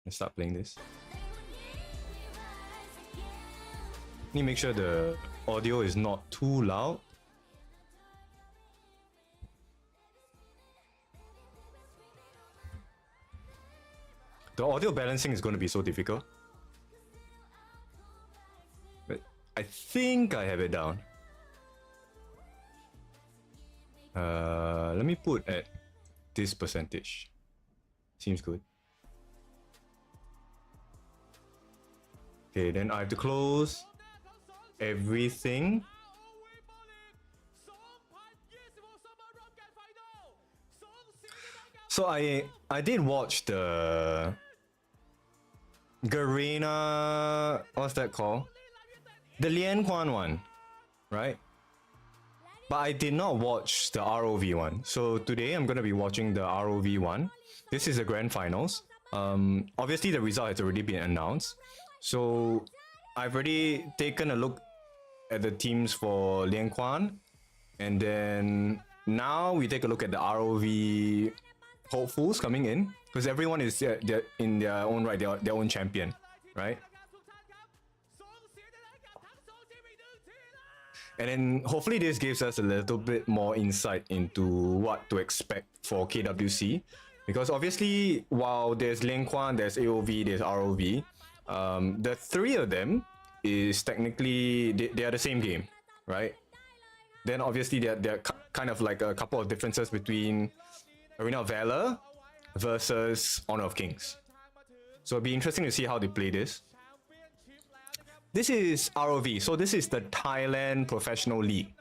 Let's start playing this. Need to make sure the audio is not too loud. The audio balancing is going to be so difficult. But I think I have it down. Let me put at this percentage. Seems good. Okay, then I have to close everything. So I did watch the Garena, what's that called? The Lian Quan one, right? But I did not watch the ROV one. So today I'm gonna be watching the ROV one. This is the Grand Finals. Obviously the result has already been announced. So I've already taken a look at the teams for Lian Quan. And then now we take a look at the ROV hopefuls coming in. Because everyone is in their own right, their own champion, right? And then hopefully this gives us a little bit more insight into what to expect for KWC. Because obviously, while there's Lian Quan, there's AOV, there's ROV, the three of them is technically, they are the same game, right? Then obviously there are kind of like a couple of differences between Arena of Valor versus Honor of Kings. So it'll be interesting to see how they play this. This is ROV, so this is the Thailand Professional League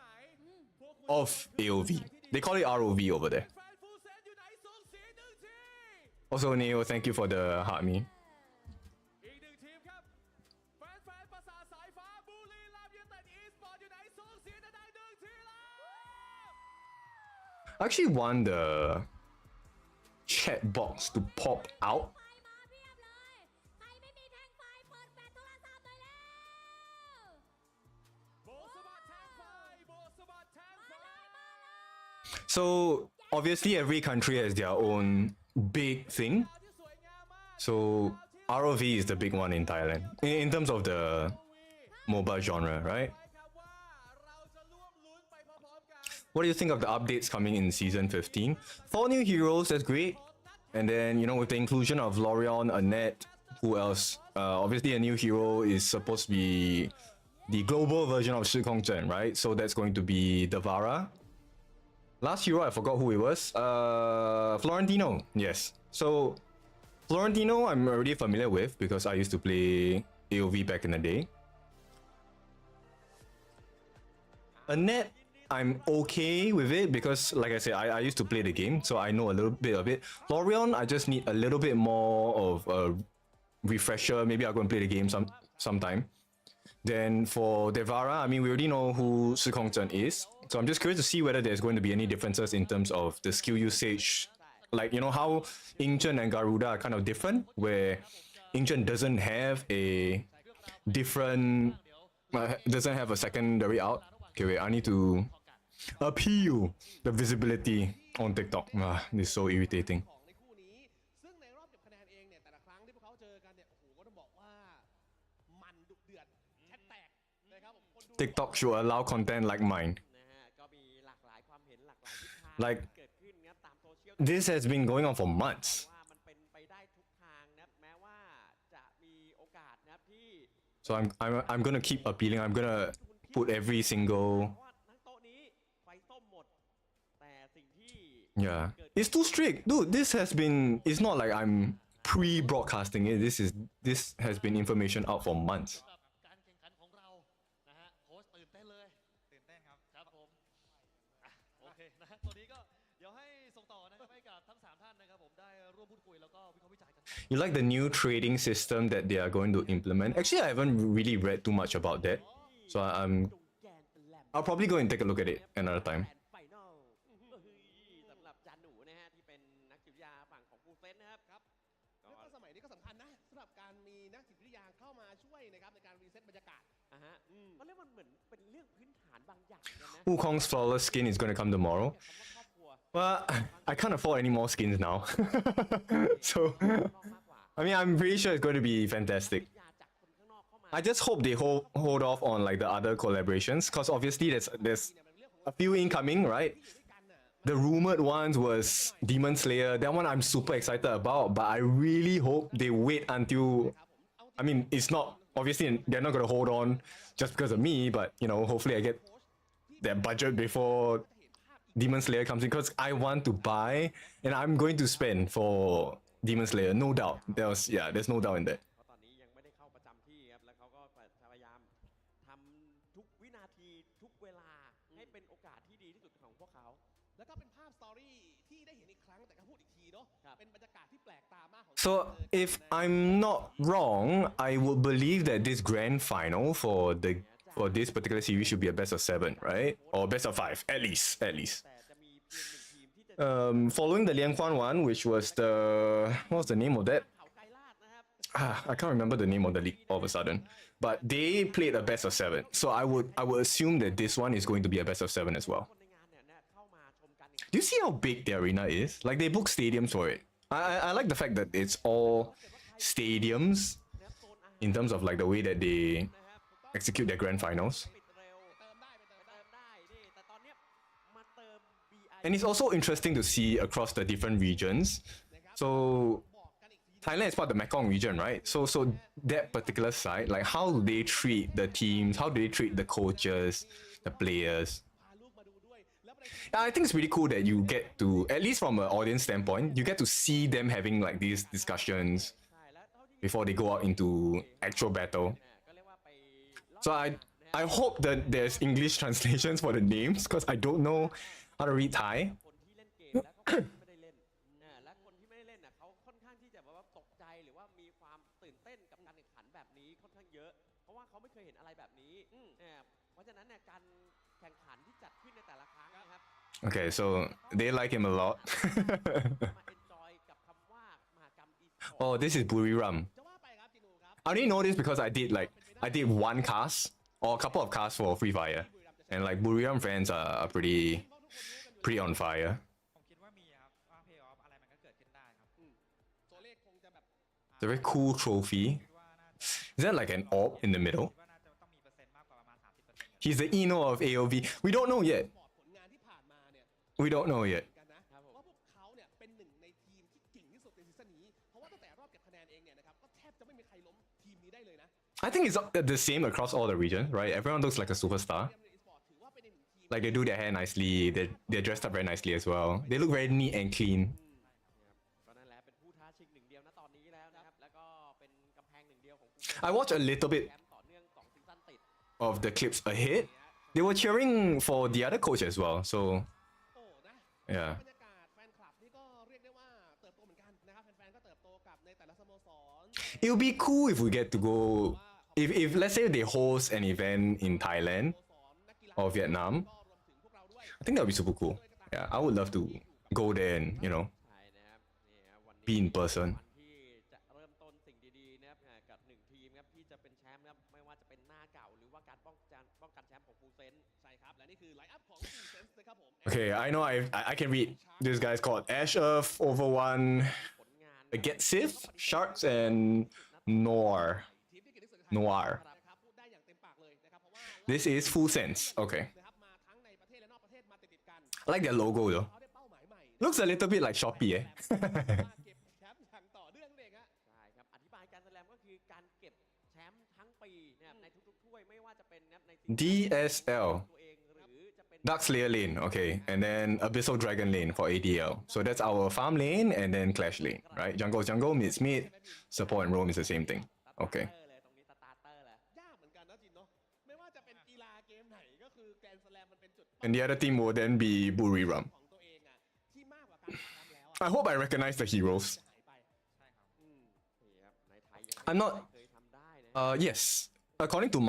of AOV. They call it ROV over there. Also, Neo, thank you for the heart me. I actually want the chat box to pop out. So obviously every country has their own big thing. So ROV is the big one in Thailand in terms of the MOBA genre, right? What do you think of the updates coming in season 15? 4 new heroes, that's great. And then, you know, with the inclusion of Lorion, Annette, who else? Obviously a new hero is supposed to be the global version of Shi Kong Zhen, right? So that's going to be Devara. Last hero, I forgot who it was. Florentino, yes. So Florentino, I'm already familiar with because I used to play AOV back in the day. Annette, I'm okay with it because, like I said, I used to play the game, so I know a little bit of it. Lorion, I just need a little bit more of a refresher. Maybe I'll go and play the game sometime. Then for Devara, I mean, we already know who Shi Kong Zhen is. So I'm just curious to see whether there's going to be any differences in terms of the skill usage. Like, you know, how Ingchen and Garuda are kind of different, where Ingchen doesn't have a different, doesn't have a secondary out. Okay, wait, I need to appeal the visibility on TikTok. This is so irritating. TikTok should allow content like mine. Like, this has been going on for months. So I'm gonna keep appealing. I'm gonna put every single. Yeah, it's too strict, dude. This has been. It's not like I'm pre-broadcasting it. This has been information out for months. You like the new trading system that they are going to implement? Actually, I haven't really read too much about that, so I'll probably go and take a look at it another time. Wukong's flawless skin is going to come tomorrow. Well, I can't afford any more skins now. So I mean, I'm pretty sure it's going to be fantastic. I just hope they hold off on like the other collaborations, because obviously there's a few incoming, right? The rumored ones was Demon Slayer. That one I'm super excited about, but I really hope they wait until. I mean, it's not obviously they're not gonna hold on just because of me, but you know, hopefully I get their budget before Demon Slayer comes in, because I want to buy and I'm going to spend for Demon Slayer, no doubt. There's no doubt in that. เพราะตอนนี้ยังไม่ได้เข้าประจำที่ครับแล้วเขาก็พยายามทำทุกวินาทีทุกเวลาให้เป็นโอกาสที่ดีที่สุดของพวกเขา แล้วก็เป็นภาพสตอรี่ที่ได้เห็นอีกครั้งแต่ก็พูดอีกทีเนาะเป็นบรรยากาศที่แปลกตามากของ So if I'm not wrong, I would believe that this grand final for this particular series should be a best of 7, right? Or best of 5, at least. แต่จะมีเพียงหนึ่งทีมที่จะ Following the Lianquan one, which was what's the name of that? เขาไกลลาดนะครับ I can't remember the name of the league all of a sudden. But they played a best of 7. So I would assume that this one is going to be a best of 7 as well. คนในงานเนี่ยเข้ามาชมกัน Do you see how big the arena is? Like they book stadiums for it. I like the fact that it's all stadiums in terms of like the way that they execute their grand finals. ปิดเร็วเติมได้นี่แต่ตอนเนี้ยมาเติม BI And it's also interesting to see across the different regions. So Thailand is part of the Mekong region, right? So that particular side, like how do they treat the teams? How do they treat the coaches, the players? พาลูกมาดูด้วยแล้วประเด็น I think it's really cool that you get to, at least from an audience standpoint, you get to see them having like these discussions ใช่แล้วเท่าที่ before they go out into actual battle. ก็เรียกว่าไป So I hope that there's English translations for the names, because I don't know how to read Thai. คนที่เล่นเกมแล้วก็คนที่ไม่ได้เล่นและคนที่ไม่ได้เล่นน่ะเขาค่อนข้างที่จะแบบว่าตกใจหรือว่ามีความตื่นเต้นกับการแข่งขันแบบนี้ค่อนข้างเยอะ เพราะว่าเขาไม่เคยเห็นอะไรแบบนี้เพราะฉะนั้นเนี่ยการแข่งขันที่จัดขึ้นในแต่ละครั้งนะครับ Okay, so they like him a lot. มาเอนจอยกับคำว่ามหกรรมอีสปอร์ต Oh, this is Buriram. จะว่าไปครับจินูครับ I only know this because I did one cast or a couple of casts for Free Fire, and like Buriram fans are pretty on fire. ผมคิดว่ามีครับว่าเพย์ออฟอะไรมันก็เกิดขึ้นได้ครับ ตัวเลขคงจะแบบ It's a very cool trophy. คิดว่าน่าจะ Is that like an orb in the middle? คิดว่าน่าจะต้องมีเปอร์เซ็นต์มากกว่าประมาณ 30% He's the Eno of AOV. We don't know yet. บอร์ดผลงานที่ผ่านมาเนี่ย We don't know yet. กันนะว่าพวกเขาเนี่ยเป็นหนึ่งในทีมที่เก่งที่สุดในซีซั่นนี้เพราะว่าตั้งแต่รอบเก็บคะแนนเองเนี่ยนะครับก็แทบจะไม่มีใครล้มทีมนี้ได้เลยนะ I think it's the same across all the regions, right? Everyone looks like a superstar. เกมในอีสปอร์ตถือว่าเป็นหนึ่งทีม Like they do their hair nicely. They're dressed up very nicely as well. They look very neat and clean. ก็นั่นแหละเป็นผู้ท้าชิงหนึ่งเดียวนะตอนนี้แล้วนะครับแล้วก็เป็นกำแพงหนึ่งเดียวของ I watched a little bit แชมป์ต่อเนื่อง2ซีซั่นติด of the clips ahead. They were cheering for the other coach as well. So โอ้นะ yeah. บรรยากาศแฟนคลับนี่ก็เรียกได้ว่าเติบโตเหมือนกันนะครับแฟนๆก็เติบโตกับในแต่ละสโมสร It would be cool if we get to go. If let's say they host an event in Thailand สอนนักกีฬา or Vietnam, ก็รวมถึงพวกเราด้วย I think that would be super cool. Yeah, I would love to go there andใช่นะครับนี่ครับวันนี้ be in person. วันที่จะเริ่มต้นสิ่งดีๆนะครับกับหนึ่งทีมครับที่จะเป็นแชมป์ครับไม่ว่าจะเป็นหน้าเก่าหรือว่าการป้องกันแชมป์ของฟูเซน ใช่ครับ และนี่คือไลน์อัพของฟูเซนส์นะครับผม Okay, I know I can read. This guy's called Ash Earth, Over One, ผลงาน Get Sith, Sharks, and Noir. ทีมที่เก่งที่สุดในไทย Noir. นะครับพูดได้อย่างเต็มปากเลยนะครับเพราะว่า This is Full Sense. Okay. นะครับมาทั้งในประเทศและนอกประเทศมาติดๆกัน I like their logo though. เขาได้เป้าหมายใหม่ Looks a little bit like Shopee, eh? เก็บแชมป์อย่างต่อเนื่องนั่นเองฮะ ใช่ครับอธิบายการแสดงก็คือการเก็บแชมป์ทั้งปีนะครับในทุกๆถ้วยไม่ว่าจะเป็นนะครับในซีซั่น DSL. ตัวเองหรือจะเป็น Dark Slayer lane, okay, and then Abyssal Dragon lane for ADL. So that's our farm lane and then Clash lane, right? Jungle is jungle, mid is mid, support and roam is the same thing. Okay. เลยตรงนี้สตาร์เตอร์เลย ยากเหมือนกันนะจินเนาะไม่ว่าจะเป็นกีฬาเกมไหนก็คือแกรนด์สแลมมันเป็นจุด And the other team will then be Buriram. ของตัวเองอะที่มากกว่าการแชมป์แล้วอะ I hope I recognize the heroes. จะหายไป ใช่ครับ นี่ครับในไทยยัง I'm not. เคยทำได้นะ Yes. According to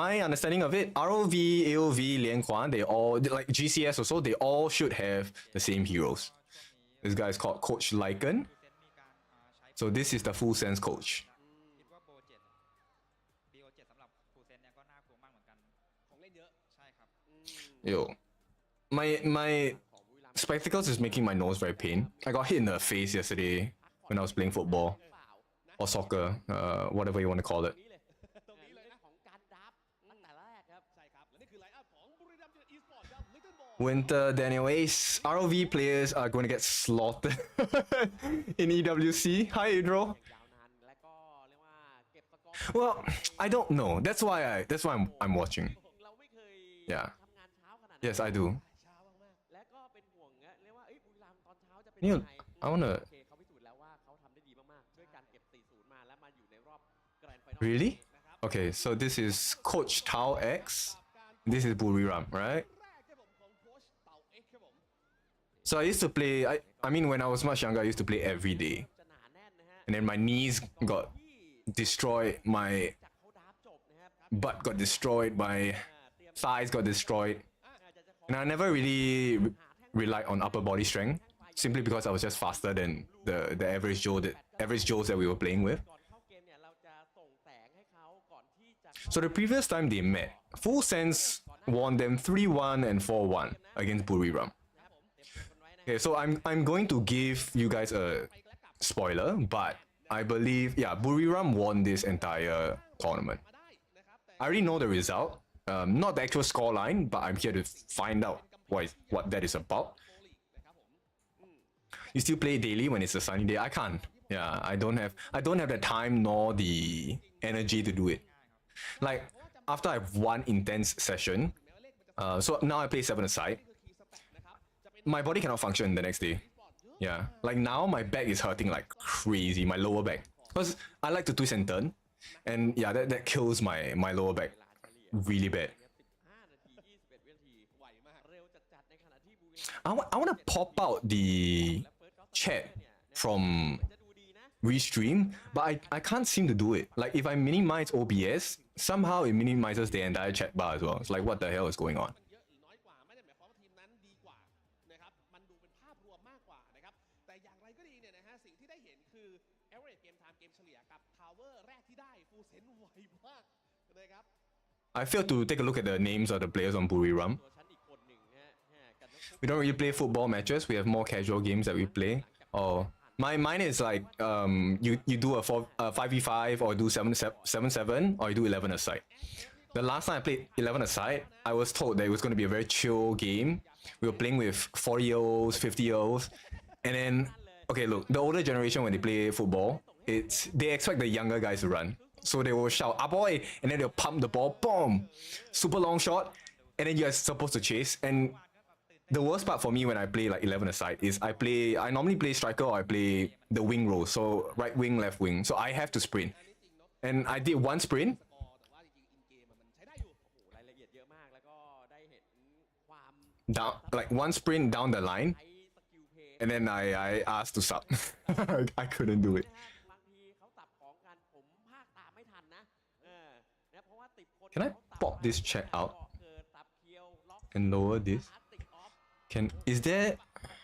my understanding of it, ROV, AOV, Lianquan, they all like GCS also. They all should have the same heroes. This guy is called Coach Lycan. ฟูเซนมีการใช้ So this is the full sense coach. คิดว่าโบ7 BO7 สำหรับฟูเซนเนี่ยก็น่ากลัวมากเหมือนกัน ของเล่นเยอะ ใช่ครับ Yo, my spectacles is making my nose very pain. I got hit in the face yesterday when I was playing football. or soccer, whatever you want to call it. ตรงนี้เลยเรื่องของการดับตั้งแต่แรกครับ ใช่ครับ และนี่คือไลน์อัพของบุรีรัมย์ยูไนเต็ดอีสปอร์ตครับ Little Ball Winter, Daniel Ace, ROV players are going to get slaughtered in EWC. Hi, Idro. อย่างยาวนานและก็เรียกว่าเก็บสกอร์ Well, I don't know. That's why I'm watching. เราไม่เคย Yeah. ทำงานเช้าขนาดนั้น Yes, I do. เช้ามาก และก็เป็นห่วงนะเรียกว่าเอ้ยบุรีรัมย์ตอนเช้าจะเป็นยังไง I wanna โอเคเขาพิสูจน์แล้วว่าเขาทำได้ดีมากๆด้วยการเก็บ 4-0 มาแล้วมาอยู่ในรอบแกรนด์ไฟนอล Really? Okay, so this is Coach Tao X. This is Buriram, right? ๆแรกครับผมของโค้ชเต่าเอ็กซ์ครับผม So I used to play. I mean, when I was much younger, I used to play every day, จะหนาแน่นนะฮะ and then my knees got ที่ destroyed. My จากเขาดับจบนะครับ butt got destroyed. My เตรียม thighs got destroyed, จะขอ and I never really relied on upper body strength, simply because I was just faster than the average Joes that we were playing with. ก่อนเข้าเกมเนี่ยเราจะส่งแสงให้เขาก่อนที่จะ So the previous time they met, Full Sense won them 3-1 and 4-1 against Buriram. นะครับผมเตรียมตัวกันไว้นะ Okay, so I'm going to give you guys a spoiler, but I believe Buriram won this entire tournament. มาได้นะครับแต่ I already know the result, not the actual score line, but I'm here to find out what that is about. โปรลีกนะครับผม You still play daily when it's a sunny day? I can't. Yeah, I don't have the time nor the energy to do it. Like after I've one intense session, so now I play 7-a-side. คือคีย์สแต็กนะครับจะเป็น My body cannot function the next day. Yeah, like now my back is hurting like crazy, my lower back. Because I like to twist and turn, and yeah, that kills my lower back really bad. 15 นาที 21 วินาที ไหวมาก เร็วจัดๆในขณะที่บุรีรัมย์ I want to pop out the และเฟิร์สก็ chat เนี่ยนะ from จะดูดีนะ Restream, but I can't seem to do it. Like if I minimize OBS, somehow it minimizes the entire chat bar as well. It's like what the hell is going on? มันเยอะหรือน้อยกว่าไม่ได้หมายความว่าทีมนั้นดีกว่านะครับมันดูเป็นภาพรวมมากกว่านะครับแต่อย่างไรก็ดีเนี่ยนะฮะสิ่งที่ได้เห็นคือ average game time เกมเฉลี่ยกับ power แรกที่ได้ฟูเซนไวมากนะครับ I failed to take a look at the names of the players on Buriram. ตัวฉันอีกคนหนึ่งนะฮะกับน้องฟุ๊ก We don't really play football matches. We have more casual games that we play. Oh, mine is like you do a 5v5 or do 7-7 or you do 11 aside. The last time I played 11 aside, I was told that it was going to be a very chill game. We were playing with 40-year-olds, 50-year-olds, and then okay, look, the older generation when they play football, they expect the younger guys to run. So they will shout, "Ah boy," and then they'll pump the ball, boom, super long shot, and then you're supposed to chase. And the worst part for me when I play like 11 aside is I normally play striker or I play the wing role, so right wing, left wing. So I have to sprint, and I did one sprint. แต่ว่าจริงๆ in game มันใช้ได้อยู่ โอ้โหรายละเอียดเยอะมากแล้วก็ได้เห็นความ Down like one sprint down the line, ใช้สกิลเพย์ and then I asked to sub. I couldn't do it. นะฮะบางทีเขาสับของกันผมภาคตามไม่ทันนะนะเพราะว่าติดคน Can I เขาสับ pop this มา chat out เกิดสับเคียวล็อก and lower this? อาร์ติกออฟ Is there?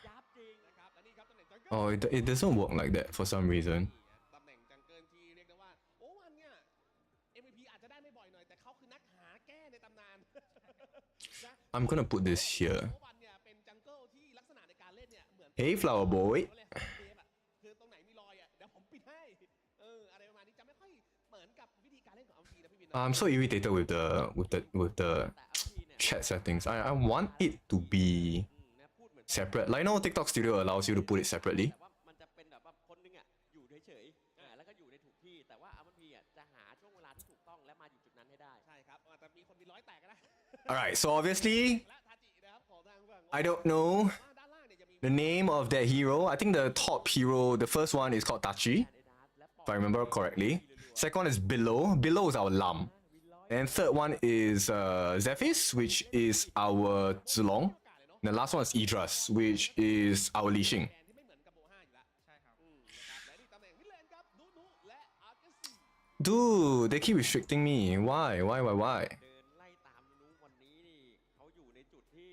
ยับจริง นะครับและนี่ครับตำแหน่งจังเกิล Oh, it doesn't work like that for some reason. ตำแหน่งจังเกิลที่เรียกได้ว่าโอ้วันเนี่ย MVP อาจจะได้ไม่บ่อยหน่อยแต่เขาคือนักหาแก้ในตำนาน นะ I'm gonna put this here. โอ้วันเนี่ยเป็นจังเกิลที่ลักษณะในการเล่นเนี่ยเหมือน Hey, flower boy. เกมอะคือตรงไหนมีรอยอะเดี๋ยวผมปิดให้อะไรประมาณนี้จะไม่ค่อยเหมือนกับวิธีการเล่นของอัลฟีนะพี่วิน I'm so irritated with the แต่เอาทีเนี่ย chat settings. I want it to be นะพูดเหมือน separate. Like, no, TikTok Studio allows you to put it separately. แต่ว่ามันจะเป็นแบบว่าคนนึงอ่ะอยู่เฉยๆแล้วก็อยู่ในถูกที่แต่ว่าอัลพีอ่ะจะหาช่วงเวลาที่ถูกต้องและมาอยู่จุดนั้นให้ได้ ใช่ครับแต่มีคนมีร้อยแตกนะ Alright, so obviously, และทาจินะครับของทางฝั่ง I don't know ด้านล่างเนี่ยจะมี the name of that hero. I think the top hero, the first one is called Tachi, if I remember correctly. Second one is Below. Below is our Lam. And third one is Zephys, which is our Zulong. And the last one is Idras, which is our Li Xing. แดนที่ไม่เหมือนกับโบห้าอยู่แล้ว ใช่ครับ นะครับและนี่ตำแหน่งมิดเลนครับนุและอาร์เกซี่ Dude, they keep restricting me. Why? Why? เดินไล่ตามนูวันนี้นี่เขาอยู่ในจุดที่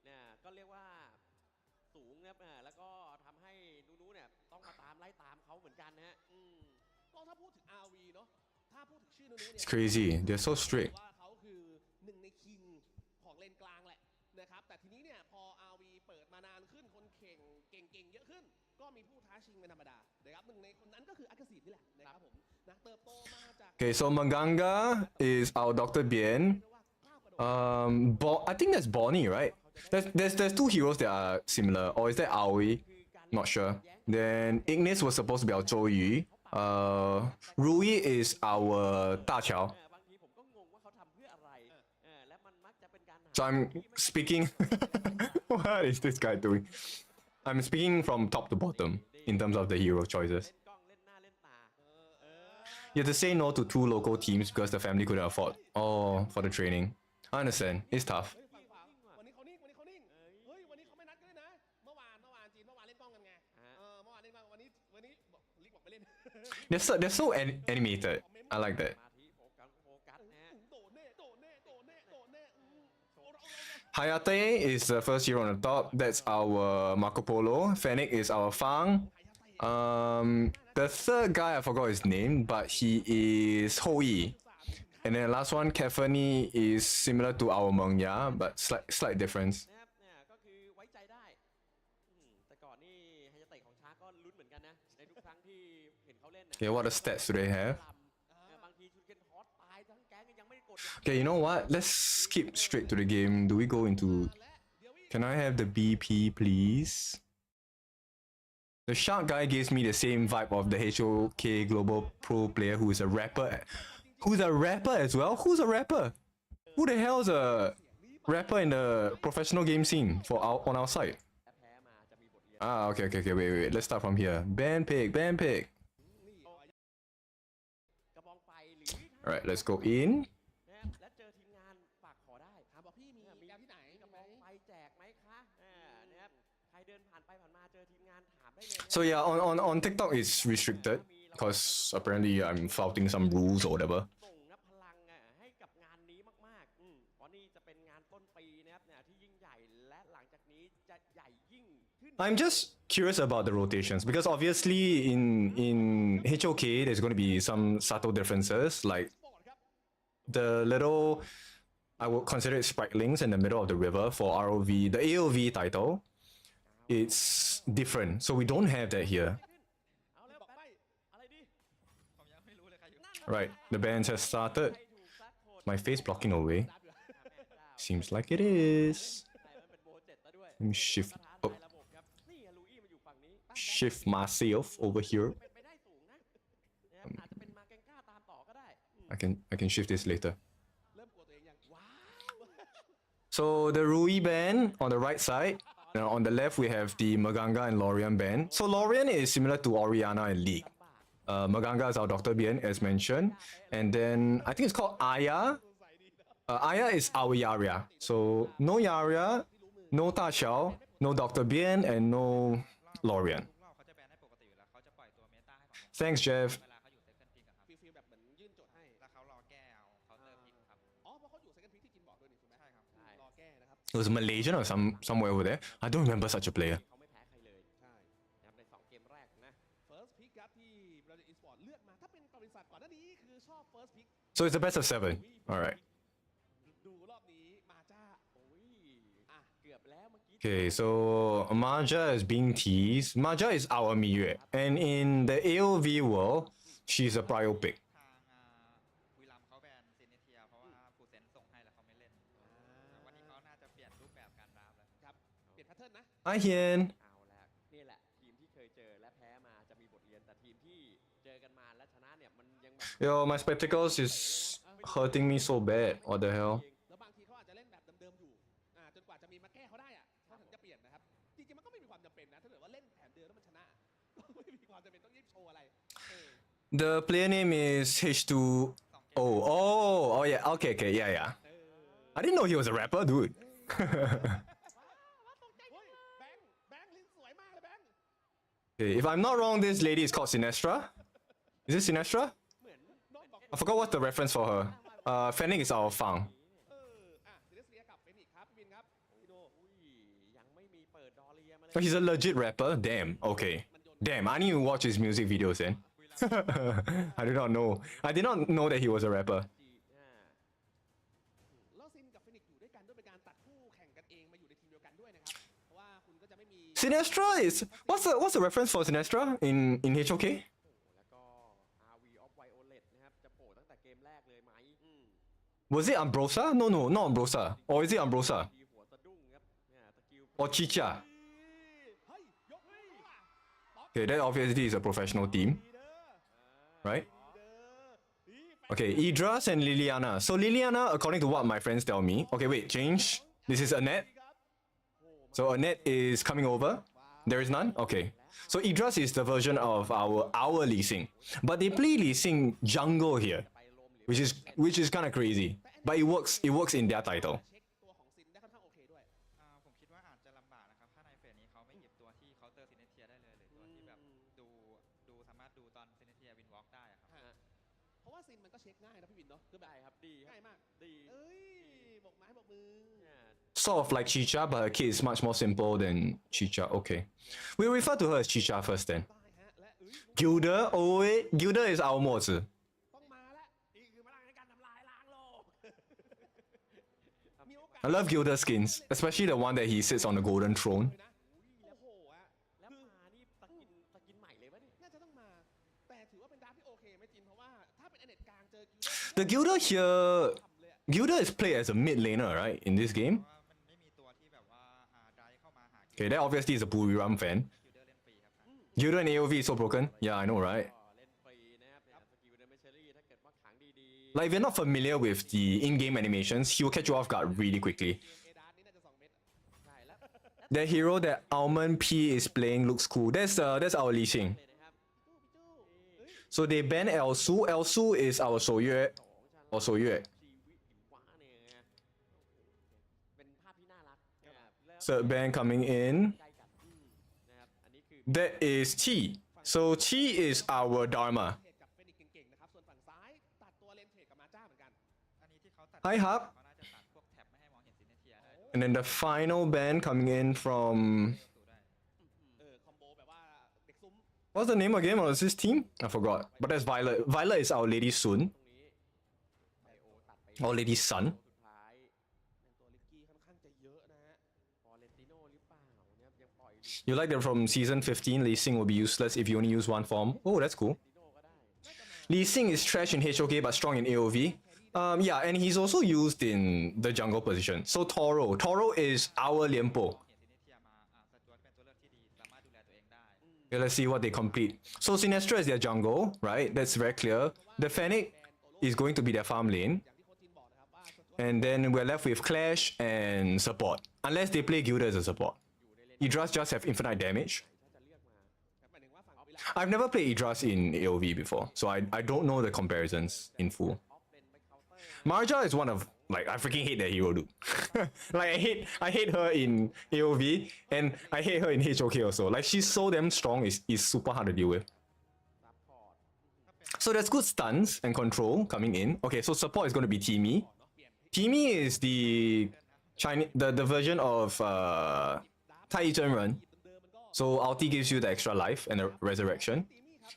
เนี่ยก็เรียกว่าสูงครับแล้วก็ทำให้นูเนี่ยต้องมาตามไล่ตามเขาเหมือนกันนะฮะ ก็ถ้าพูดถึง RV เนาะถ้าพูดถึงชื่อนุเนี่ย It's crazy. They're so strict. ว่าเขาคือหนึ่งในคิงของเลนกลางแหละนะครับแต่ทีนี้เนี่ยพอ RV เปิดมานานขึ้นคนเก่งเยอะขึ้น ก็มีผู้ท้าชิงเป็นธรรมดา นะครับหนึ่งในคนนั้นก็คืออากาศินี่แหละนะครับผมนะเติบโตมาจาก Okay, so Maganga is our Dr. Bien. I think that's Bonnie, right? There's two heroes that are similar, or is that Aoi? Not sure. Then Ignis was supposed to be our Zhou Yu. Rui is our Da Qiao. บางทีผมก็งงว่าเขาทำเพื่ออะไรและมันมักจะเป็นการหา So I'm speaking. What is this guy doing? I'm speaking from top to bottom in terms of the hero choices. เล่นกล้องเล่นหน้าเล่นตา You have to say no to two local teams because the family couldn't afford. Oh, for the training. I understand. It's tough. เฮ้ยฝั่งขวาวันนี้เขานิ่งเฮ้ยวันนี้เขาไม่นัดกันด้วยนะเมื่อวานจีนเมื่อวานเล่นกล้องกันไงเมื่อวานเล่นกล้องวันนี้บอกลิกบอกไปเล่น They're so animated. I like that. มาที่โฟกัสนะฮะ โดนแน่Hayate is the first hero on the top. That's our Marco Polo. Fennec is our Fang. The third guy, I forgot his name, but he is Hoi. And then the last one, Kefani, is similar to our Mengya, but slight difference. นะครับเนี่ยก็คือไว้ใจได้แต่ก่อนนี่ไฮยาเตะของช้าก็ลุ้นเหมือนกันนะในทุกครั้งที่เห็นเขาเล่น Okay, what the stats do they have? บางทีชุนเคนทอสตายทั้งแก๊งยังไม่ได้กด Okay, you know what? Let's skip straight to the game. Do we go into... Can I have the BP, please? The shark guy gives me the same vibe of the HOK Global Pro player who is a rapper. Who's a rapper as well? Who's a rapper? Who the hell is a rapper in the professional game scene on our side? แพ้มาจะมีบทเรียน Okay, wait. Let's start from here. Ban pig. กระบองไฟหรือ Alright, let's go in. นะครับและเจอทีมงานฝากขอได้ ถามบอกพี่มีแกมที่ไหน กระบองไฟแจกไหมคะนะครับใครเดินผ่านไปผ่านมาเจอทีมงานถามได้เลย So yeah, on TikTok it's restricted because apparently I'm flouting some rules or whatever. ส่งนะพลังให้กับงานนี้มากๆเพราะนี่จะเป็นงานต้นปีนะครับเนี่ยที่ยิ่งใหญ่และหลังจากนี้จะใหญ่ยิ่งขึ้น I'm just curious about the rotations because obviously in HOK there's going to be some subtle differences like the little I would consider it spraglings in the middle of the river for ROV, the AOV title. It's different, so we don't have that here. เอาแล้วแป๊บอะไรดี ผมยังไม่รู้เลยใครอยู่ Right, the band has started. ใครถูกซัดโคตร My face blocking away. แม่เจ้า Seems like it is. ใช่มันเป็นโบเจ็ดแล้วด้วย Let me shift ท้า up, ทายระบบครับนี่ลูอี้มาอยู่ฝั่งนี้ shift myself over here. เป็นไปได้สูงนะนะครับอาจจะเป็นมาเกงก้าตามต่อก็ได้ I can shift this later. เริ่มกลัวตัวเองยังว้าว So the Rui band on the right side. Now on the left we have the Maganga and Lorian band. So Lorian is similar to Oriana and League. Maganga is our Dr. Bien as mentioned. And then I think it's called Aya. Aya is our Yaria. So no Yaria, no Ta Xiao, no Dr. Bien, and no Lorian. ทุกรอบเขาจะแบนให้ปกติอยู่แล้วเขาจะปล่อยตัวเมตาให้ฝั่งตรง Thanks, Jeff. เวลาเขาอยู่เซคันด์พิกอะครับ ฟีลแบบเหมือนยื่นโจทย์ให้ แล้วเขารอแก้เอาเขาเติมพิกครับ อ๋อเพราะเขาอยู่เซคันด์พิกที่จินบอกด้วยนี่ถูกไหม ใช่ครับ รอแก้นะครับ It was Malaysian or somewhere over there. I don't remember such a player. เขาไม่แพ้ใครเลย ใช่ นะครับใน2เกมแรกนะ First Pick ครับที่บริษัทอีสปอร์ตเลือกมาถ้าเป็นบริษัทก่อนหน้านี้คือชอบ First Pick So it's the best of 7. Alright. ดูรอบนี้มาจ้า โอ้ยเกือบแล้วเมื่อกี้ Okay, so Maja is being teased. Maja is our Miyue. And in the AOV world, she's a prio pick. ทางบุรีรัมย์เขาแบนซินเนเทียเพราะว่าฟูเซนส่งให้แล้วเขาไม่เล่นวันนี้เขาน่าจะเปลี่ยนรูปแบบการดราฟแล้ว ครับเปลี่ยนแพทเทิร์นนะ Hi, Hien. เอาละนี่แหละทีมที่เคยเจอและแพ้มาจะมีบทเรียนแต่ทีมที่เจอกันมาและชนะเนี่ยมันยังแบบ Yo, my spectacles is hurting me so bad. What the hell? แล้วบางทีเขาอาจจะเล่นแบบเดิมๆอยู่จนกว่าจะมีมาแก้เขาได้อะเขาถึงจะเปลี่ยนนะครับจริงๆมันก็ไม่มีความจำเป็นนะถ้าเกิดว่าเล่นแผนเดิมแล้วมันชนะก็ไม่มีความจำเป็นต้องรีบโชว์อะไร The player name is H2O. Oh, yeah. Okay, yeah. I didn't know he was a rapper, dude. เฮ้ยแบงค์ลิ้นสวยมากเลยแบงค์ Okay, if I'm not wrong, this lady is called Sinestra. Is it Sinestra? เหมือน น้องบอก I forgot what's the reference for her. Fennec is our Fang. ซีเรียสเรียกับเฟนิกครับพี่วินครับพี่โด ยังไม่มีเปิดดอเรียมาเล Oh, ย he's a legit rapper? Damn, okay. Damn, I need to watch his music videos then. I did not know. I did not know that he was a rapper. แล้วซินกับเฟนิกอยู่ด้วยกันด้วยเป็นการตัดคู่แข่งกันเองมาอยู่ในทีมเดียวกันด้วยนะครับเพราะว่าคุณก็จะไม่มี Sinestra is what's the reference for Sinestra in HOK? แล้วก็ RV of Violet นะครับจะโผล่ตั้งแต่เกมแรกเลยไหม Was it Ambrosa? No, not Ambrosa. Or is it Ambrosa? ทีหัวสะดุ้งครับเนี่ยสกิล Or Chicha? เฮ้ยยกให้ป๊อก Okay, that obviously is a professional team, right? Okay, Idras and Liliana. So Liliana, according to what my friends tell me. Okay, wait, change. This is Annette. So Annette is coming over. There is none? Okay. So Idras is the version of our Lee Sin. But they play Lee Sin jungle here, ไปโรมเหลว which is kind of crazy. But it works in their title. เช็คตัวของซินได้ค่อนข้างโอเคด้วย ผมคิดว่าอาจจะลำบากนะครับ ถ้าในเฟสนี้เขาไม่หยิบตัวที่เคาน์เตอร์ซินเนเทียได้เลย หรือตัวที่แบบดูสามารถดูตอนซินเนเทียวินวอล์กได้อะครับ ฮะ เพราะว่าซินมันก็เช็คง่ายนะพี่วินเนาะคือแบบ ได้ครับดีครับ ง่ายมาก ดี เอ้ยบอกไม้บอกมือ เนี่ย Sort of like Chicha, but her kit is much more simple than Chicha. Okay. We'll refer to her as Chicha first then. ได้ฮะและเอ้ย Gilder, oh wait, Gilder is our Mozi. ต้องมาแล้วนี่คือพลังในการทำลายล้างโลกมีโอกาส I love Gilder skins, especially the one that he sits on the golden throne. เลยนะโอ้โหอะ แล้ว คือ มานี่สกินใหม่เลยวะเนี่ย น่าจะต้องมา แต่ถือว่าเป็นดราฟที่โอเคไหมจินเพราะว่าถ้าเป็นเอเน็ตกลางเจอกิล The Gilder here, ทำเลยอะ Gilder is played as a mid laner, right, in this เพ game? ราะว่ามันไม่มีตัวที่แบบว่าไดเข้ามาหา Okay, that obviously is a Buriram fan. คิวเดอร์เล่นฟรีครับ Gilder and AOV is so broken. Yeah, I know, right? ก็เล่นฟรีนะครับเนี่ยสกิลเดนเมเชอรี่ถ้าเกิดว่าขังดี Like, if you're not familiar with the in-game animations, he will catch you off guard really quickly. เอดาร์นี่น่าจะ2เม็ด ๆใช่แล้ว The hero that Almond P is playing looks cool. That's our Lee Xin. เลยนะครับ พี่จู้ So they ban Elsu. Elsu is our Soyue สองชั้น or Soyue. ชีวิตหิวว้าเนี่ยเป็นภาพที่น่ารักนะครับแล้ว Third ban coming in. ใกล้กันนะครับอันนี้คือ That is Chi. So Chi is our Dharma. เทรดกับเฟนิกเก่งๆนะครับส่วนฝั่งซ้ายตัดตัวเลนเทรดกับมาจ้าเหมือนกัน อันนี้ที่เขาตัด Hi, Hub. เขาน่าจะตัดพวกแท็บไม่ให้มองเห็นซินเนเทียได้ด้วย And then the final ban coming in from... สู้ได้ คอมโบแบบว่าเด็กซุ้ม What's the name again of this team? I forgot. But that's Violet. Violet is our Lady Sun. ตรงนี้ไบโอตัดไป Our Lady Sun. สุดท้าย เป็นตัวลิกกี้ค่อนข้างจะเยอะนะฮะ ฟอเรนติโน่หรือเปล่านะครับยังปล่อย You like that from season 15, Lee Sin will be useless if you only use one form. Oh, that's cool. ติโน่ก็ได้ Lee Sin is trash in HOK but strong in AOV. Yeah, and he's also used in the jungle position. So Toro. Toro is our Liempo. เห็นซินเนเทียมาสจวตเป็นตัวเลือกที่ดี สามารถดูแลตัวเองได้ Okay, let's see what they complete. So Sinestra is their jungle, right? That's very clear. The Fennec is going to be their farm lane. อย่างที่โค้ชจินบอกนะครับว่าส่วนตัว And then we're left with Clash and support. Unless they play Gilder as a support. Idras just have infinite damage. ถ้าจะเลือกมา หมายถึงว่าฝั่งวิลา I've never played Idras in AOV before, so I don't know the comparisons in full. ออฟเลนไปเคาน์เตอร์ Marja is one of like I freaking hate that hero, dude. Like I hate her in AOV and I hate her in HOK also. Like she's so damn strong, is super hard to deal with. ซัพพอร์ต So there's good stuns and control coming in. Okay, so support is going to be Teamy. Teamy is the Chinese the version of Tai Zhenren. So ulti gives you the extra life and the resurrection.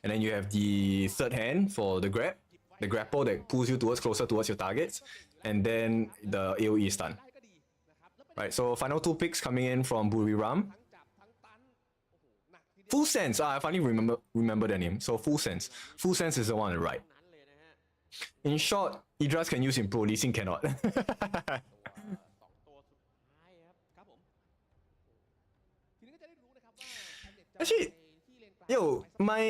And then you have the third hand for the grab. The grapple that pulls you closer towards your targets. And then the AoE stun. ได้ก็ดีนะครับแล้วเป็น Right, so final two picks coming in from Buriram. ทั้งจับทั้งตันโอ้โหหนักทีเดียว Full Sense, I finally remember their name. So Full Sense. Full Sense is the one on the right. นั้นเลยนะฮะ In short, Idras can use in Pro, Lee Sin cannot. ตัวสองตัวสุดท้ายครับ ครับผมทีนี้ก็จะได้รู้นะครับว่าแอนเน็ตจะ Actually, ไปที่เลนกลาง Yo, my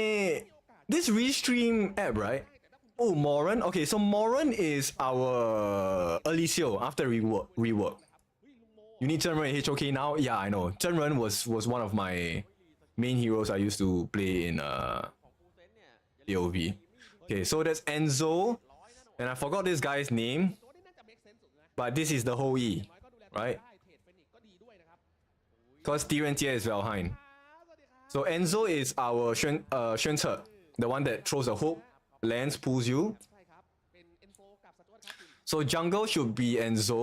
this Restream app, right? Oh, Moran. Okay, so Moran is our Alicio after rework. เฮ้ยลุงโม You need Zhenren in HOK now? Yeah, I know. Zhenren was one of my main heroes I used to play in ของฟูเซนเนี่ยอย่าลืม AOV. Okay, so that's Enzo, ร้อยนะ and I forgot this guy's name, ตัวนี้น่าจะ make sense สุดนะ but this is the whole E, อย่างน้อยก็ดูแลตัวเอง right? ได้เทรดเฟนิกก็ดีด้วยนะครับ Because Tirantia is Valheim. สวัสดีครับ So Enzo is our Xuan Ce, the one that throws a hook, lands, pulls you. ใช่ครับเป็นเอ็นโฟกับสจวตครับคุณ So jungle should be Enzo.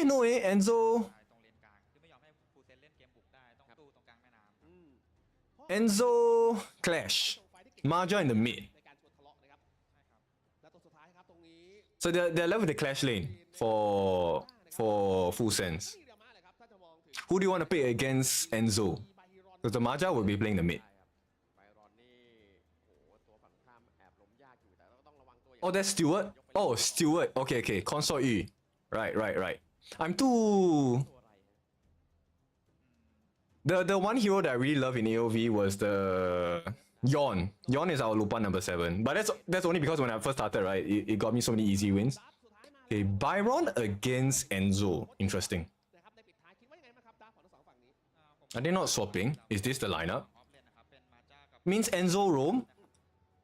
No, Enzo. ตรงเลนกลางคือไม่ยอมให้ฟูเซนเล่นเกมบุกได้ ต้องสู้ตรงกลางแม่น้ำ อืม Enzo Clash. Marja in the mid. ในการชวนทะเลาะนะครับ ใช่ครับ และตัวสุดท้ายครับตรงนี้ So they're left with the Clash lane for Full Sense. ก็มีเรียมาเลยครับถ้าจะมองถึง Who do you want to pick against Enzo? มีใบ Because the Maja will be playing the mid. ไบรอนนี่โหตัวฝั่งข้ามแอบล้มยากอยู่แต่ก็ต้องระวังตัวอย่าง Oh, that's Stewart. Oh, Stewart. Okay, okay. Consort Yu. Right. I'm too. ตัวอะไรฮะ The one hero that I really love in AOV was the Yon. Yon is our Lupa number 7. But that's only because when I first started, right, it got me so many easy wins. Okay, Byron against Enzo. Interesting. นะครับในปิดท้ายคิดว่ายังไงบ้างครับด้านของทั้งสองฝั่งนี้ Are they not swapping? Is this the lineup? ออฟเลนนะครับเป็นมาจ้ากับ Means Enzo roam.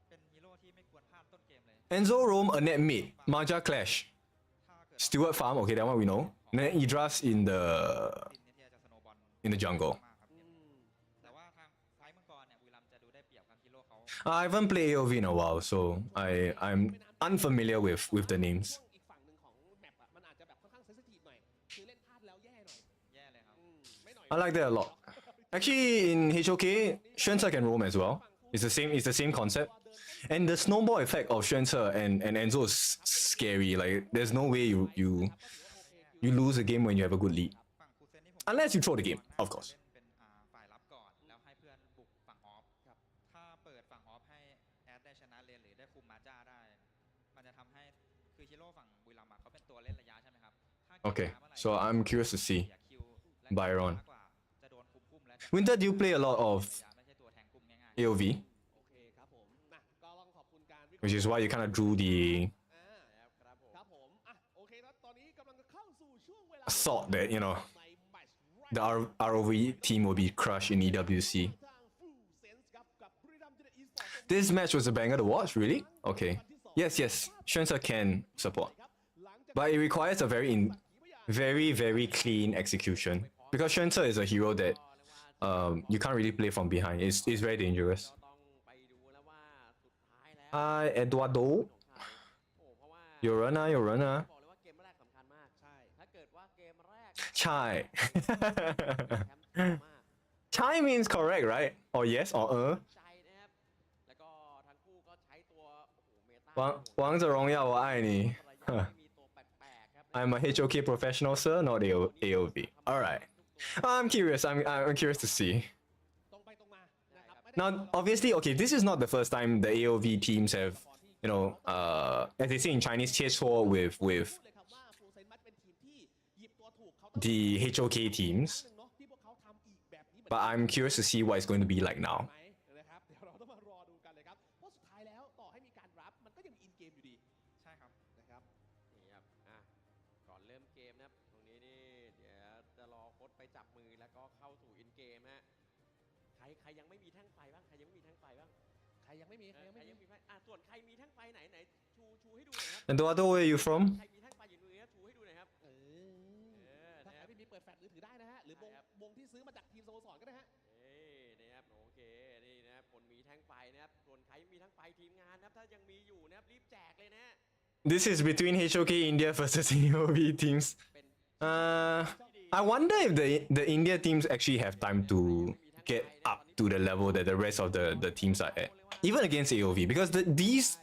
เป็นฮีโร่ที่ไม่ควรพลาดต้นเกมเลย Enzo roam a net mid. Maja clash. ถ้าเกิด Stewart farm. Okay, that one we know. And then Idras in the ซินเนเทียจะสโนว์บอล in the jungle. มากครับแต่ว่าทางซ้ายมังกรเนี่ยบุรีรัมย์จะดูได้เปรียบทางฮีโร่เขา I haven't played AOV in a while, so I'm unfamiliar with the names. ช่วงอีกฝั่งหนึ่งของแมปอะมันอาจจะแบบค่อนข้างเซนซิทีฟหน่อยคือเล่นพลาดแล้วแย่หน่อย แย่เลยครับ ไม่หน่อย I like that a lot. Actually, in HOK, Xuance can roam as well. It's the same concept. And the snowball effect of Xuance and Enzo is scary. Like there's no way you lose a game when you have a good lead. ฝั่งคูเซนนี่ผม Unless you throw the game, of course. เล่นเป็นฝ่ายรับก่อนแล้วให้เพื่อนบุกฝั่งออฟครับถ้าเปิดฝั่งออฟให้แอดได้ชนะเลนหรือได้คุมมาจ้าได้ มันจะทำให้คือฮีโร่ฝั่งบุรีรัมย์อะเขาเป็นตัวเล่นระยะใช่ไหมครับถ้าเกม Okay, ช้าเมื่อไหร่ so I'm curious to see เสียคิวและ Byron. มากกว่าจะโดนคุมกุ้มและ Winter, do you play a lot of ไม่ใช่ตัวแทงกุ้มง่ายๆ AOV? โอเคครับผมนะก็ต้องขอบคุณการวิเคราะ Which ห์ is why you kind of drew the ครับผม ครับผมอ่ะโอเคแล้วตอนนี้กำลังจะเข้าสู่ช่วงเวลา thought that, you know, ในแมตช์แรก the ROV team will be crushed in EWC. ทาง Full Sense ครับกับบุรีรัมย์ยูไนเต็ด Esports This match was a banger to watch, really? Okay. Yes, Xuance can support. ครับหลังจาก But it requires a very clean execution. Because Xuance is a hero that you can't really play from behind. It's very dangerous. ก็ต้องไปดูแล้วว่าสุดท้ายแล้ว Hi, Eduardo. โอ้เพราะว่า Your runner. บอกเลยว่าเกมแรกสำคัญมาก ใช่ ถ้าเกิดว่าเกมแรก Chai. แชมป์สูงมาก Chai means correct, right? Or yes, or ใจนะครับ แล้วก็ทั้งคู่ก็ใช้ตัวโอ้โหเมตา 王者荣耀我爱你 ระยะไม่มีตัวแปลกๆครับ I'm a HOK professional, sir, not AOV. Alright. I'm curious. I'm curious to see. ตรงไปตรงมานะครับไม่ได้ Now, obviously, okay, this is not the first time the AOV teams have, you know, as they say in Chinese, 切磋 with พูดเลยครับว่า Full Sense มันเป็นทีมที่หยิบตัวถูกเขาต้อง the HOK teams. ครั้งหนึ่งเนาะที่พวกเขาทำอีกแบบนี้เหมือน But I'm curious to see what it's going to be like now. ไหมนะครับเดี๋ยวเราต้องมารอดูกันเลยครับเพราะสุดท้ายแล้วต่อให้มีการรับมันก็ยังมีอินเกมอยู่ดี ใช่ครับ นะครับ นี่ครับอ่ะก่อนเริ่มเกมนะครับ ตรงนี้นี่เดี๋ยวจะรอโค้ชไปจับมือแล้วก็เข้าสู่อินเกมฮะ ใครยังไม่มีแท่งไฟบ้าง ใครยังไม่มีแท่งไฟบ้าง ใครยังไม่มีใครยัง ใคร ไม่ ยัง มี มีไฟส่วนใครมีแท่งไฟไหนชูให้ดูหน่อยครับ Eduardo, where are you from? ใครมีแท่งไฟอยู่มือครับชูให้ดูหน่อยครับ ถ้าใครไม่มีเปิดแฟลชหรือถือได้นะฮะหรือวงที่ซื้อมาจากทีมสโมสรก็ได้ฮะ นะครับโอเคนี่นะครับคนมีแท่งไฟนะครับส่วนใครมีแท่งไฟทีมงานนะครับถ้ายังมีอยู่นะครับรีบแจกเลยนะฮะ This is between HOK India versus AOV teams. เป็น I wonder if the India teams actually have time to get up to the level that the rest of the teams are at. Even against AOV, because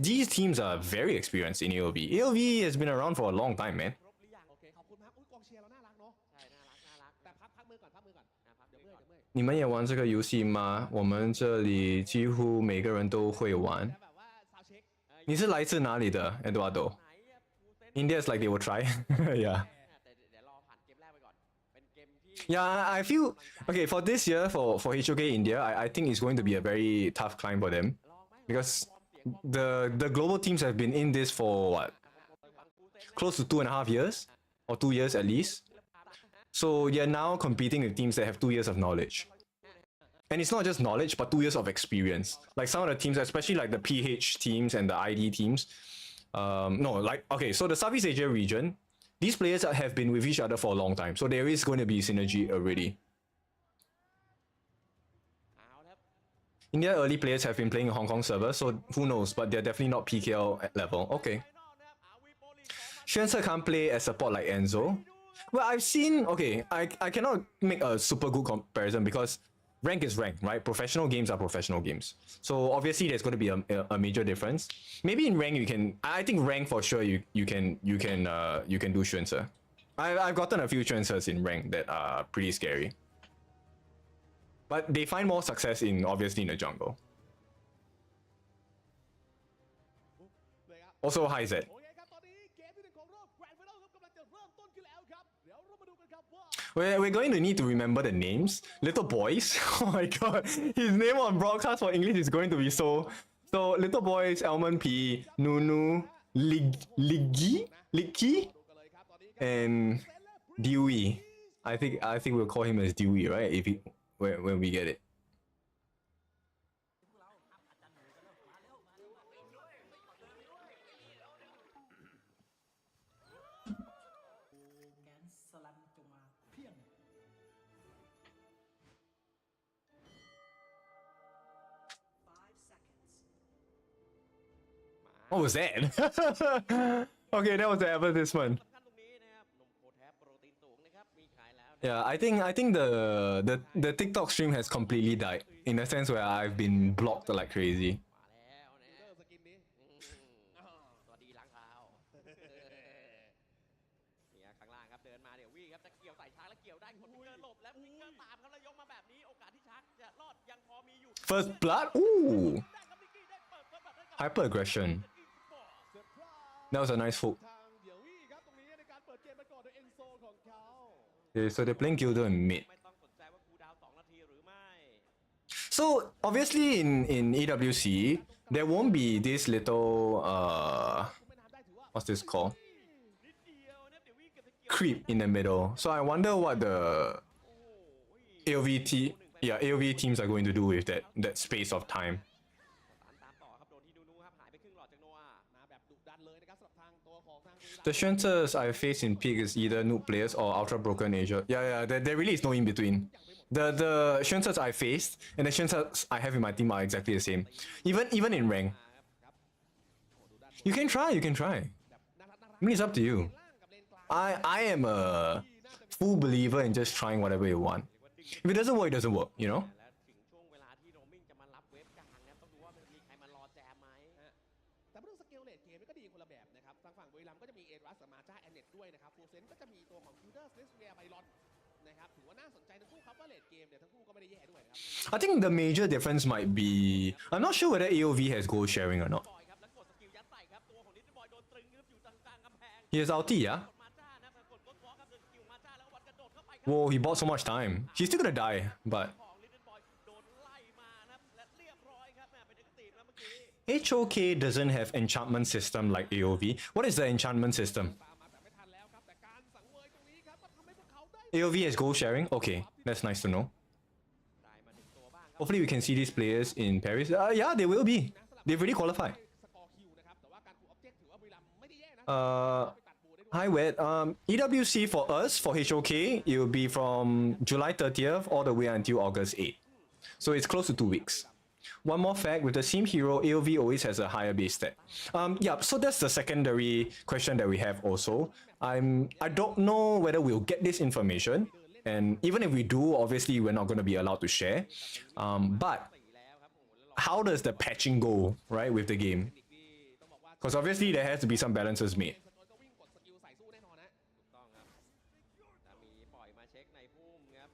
these teams are very experienced in AOV. AOV has been around for a long time, man. ครบหรือยัง โอเคขอบคุณมากอุ้ยกองเชียร์เราน่ารักเนาะ ใช่น่ารัก แต่พักมือก่อนพักมือก่อน พัก เดี๋ยว มื เมื่ อ อย ก่อน เดี๋ยวเมื่อย 你们也玩这个游戏吗？我们这里几乎每个人都会玩。 แต่แบบว่าซาวเช็ค 你是来自哪里的，Eduardo? ไหนอะฟูเซน India is like they will try. Yeah. แต่เดี๋ยวรอผ่านเกมแรกไปก่อน เป็นเกมที่ Yeah, I feel okay for this year for HOK India. I think it's going to be a very tough climb for them ลองไหม because วอร์มเสียงวอร์ม the global teams have been in this for what, ฝั่งฟูเซนนะ close to 2.5 years or 2 years at least. So you're now competing with teams that have 2 years of knowledge. And it's not just knowledge, but 2 years of experience. Like some of the teams, especially like the PH teams and the ID teams. No, like, okay, so the Southeast Asia region, these players have been with each other for a long time. So there is going to be synergy already. เอาละครับ India early players have been playing Hong Kong server, so who knows, but they're definitely not PKL level. Okay. ไฟนอลนะครับอาวีโปลีสองมา Xuance can't play as support like Enzo. Well, I've seen, okay, I cannot make a super good comparison because rank is rank, right? Professional games are professional games. So obviously there's going to be a major difference. Maybe in rank you can, I think rank for sure you can do Xuance. I've gotten a few Xuances in rank that are pretty scary. But they find more success in obviously in the jungle. นะครับ Also high Z. โอเคครับตอนนี้เกมที่หนึ่งของรอบ Grand Finals ครับกำลังจะเริ่มต้นขึ้นแล้วครับเดี๋ยวเรามาดูกันครับว่า We're going to need to remember the names. Little boys. Oh my god. His name on broadcast for English is going to be so. So Little boys, Almond P, Nunu, Liggy, ดูกันเลยครับตอนนี้ครับ and Dewey. I think we'll call him as Dewey, right? If he, when we get it. แกนสลัมจงมาเพียง What was that? Okay, that was the advertisement. สำคัญตรงนี้นะครับนมโคแทสโปรตีนสูงนะครับมีขายแล้วนะ Yeah, I think the TikTok stream has completely died in a sense where I've been blocked like crazy. มาแล้วนะ เลิกสกินนี้ สวัสดีล้างเท้าเนี่ยข้างล่างครับเดินมาเดี๋ยววี่ครับจะเกี่ยวใส่ช้างแล้วเกี่ยวได้คนฟิกเกอร์หลบแล้วฟิกเกอร์ตามครับแล้วยกมาแบบนี้โอกาสที่ช้างจะรอดยังพอมีอยู่ First blood? Ooh! ได้ครับนิกกี้ได้เปิดเปิดให้กับ Hyper aggression. เซอร์ไพรส์ That was a nice hook. ทางเดี๋ยววี่ครับตรงนี้ในการเปิดเกมไปก่อนโดยเอนโซของเขา Okay, so they're playing Gildo and mid. ไม่ต้องสนใจว่าคูลดาวน์2 นาทีหรือไม่ So obviously in EWC there won't be this little ไม่นานได้ถือว่า what's this called? นิดเดียวนะเดี๋ยววี่เกือบจะเกี่ยว Creep in the middle. So I wonder what the โอ้โห AOV teams are going to do with that space of time. ตามต่อครับโดนที่นูครับหายไปครึ่งหลอดจากโนอา มาแบบดุดันเลยนะครับสำหรับทางตัวของทางบุรีรัมย์ The strengths I face in peak is either noob players or ultra broken Asia. Yeah, there really is no in between. The strengths I faced and the strengths I have in my team are exactly the same. Even in rank. ครับโอ้ดุดัน You can try. แบบน่ารัก I mean, it's up to you. ล่างกับเลนกลาง I am a full believer in just trying whatever you want. If it doesn't work, it doesn't work. You know. และถึงช่วงเวลาที่โรมิงจะมารับเวฟกลางนะต้องดูว่ามันมีใครมารอแจมไหม แต่เรื่องสเกลเลตเกมก็ดีคนละแบบนะครับทางฝั่งบุรีรัมย์ก็จะมีเอรัสกับมาจ้าแอนเน็ตด้วยนะครับฟูเซนก็จะมีตัวของคิวเดอร์สเลสเวียไบรอนนะครับถือว่าน่าสนใจทั้งคู่ครับว่าเลตเกมเนี่ยทั้งคู่ก็ไม่ได้แย่ด้วยนะครับ I think the major difference might be I'm not sure whether AOV has goal sharing or not. บอยครับแล้วกดสกิลยัดใส่ครับตัวของนิดบอยโดนตรึงครับอยู่ตรงกลางกำแพง He has ulti, yeah? กดมาจ้านะกดกดวอล์กครับโดนสกิลมาจ้าแล้ววันกระโดดเข้าไปครั Whoa, he bought so much time. He's still gonna die, but ของลิตเติ้ลบอยโดนไล่มานะครับและเรียบร้อยครับเป็นเอกตีมแล้วเมื่อกี้ HOK doesn't have enchantment system like AOV. What is the enchantment system? ตามมาแบบไม่ทันแล้วครับแต่การสังเวยตรงนี้ครับก็ทำให้พวกเขาได้ AOV has goal sharing? Okay, that's nice to know. ได้มาหนึ่งตัวบ้างครับ Hopefully we can see these players in Paris. Yeah, they will be. They've already qualified. สกอร์คิวนะครับแต่ว่าการคูออบเจกต์ถือว่าบุรีรัมย์ไม่ได้แย่นะ Uh, ไปตัดบูได้ด้วย Hi, Wet. EWC for us, for HOK, it will be from July 30th all the way until August 8th. So it's close to 2 weeks. One more fact, with the same hero, AOV always has a higher base stat. Yeah, so that's the secondary question that we have also. I don't know whether we'll get this information. And even if we do, obviously we're not going to be allowed to share. But สี่แล้วครับโอ้โหแล้วรอ how does the patching go, right, with the game? ที่ต้องบอกว่า Because obviously there has to be some balances made. สกอร์ก็วิ่งกดสกิลใส่สู้แน่นอนนะ ถูกต้องครับจะมีปล่อยมาเช็คในพุ่มครับ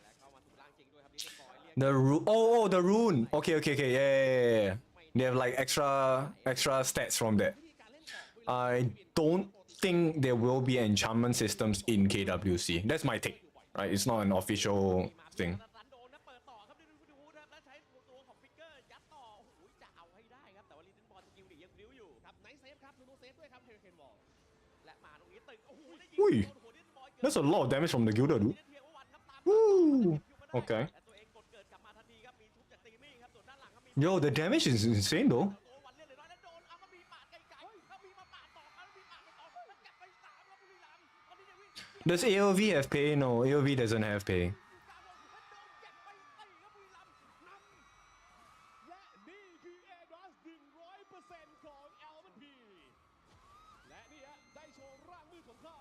และเข้ามาถูกล่างจริงด้วยครับลิตเติ้ลบอยเรียก The rune. Oh, the rune. Okay. Yeah. They have like extra stats from that. วิธีการเล่นของบุรีรัมย์ I don't think there will be enchantment systems in KWC. That's my take. Right? It's not an official thing. รันโดนนะเปิดต่อครับดูครับแล้วใช้ตัวของฟิกเกอร์ยัดต่อโอ้โหจะเอาให้ได้ครับแต่ว่าลิตเติ้ลบอลสกิลหนียังพลิ้วอยู่ ครับไนท์เซฟครับนูโนเซฟด้วยครับเฮอริเคนวอล และมาตรงนี้ตึกโอ้โหได้ยิง อุ้ย โดนหัวลิตเติ้ลบอยเกิด That's a lot of damage from the Gilda, dude. เทียร์วันครับตาม Woo. ต่อ Okay. และตัวเองกดเกิดกลับมาทันทีครับมีทุบจากตีมี่ครับส่วนด้านหลังครับมี Yo, the damage is insane though. ตัววันเล่นเลยน้อยแล้วโดนเอาก็มีปาดไกลๆถ้ามีมาปาดต่อเอามีปาดไปต่อแล้วเก็บไปสามครับบุรีรัมย์ตอนนี้เนี่ยวิ่ง Does AOV have pay? No, AOV doesn't have pay. และนี่คือเอรัส100%ของแอลมันพีและนี่ฮะได้โชว์ร่างมือของข้า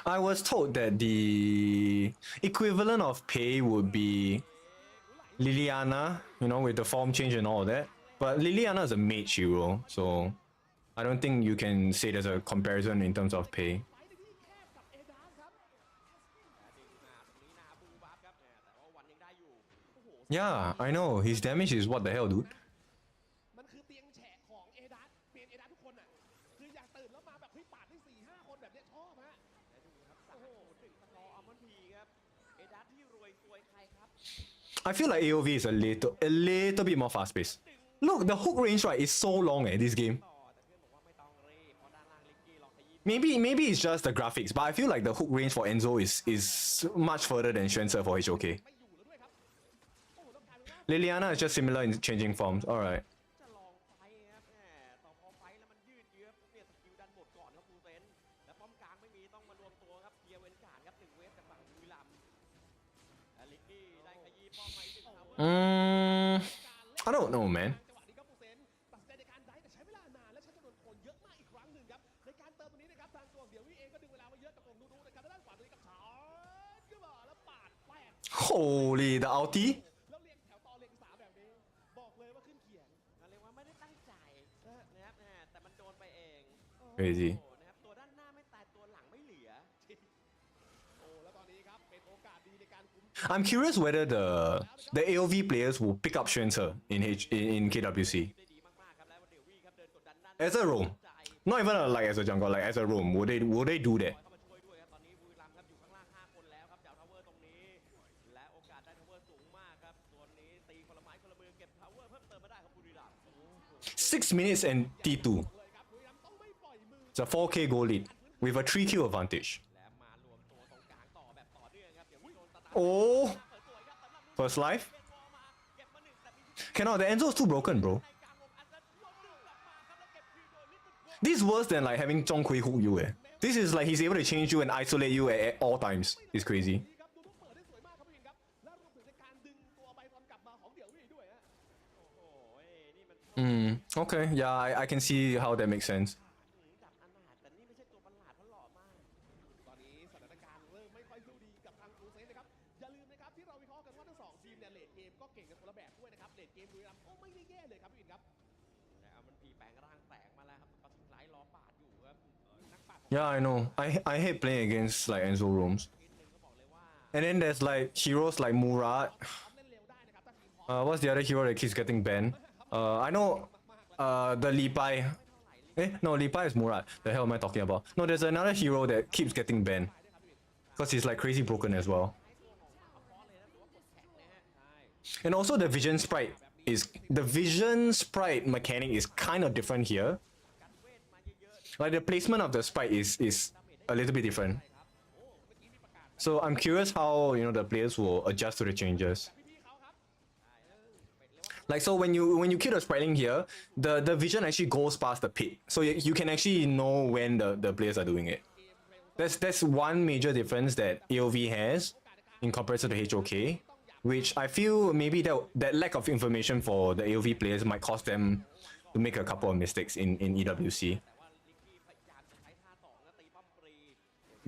I was told that the equivalent of pay would be Liliana, you know, with the form change and all that. But Liliana is a mage hero, so I don't think you can say there's a comparison in terms of pay. ไปในที่แคบกับเอดาสครับ ดึงมาตรงนี้นาบูบัฟครับแต่ว่าวันยังได้ Yeah, I know. His damage is what the hell, dude. มันคือเตียงแฉะของเอดัสเปลี่ยนเอดัสทุกคนอ่ะคืออยากตื่นแล้วมาแบบเฮ้ยปาดได้4-5 คนแบบเนี้ยชอบฮะ และดูครับโอ้โหถึงสกอร์อัลมอนด์พีครับเอดัสที่รวยซวยใครครับ I feel like AOV is a little bit more fast-paced. Look, the hook range right is so long this game. ต่อแต่เพื่อนบอกว่าไม่ต้องรีบเพราะด้านล่างลิกกี้ลองขยี้ Maybe it's just the graphics, but I feel like the hook range for Enzo is much further than Schwenzer for HOK. ไม่อยู่แล้วด้วยครับโอ้โหแล้วกลายเป็นว่า Liliana is just similar in changing forms. Alright. จะลองไฟครับแหมต่อพอไฟแล้วมันยืดเยื้อปุ๊บเนี่ยสกิลดันหมดก่อนครับฟูเซนแล้วป้อมกลางไม่มีต้องมารวมตัวครับเคลียร์เว้นการครับ1 เวฟจากฝั่งบุรีรัมย์และลิกกี้ได้ขยี้ป้อมมาอีก1 ทาวเวอร์ I don't know, man. จังหวะนี้ครับฟูเซนตัดสินใจในการได้แต่ใช้เวลานานและใช้จำนวนคนเยอะมากอีกครั้งหนึ่งครับในการเติมตรงนี้นะครับทางตัวของเดี๋ยววี่เองก็ดึงเวลามาเยอะกับของดูนะครับด้านขวาตรงนี้กับชาร์จขึ้นมาแล้วปาดแปด Holy, the ulti? แล้วเรียงแถวต่อเรียงสามแบบนี้บอกเลยว่าขึ้นเขียง เรียกว่าไม่ได้ตั้งใจนะครับแต่มันโดนไปเอง Crazy. โอ้นะครับตัวด้านหน้าไม่ตายตัวหลังไม่เหลือ โอ้แล้วตอนนี้ครับเป็นโอกาสดีในการคุ้ม I'm curious whether the AOV players will pick up Schwenzer in KWC. ได้ดีมากๆครับแล้วเดี๋ยววี่ครับเดินกดดันด้าน As a roam. Not even like as a jungle, like as a roam. Would they do that? เข้ามาช่วยด้วยครับตอนนี้บุรีรัมย์ครับอยู่ข้างล่าง5 คนแล้วครับจากทาวเวอร์ตรงนี้และโอกาสได้ทาวเวอร์สูงมากครับตัวนี้ตีคนละไม้คนละมือเก็บทาวเวอร์เพิ่มเติมมาได้ครับบุรีรัมย์ 6 minutes and T2. เลยครับบุรีรัมย์ต้องไม่ปล่อยมือ It's a 4K goal lead with a 3 kill advantage. และมารวมตัวตรงกลางต่อแบบต่อเนื่องครับเดี๋ยวโดนตาตา Oh, เปิดสวยครับสำหรับ first life. เป็นวอลมาเก็บมา1แต่มี Cannot. The Enzo's too broken, bro. ในกลางวงอันนั้นลงดึงกลับมาครับแล้วเก็บคิวโดยลิตเติ้ลโก This is worse than like having Zhong Kui hook you. This is like he's able to change you and isolate you at all times. It's crazy. นี่ครับดูลูกเปิดได้สวยมากครับพี่วินครับและรวมถึงในการดึงตัวไบรอนกลับมาของเดี่ยววี่ด้วยฮะ โอ้โหนี่มัน Okay. Yeah, I can see how that makes sense. ดับอนาถแต่นี่ไม่ใช่ตัวประหลาดเพราะหล่อมาก ตอนนี้สถานการณ์เริ่มไม่ค่อยสู้ดีกับทางฟูเซนนะครับอย่าลืมนะครับที่เราวิเคราะห์กันว่าทั้งสองทีมเนี่ยเลดเกมก็เก่งกันคนละแบบด้วยนะครับเลดเกมบุรีรัมย์ก็ไม่ได้แย่เลยครับพี่วินครับ แต่เอามันพีแปลงร่างแตกมาแล้วครับก็ทิ้งไล่ล้อปาดอยู่ครับนักปาด Yeah, I know. I hate playing against like Enzo rooms. นิดนึงก็บอกเลยว่า And then there's like heroes like Murat. พร้อมเล่นเร็วได้นะครับถ้าทีมพร้อม What's the other hero that keeps getting banned? I know. The Li Pai. No, Li Pai is Murat. The hell am I talking about? No, there's another hero that keeps getting banned. Because he's like crazy broken as well. เพราะเลยนะหรือว่ากดแข็งนะฮะใช่ And also the vision sprite mechanic is kind of different here. กันเวทมาเยอะ Like the placement of the sprite is a little bit different. So I'm curious how the players will adjust to the changes. พี่เขาครับ Like so when you kill the spriteling here, the vision actually goes past the pit. So you can actually know when the players are doing it. That's one major difference that AOV has in comparison to HOK, which I feel maybe that lack of information for the AOV players might cause them to make a couple of mistakes in EWC. แต่ว่าลิกกี้พยายามจะใช้ท่าต่อนะตีป้อมฟรี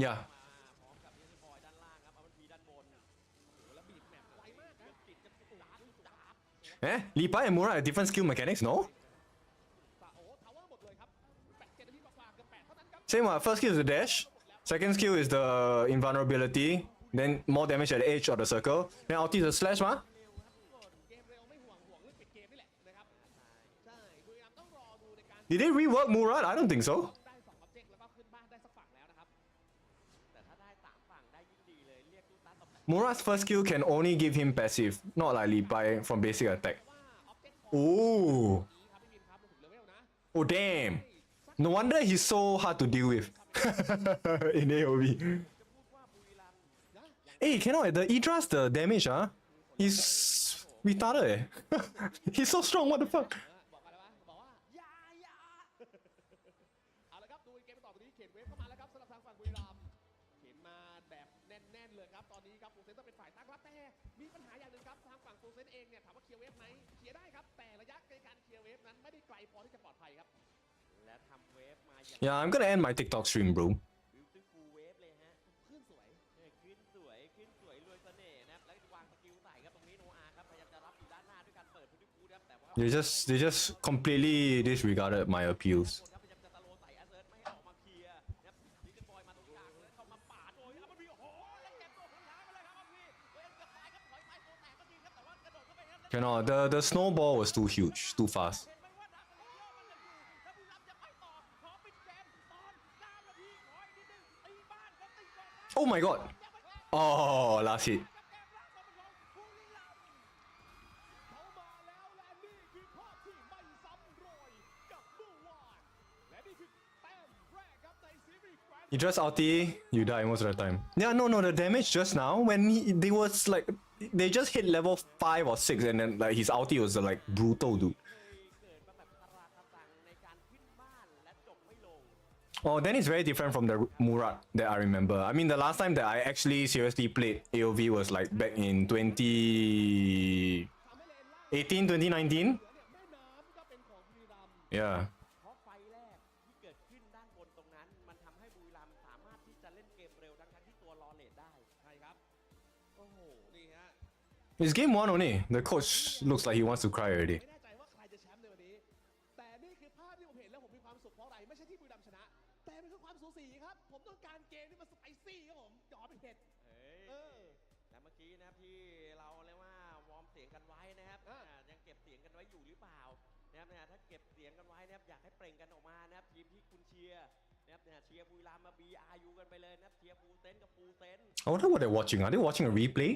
Yeah. มาพร้อมกับเยสบอยด้านล่างครับเอามันพีด้านบนแล้วบีบแมปไวมากครับติดกับจับ Li Pai and Murat have different skill mechanics, no? โอ้ทาวเวอร์หมดเลยครับ8 7 นาทีกว่าๆเกือบ8เท่านั้นครับ Same one. First skill is the dash. Second skill is the invulnerability. Then more damage at the edge of the circle. Then ulti is the slash, ma. เกมเร็วไม่ห่วงเรื่องปิดเกมนี่แหละนะครับใช่บุรีรัมย์ต้องรอดูในการ Did they rework Murat? I don't think so. ได้2 object แล้วก็ขึ้นบ้านได้สักฝั่งแล้วนะครับ แต่ถ้าได้3 ฝั่งได้ยิ่งดีเลยเรียกลูกตาตบแบบ Murat's first skill can only give him passive, not like Li Pai from basic attack. ว่า object Ooh. ครับพี่วินครับมาถึงเลเวลนะ Oh damn. No wonder he's so hard to deal with in AOV. จะพูดว่าบุรีรัมย์ Hey, cannot the Idras the damage, huh? He's retarded. He's so strong. What the fuck? บอกอะไรวะบอกว่าอย่าเอาละครับดูเกมต่อตรงนี้เข็นเวฟเข้ามาแล้วครับสำหรับทางฝั่งบุรีรัมย์เข็นมาแบบแน่นๆเลยครับตอนนี้ครับฟูเซนต้องเป็นฝ่ายตั้งรับแต่มีปัญหาอย่างหนึ่งครับทางฝั่งฟูเซนเองเนี่ยถามว่าเคลียร์เวฟไหมเคลียร์ได้ครับแต่ระยะในการเคลียร์เวฟนั้นไม่ได้ไกลพอที่จะปลอดภัยครับ และทำเวฟมาอย่าง Yeah, I'm gonna end my TikTok stream, bro. บิวตี้ฟูลเวฟเลยฮะ ขึ้นสวย ขึ้นสวยรวยเสน่ห์นะครับแล้ววางสกิลใส่ครับตรงนี้โนอาครับพยายามจะรับอยู่ด้านหน้าด้วยการเปิดบิวตี้ฟูลครับแต่ว่า They just completely disregarded my appeals. คนครับพยายามจะตะโลใส่แอสเซิร์ตไม่ให้ออกมาเคลียร์นะครับลิเกนบอยมาตรงกลางแล้วเข้ามาปาดโอ้ยแล้วมันมีโอ้โหแล้วเก็บตัวของช้างไปเลยครับพี่เวฟเกือบตายครับถอยไปตัวแตกก็จริงครับแต่ว่ากระโดดเข้าไป Cannot. The snowball was too huge, too fast. เห็นไหมว่าดักมันเยอะมันยังอยู่แล้วบุรีรัมย์จะไปต่อขอปิดเกมตอน9 นาทีขออีกนิดนึงตีบ้านก็ตีก่อนนะ Oh my god. Oh, last hit. กับเกมแรกมาเป็นของบุรีรัมย์เขามาแล้วและนี่คือภาพที่ไม่ซ้ำรอยกับเมื่อวานและนี่คือแต้มแรกครับในซีรีส์แกรนด์ You just ulti, you die most of the time. Yeah, no, the damage just now when they was like they just hit level 5 or 6 and then like his ulti was like brutal, dude. เคยเกิดมาแบบตารางกระสังในการขึ้นบ้านและจบไม่ลง Oh, then it's very different from the Murat that I remember. I mean, the last time that I actually seriously played AOV was like back in 2018, 2019. แม่น้ำก็เป็นของบุรีรัมย์ Yeah. เพราะไฟแรกที่เกิดขึ้นด้านบนตรงนั้น มันทำให้บุรีรัมย์สามารถที่จะเล่นเกมเร็วทั้งที่ตัวรอเลทได้ ใช่ครับ โอ้โห นี่ฮะ It's game 1 only. The coach looks like he wants to cry already. ไม่แน่ใจว่าใครจะแชมป์ในวันนี้ แต่นี่คือภาพที่ผมเห็นแล้วผมมีความสุขเพราะอะไร ไม่ใช่ที่บุรีรัมย์ชนะ แต่มันคือความสูสีครับ ผมต้องการเกมที่มันสไปซี่ครับผมหยอเป็นเห็ด เฮ้ย เออ แต่เมื่อกี้นะครับที่เราเรียกว่าวอร์มเสียงกันไว้นะครับ อ่า ยังเก็บเสียงกันไว้อยู่หรือเปล่านะครับถ้าเก็บเสียงกันไว้นะครับอยากให้เปล่งกันออกมานะครับทีมที่คุณเชียร์นะครับเชียร์บุรีรัมย์มา BRU กันไปเลยนะครับเชียร์ฟูเซนกับฟูเซน I wonder what they're watching. Are they watching a replay?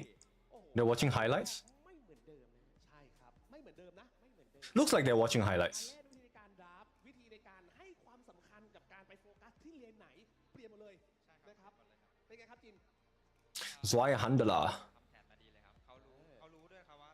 โอ้โห They're watching highlights? ไม่เหมือนเดิมนะ ใช่ครับ ไม่เหมือนเดิมนะ ไม่เหมือนเดิม Looks like they're watching highlights. การเล่นวิธีการดราฟต์วิธีในการให้ความสำคัญกับการไปโฟกัสที่เลนไหน เปลี่ยนหมดเลย ใช่ นะครับ หมดเลยครับ เป็นไงครับจิน Zwei Handler. ทำแผนมาดีเลยครับเขารู้ด้วยครับว่า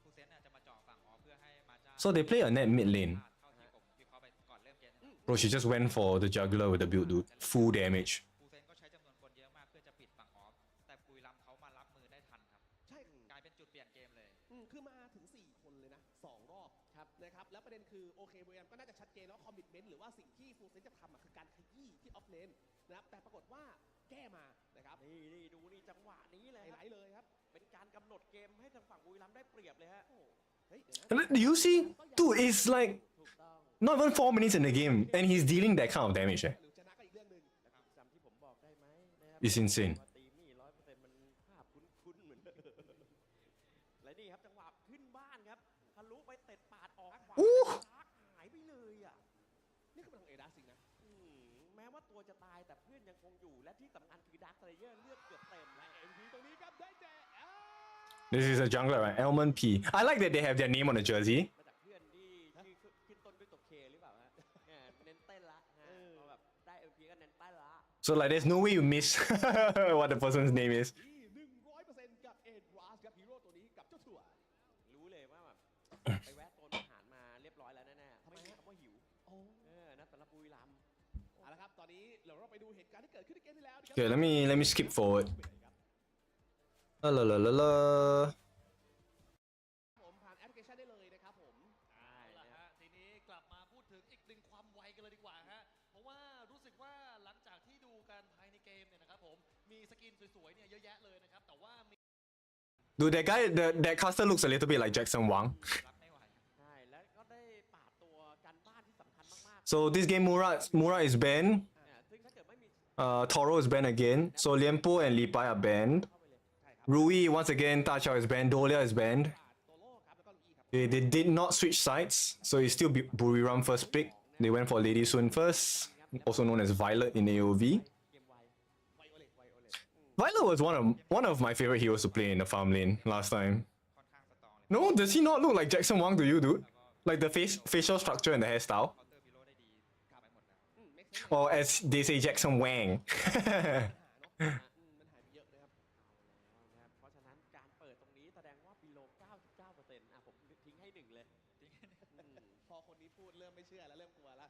ฟูเซนเนี่ยจะมาเจาะฝั่งออฟเพื่อให้มาจ้า So they play a net mid lane. เท่าที่ผมวิเคราะห์ไปก่อนเริ่มเกมนะครับ Bro, she just went for the juggler with the build, dude. Full damage. ฟูเซนก็ใช้จำนวนคนเยอะมากเพื่อจะปิดฝั่งออฟแต่บุรีรัมย์เขามารับมือได้ทันครับ ใช่ กลายเป็นจุดเปลี่ยนเกมเลย คือมาถึง 4 คนเลยนะ 2 รอบครับนะครับ แล้วประเด็นคือโอเคบุรีรัมย์ก็น่าจะชัดเจนแล้วคอมมิตเมนต์หรือว่าสิ่งที่ฟูลเซนจะทำอะคือการขยี้ที่ออฟเลนนะครับ แต่ปรากฏว่าแก้มานะครับ นี่ดูนี่จังหวะนี้เลย ไห ครับ ลเลยครับ เป็นการกำหนดเกมให้ทางฝั่งบุรีรัมย์ได้เปรียบเลยฮะ โอ้เฮ้ยเดี๋ยวนะ And do you see? Dude, it's like ถูกต้อง not even 4 minutes in the game, and he's dealing that kind of damage. หรือชนะก็อีกเรื่องหนึ่ง นะครับจำที่ผมบอกได้ไหมนะครับ It's insane ว่าตีมี่100%มันภาพคุ้นๆเหมือนเดิมและนี่ครับจังหวะขึ้นบ้านครับทะลุไปเตะปาดออกขวา อู้ หายไปเลยอ่ะ นี่คือเป็นของเอดาสิงนะ แม้ว่าตัวจะตายแต่เพื่อนยังคงอยู่ และที่สำคัญคือดาร์คเลเยอร์เลือดเกือบเต็มและ MVP ตรงนี้ครับได้แก่ This is a jungler, right? Elman P. I like that they have their name on the jersey. มาจากเพื่อนที่ชื่อขึ้นต้นด้วยตัวเคหรือเปล่าฮะเน้นเต้นละฮะพอแบบได้ MVP ก็เน้นเต้นละ So like, there's no way you miss what the person's name is. ที่100%กับเอ็ดราสครับฮีโร่ตัวนี้กับเจ้าถั่ว รู้เลยว่าแบบไปแวะโซนอาหารมาเรียบร้อยแล้วแน่ๆไม่มีคำว่าหิว โอ้ นะสำหรับบุรีรัมย์ เอาละครับ ตอนนี้เราไปดูเหตุการณ์ที่เกิดขึ้นในเกมที่แล้วนะครั Okay, let me skip forward. ครับ La la la la la. ผมผ่านแอปพลิเคชันได้เลยนะครับผม ได้นะ ฮะทีนี้กลับมาพูดถึงอีกหนึ่งความไวกันเลยดีกว่าฮะเพราะว่ารู้สึกว่าหลังจากที่ดูกันภายในเกมเนี่ยนะครับผมมีสกินสวยๆเนี่ยเยอะแยะเลยนะครับแต่ว่ามี Dude, that guy, that caster looks a little bit like Jackson Wang. รับไม่ไหว ใช่แล้วก็ได้ปาดตัวกันบ้านที่สำคัญมาก So this game, Murat is banned. ๆซึ่งถ้าเกิดไม่มี Toro is banned again. So Liempo and Lipai are banned. เข้าไปเลย ใช่ครับ Rui once again, Ta Chao is banned. Dolia is banned. โตโล่ครับแล้วก็ลูกี้ครับ They did not switch sides, so it's still Buriram first pick. They went for Lady Sun first, also known as Violet in AOV. เกมไว ไวโอเลต ไวโอเลต Violet was one of my favorite heroes to play in the farm lane last time. ค่อนข้างสตรองเลย No, does he not look like Jackson Wang to you, dude? Like the facial structure and the hairstyle? เคาน์เตอร์พิโลได้ดีไปหมดแล้ว make sense Or as they say, Jackson Wang. มันหายไปเยอะนะครับ เอาแล้วนะครับเพราะฉะนั้นการเปิดตรงนี้แสดงว่าบิโล 99%ผมทิ้งให้1เลย พอคนนี้พูดเริ่มไม่เชื่อแล้วเริ่มกลัวแล้ว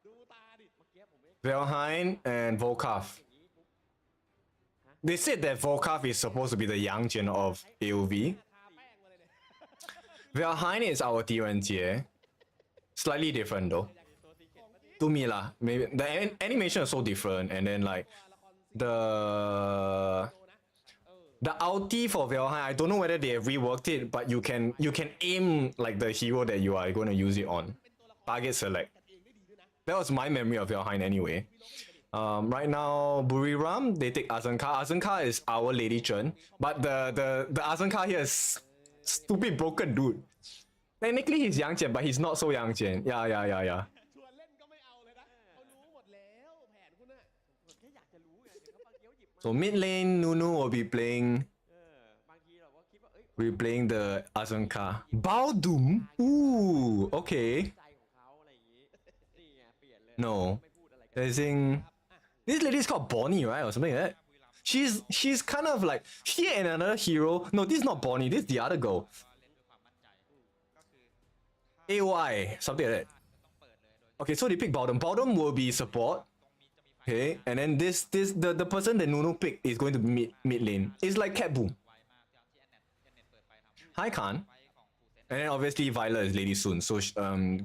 ดูตาดิ เมื่อกี้ผมไม่ Velheim and Volkov. อย่างนี้ปุ๊บ They said that Volkov is supposed to be the young gen of AOV. ทาแป้งมาเลยเนี่ย Velheim is our Tier tier. Slightly different though. ตัวซีเกตมาดิ To me lah, maybe the animation is so different, and then like ตัวละคร the โตนะ the ulti for Velheim, I don't know whether they have reworked it, but you can aim like the hero that you are going to use it on. เป็นตัวละคร Target select. กันเองได้ดีด้วยนะ That was my memory of Velheim anyway. Right now, Buriram, they take Azanka. Azanka is our Lady Chen, but the Azanka here is Stupid broken dude. Technically he's Yang Jian, but he's not so Yang Jian. Yeah. ชวนเล่นก็ไม่เอาเลยนะเขารู้หมดแล้วแผนคุณน่ะ ผมแค่อยากจะรู้ไงเห็นเขาบางทีเขาหยิบมา So mid lane, Nunu will be playing บางทีเราก็คิดว่าเอ้ย replaying the Azunka. Baodum? Ooh, okay. ใจของเขาอะไรอย่างงี้นี่ไงเปลี่ยนเลย No. ไม่พูดอะไรกัน There's in this lady's called Bonnie, right? Or something like that. She's kind of like she and another hero. No, this is not Bonnie, this is the other girl. ก็เล่นด้วยความมั่นใจก็คือ AOI, something like that. จะต้องเปิดเลยโดย Okay, so they pick Baodum. Baodum will be support. ตรงมีจะมีไฟ Okay, and then the person that Nunu picked is going to be mid lane. It's like Cat Boom. ไวมากที่แอนเน็ตเปิดไปทำ Hi Khan. ไฟของฟูเซน And then obviously Violet is Lady Soon, so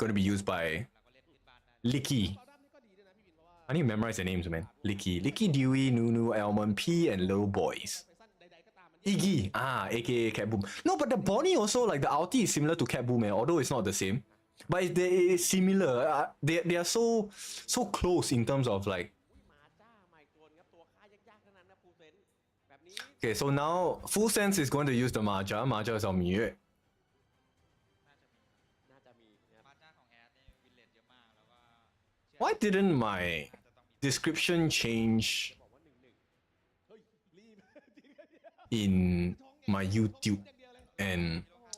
going to be used by แล้วก็เล่นขึ้นบ้านได้ Licky. ฟาวดัมนี่ก็ดีด้วยนะพี่วินเพราะว่า I need to memorize their names, man. Licky, Dewey, Nunu, Elmon, P, and Little Boys. ไปสั้นใดๆก็ตามมัน Iggy, aka Cat Boom. No, but the Bonnie also, like the ulti is similar to Cat Boom, man, although it's not the same. But it's similar. They are so close in terms of like. มาจ้าใหม่ตัวนึงครับตัวค่ายากๆทั้งนั้นนะฟูเซนแบบนี้ Okay, so now Full Sense is going to use the Maja. Maja is on Mute. น่าจะมี น่าจะมีนะครับ มาจ้าของแอดนี่วินเลนเยอะมากแล้วก็เชื่อ Why didn't my จะต้องมี description change บอกว่า1-1 เฮ้ยรีบจริงๆ in my YouTube อย่างเดียวเลย and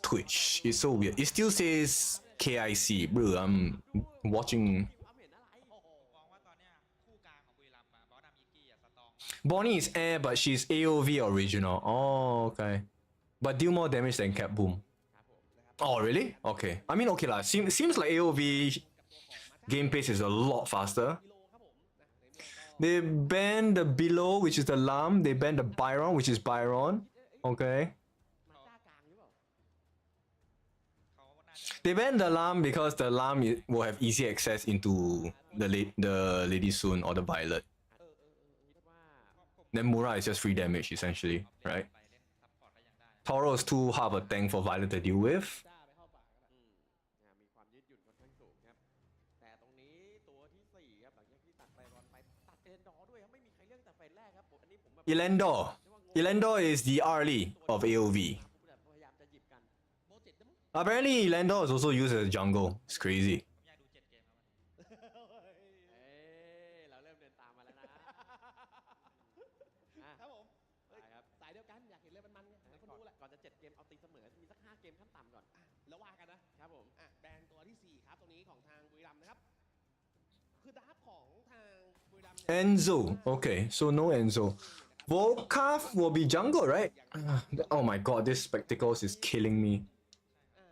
Twitch? It's so weird. It still says KIC, bro. I'm watching. ความเห็นอะไร โอ้โห มองว่าตอนเนี้ยคู่กลางของบุรีรัมย์อะบอสดำอีกกี้อะสตรองมาก Bonnie is air, but she's AOV original. Oh, okay. But deal more damage than Cat Boom. ครับผมนะครับ Oh, really? Okay. I mean, okay lah. Seems like AOV game pace is a lot faster. กิโลครับผมนะในเมื่อก็ They ban the below, which is the Lam. They ban the Byron, which is Byron. Okay. มาจ้ากลางหรือเปล่า เขาน่าจะ They ban the Lam because the Lam will have easy access into the Lady Soon or the Violet. คิดว่า Then Mura is just free damage essentially, right? ไปเล่นซัพพอร์ตก็ยังได้ Toro is too hard of a tank for Violet to deal with. จ้าไปเข้าป่ากันนะ มีความยืดหยุ่นค่อนข้างสูงครับ แต่ตรงนี้ตัวที่4ครับหลังจากที่ตัดไปรอนไปตัดเอนดอร์ด้วยครับไม่มีใครเลือกแต่เฟรนแรกครับผมอันนี้ผมแบบ Elendor. Elendor is the early of AOV. พยายามจะหยิบกัน โบเจ็ดนะมั้ง Apparently, Elendor is also used as a jungle. It's crazy. ผมอยากดู7 เกมครับวันนี้ เฮ้ย เอ้ยเราเริ่มเดินตามมาแล้วนะอ่ะ ครับผม ไปครับ สายเดียวกันอยากเห็นเลยมันๆไงหลายคนรู้แหละ ก่อนจะ7 เกมเอาตีเสมอมีสัก5 เกมขั้นต่ำก่อน แล้วว่ากันนะครับ ผม แบรนด์ตัวที่ 4 ครับตรงนี้ของทางบุรีรัมย์นะครับ คือดราฟของทางบุรีรัมย์เนี่ย Enzo. Okay, so no Enzo. Volkaf will be jungle, right? Oh my god, this spectacles is killing me. นะ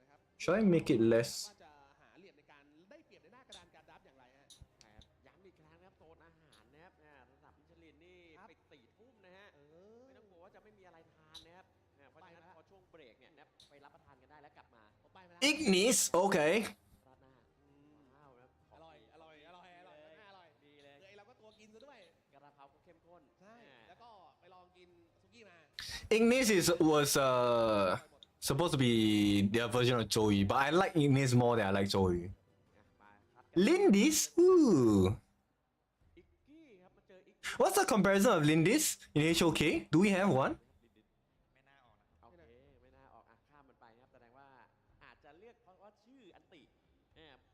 ครับ Should I make it less? ว่าจะหาเหลี่ยมในการได้เปรียบในหน้ากระดานการดราฟอย่างไรฮะ ใช่ครับย้ำอีกครั้งนะครับโซนอาหารนะครับระดับมิชลินนี่ ครับ ปิด4 ทุ่มนะฮะไม่ต้องกลัวว่าจะไม่มีอะไรทานนะครับเพราะฉะนั้นพอช่วงเบรกเนี่ยนะครับไปรับประทานกันได้แล้วกลับมา ผมไปมาแล้ว Ignis. Okay. ราดหน้าว้าวนะครับ อร่อยอร่อยอร่อยอร่อยน่าอร่อย ดีเลย คือไอเราก็ตัวกินซะด้วย กระเพราก็เข้มข้น ใช่ แล้วก็ไปลองกินซุกี้มา Ignis was supposed to be their version of Joey, but I like Ignis more than I like Joey. มาคัดกัน Lindis? Ooh. อิกกี้ครับมาเจออิกกี้ What's the comparison of Lindis in HOK? Do we have one? ไม่น่าออกนะครับ โอเคไม่น่าออกข้ามมันไปนะครับแสดงว่าอาจจะเรียกเพราะว่าชื่ออันติ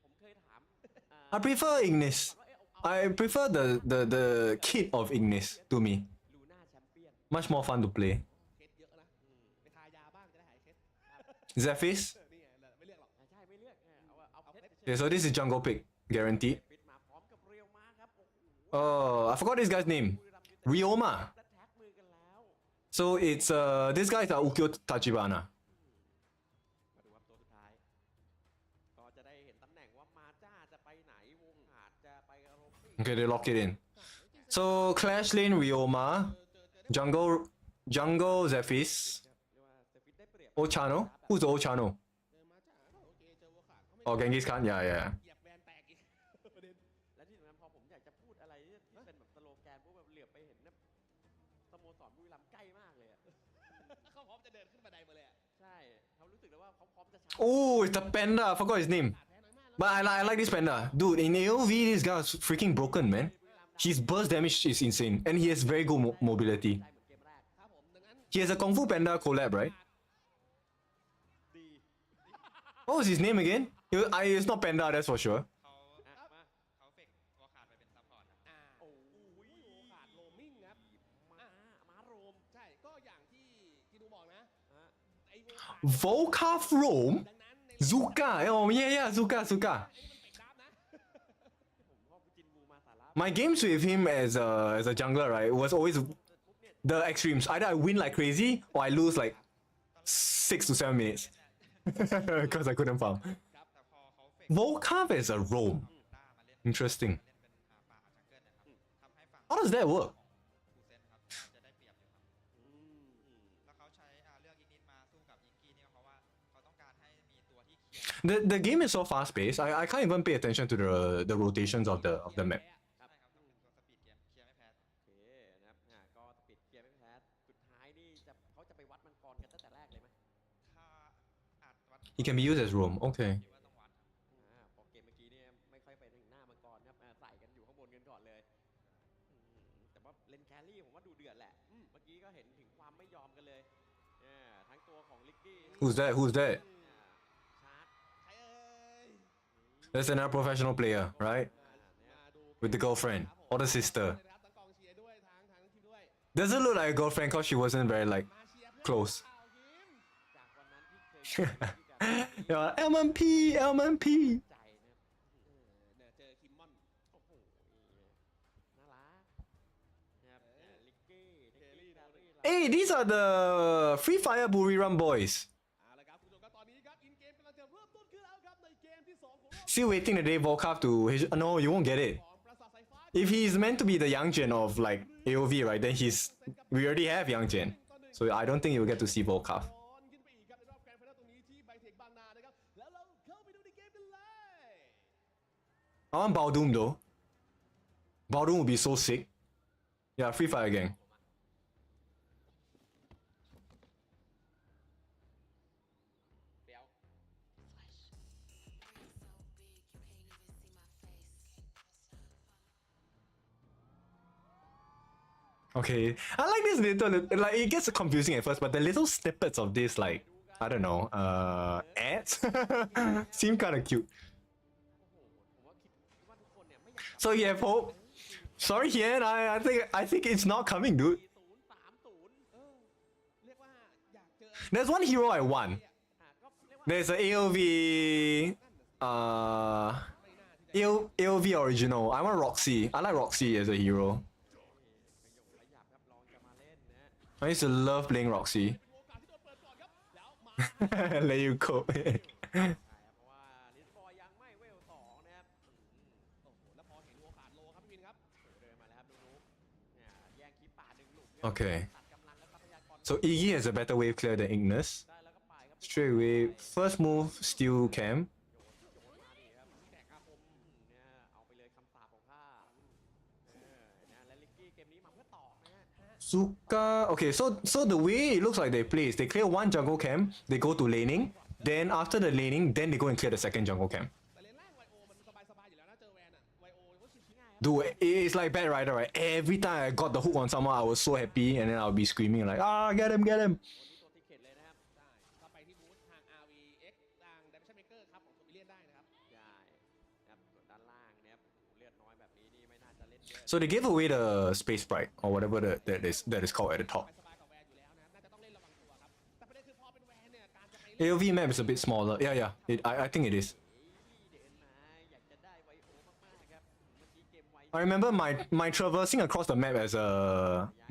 ผมเคยถาม I prefer Ignis. ก่อนว่าเอา I prefer the kit of Ignis to me. ลูน่าแชมเปี้ยน Much more fun to play. เคสเยอะนะ ไปทายาบ้างจะได้หายเคส Zephys. นี่ไงไม่เลือกหรอก ใช่ไม่เลือกเอาเพชร Okay, so this is jungle pick, guaranteed. ฟิตมาพร้อมกับเรียวมาครับโอ้โห Oh, I forgot this guy's name. Ryoma. และแท็กมือกันแล้ว So it's this guy is Ukyo Tachibana. มาดูครับตัวสุดท้ายก็จะได้เห็นตำแหน่งว่ามาจ้าจะไปไหนวงอาจจะไปโรฟี่ Okay, they lock it in. So Clash Lane Ryoma, jungle Zephys, เรียกว่าเซฟิตได้เปรียบ Ochano. Who's the Ochano? เจอมาจ้าโอเคเจอวัวขาดเขาไม่ Oh, Genghis Khan. Yeah. เหยียบแบรนด์แตกอีก ประเด็น และที่สำคัญพอผมอยากจะพูดอะไรที่เป็นแบบสโลแกนพวกแบบเหลือบไปเห็นนะสโมสรบุรีรัมย์ใกล้มากเลยอะ เขาพร้อมจะเดินขึ้นบันไดมาเลยอะ ใช่เขารู้สึกแล้วว่าเขาพร้อมจะชา Oh, it's the panda. I forgot his name. ขาดแพ้น้อยมากแล้ว But I like this panda. Dude, in AOV, this guy is freaking broken, man. His burst damage is insane. And he has very good mobility. ได้เหมือนเกมแรก ครับผมดังนั้น He has a Kung Fu Panda collab, right? What was his name again? It's not Panda, that's for sure. เขา อ่ะมา เขาเฟกวอลขาดไปเป็นซัพพอร์ตนะครับ โอ้ยขาดโรมมิ่งครับ มาโรม ใช่ ก็อย่างที่กินูบอกนะ ฮะ ไอ้โวขาด Volcarv Rome? ดังนั้นใน Zuka. Oh, yeah, Zuka. ไอ้นี่มันเป็ดดับนะ ผมว่าจินบูมาสาระ My games with him as a jungler, right, was always ปุ๊บเนี่ย the extremes. Either I win like crazy or I lose like 6 to 7 minutes. Because I couldn't farm. แต่พอเขาเฟก Volcarv as a Rome. ต้ามาเล่น Interesting. เล่นเป็นป่าจังเกิลนะครับทำให้ฝั่ง How does that work? ฟูเซนครับจะได้เปรียบอยู่ครับ แล้วเขาใช้เลือกอิกนิดมาสู้กับอิงกี้เนี่ยเพราะว่าเขาต้องการให้มีตัวที่เคลียร์ The game is so fast paced. I can't even pay attention to the rotations of the map. ใช่ครับต้องเป็นตัวสปีดเกมเคลียร์ไม่แพ้ โอเคนะครับก็ปิดเกมไม่แพ้สุดท้ายนี่เขาจะไปวัดมังกรกันตั้งแต่แรกเลยไหม ถ้าอาจวัด It can be used as Rome. Okay. คิดว่าต้องวัดครับ พอเกมเมื่อกี้เนี่ยไม่ค่อยไปถึงหน้ามังกรครับใส่กันอยู่ข้างบนกันก่อนเลยแต่ว่าเลนแครี่ผมว่าดูเดือดแหละเมื่อกี้ก็เห็นถึงความไม่ยอมกันเลยทั้งตัวของลิกกี้ Who's that? Who's that? ชาร์จ ใครเอ่ย That's another professional player, right? มาดู With the girlfriend or the sister. นะครับทั้งกองเชียร์ด้วยทั้งทีมด้วย Doesn't look like a girlfriend because she wasn't very like มาเชียร์เพื่อน close. ข่าวทีม จากวันนั้นที่เคยที่จะ Yeah, LMP. ใจนะครับ เนี่ยเจอคิมมอน โอ้โหน่ารักนะครับลิกกี้แครี่ Hey, these are the Free Fire Buriram boys. เอาละครับคุณผู้ชมครับตอนนี้ครับอินเกมกำลังจะเริ่มต้นขึ้นแล้วครับในเกมที่2ของรอบ Still waiting the day Volcarv to. No, you won't get it. ของปราสาทสายฟ้า If he's meant to be the young gen of like AOV, right? Then we already have young gen, so I don't think you'll get to see Volcarv. ย้อนขึ้นไปอีกครับในรอบแกรนด์ไฟนอลตรงนี้ที่ไบเทคบางนานะครับแล้วเราเข้าไปดูในเกมกันเลย I want Baldoom though. Baldoom would be so sick. Yeah, Free Fire gang. เดี๋ยว Okay, I like this little, like it gets confusing at first, but the little snippets of this, like I don't know, ads seem kind of cute. โอ้โหผมว่าคิดว่าทุกคนเนี่ยไม่อยาก So you have hope. Sorry, Hien, I think it's not coming, dude. 4030 เรียกว่าอยากเจอ There's one hero I want. ก็เรียกว่า There's a AOV, AOV original. I want Roxy. I like Roxy as a hero. ขยับครับลองจะมาเล่นนะ I used to love playing Roxy. เป็นโอกาสที่โดนเปิดก่อนครับแล้วมา Let you go. ใช่ครับเพราะว่าลิสบอยยังไม่เวล2นะครับ โอ้โหแล้วพอเห็นโอกาสโลครับพี่วินครับ เดินมาแล้วครับนุ๊กเนี่ยแย่งคลิปป่า1หลุม Okay. ตัดกำลังและทรัพยากร So Iggy has a better wave clear than Ignis. ได้แล้วก็ไปครับ Straight away, first move, steal cam. โยนมาดิครับแตกอาคมเนี่ยเอาไปเลยคำสาปของข้านะและลิกกี้เกมนี้มาเพื่อต่อนะฮะ Zuka. Okay, so the way it looks like they play is they clear one jungle cam, they go to laning, then after the laning, then they go and clear the second jungle cam. แต่เลนล่างไวโอมันสบายๆอยู่แล้วนะเจอแวนอะไวโอก็ชิวๆง่าย Dude, it's like Bad Rider, right? Every time I got the hook on someone, I was so happy, and then I'll be screaming like, ah, get him, get him. ตัวนี้ตัวติเข็ดเลยนะครับ ใช่ก็ไปที่บูธทาง RVX ทาง Dimension Maker ครับของทูบิเลียนได้นะครับ ใช่นะครับส่วนด้านล่างเนี่ยเลือดน้อยแบบนี้นี่ไม่น่าจะเล่นเยอะ So they gave away the space sprite or whatever that is called at the top. สบายๆกับแวนอยู่แล้วนะครับน่าจะต้องเล่นระวังตัวครับแต่ประเด็นคือพอเป็นแวนเนี่ยการจะไปเล่น AOV map is a bit smaller. Yeah. I think it is. เดินมาอยากจะได้ไวโอมากๆครับเมื่อกี้เกมไว I remember my traversing across the map as a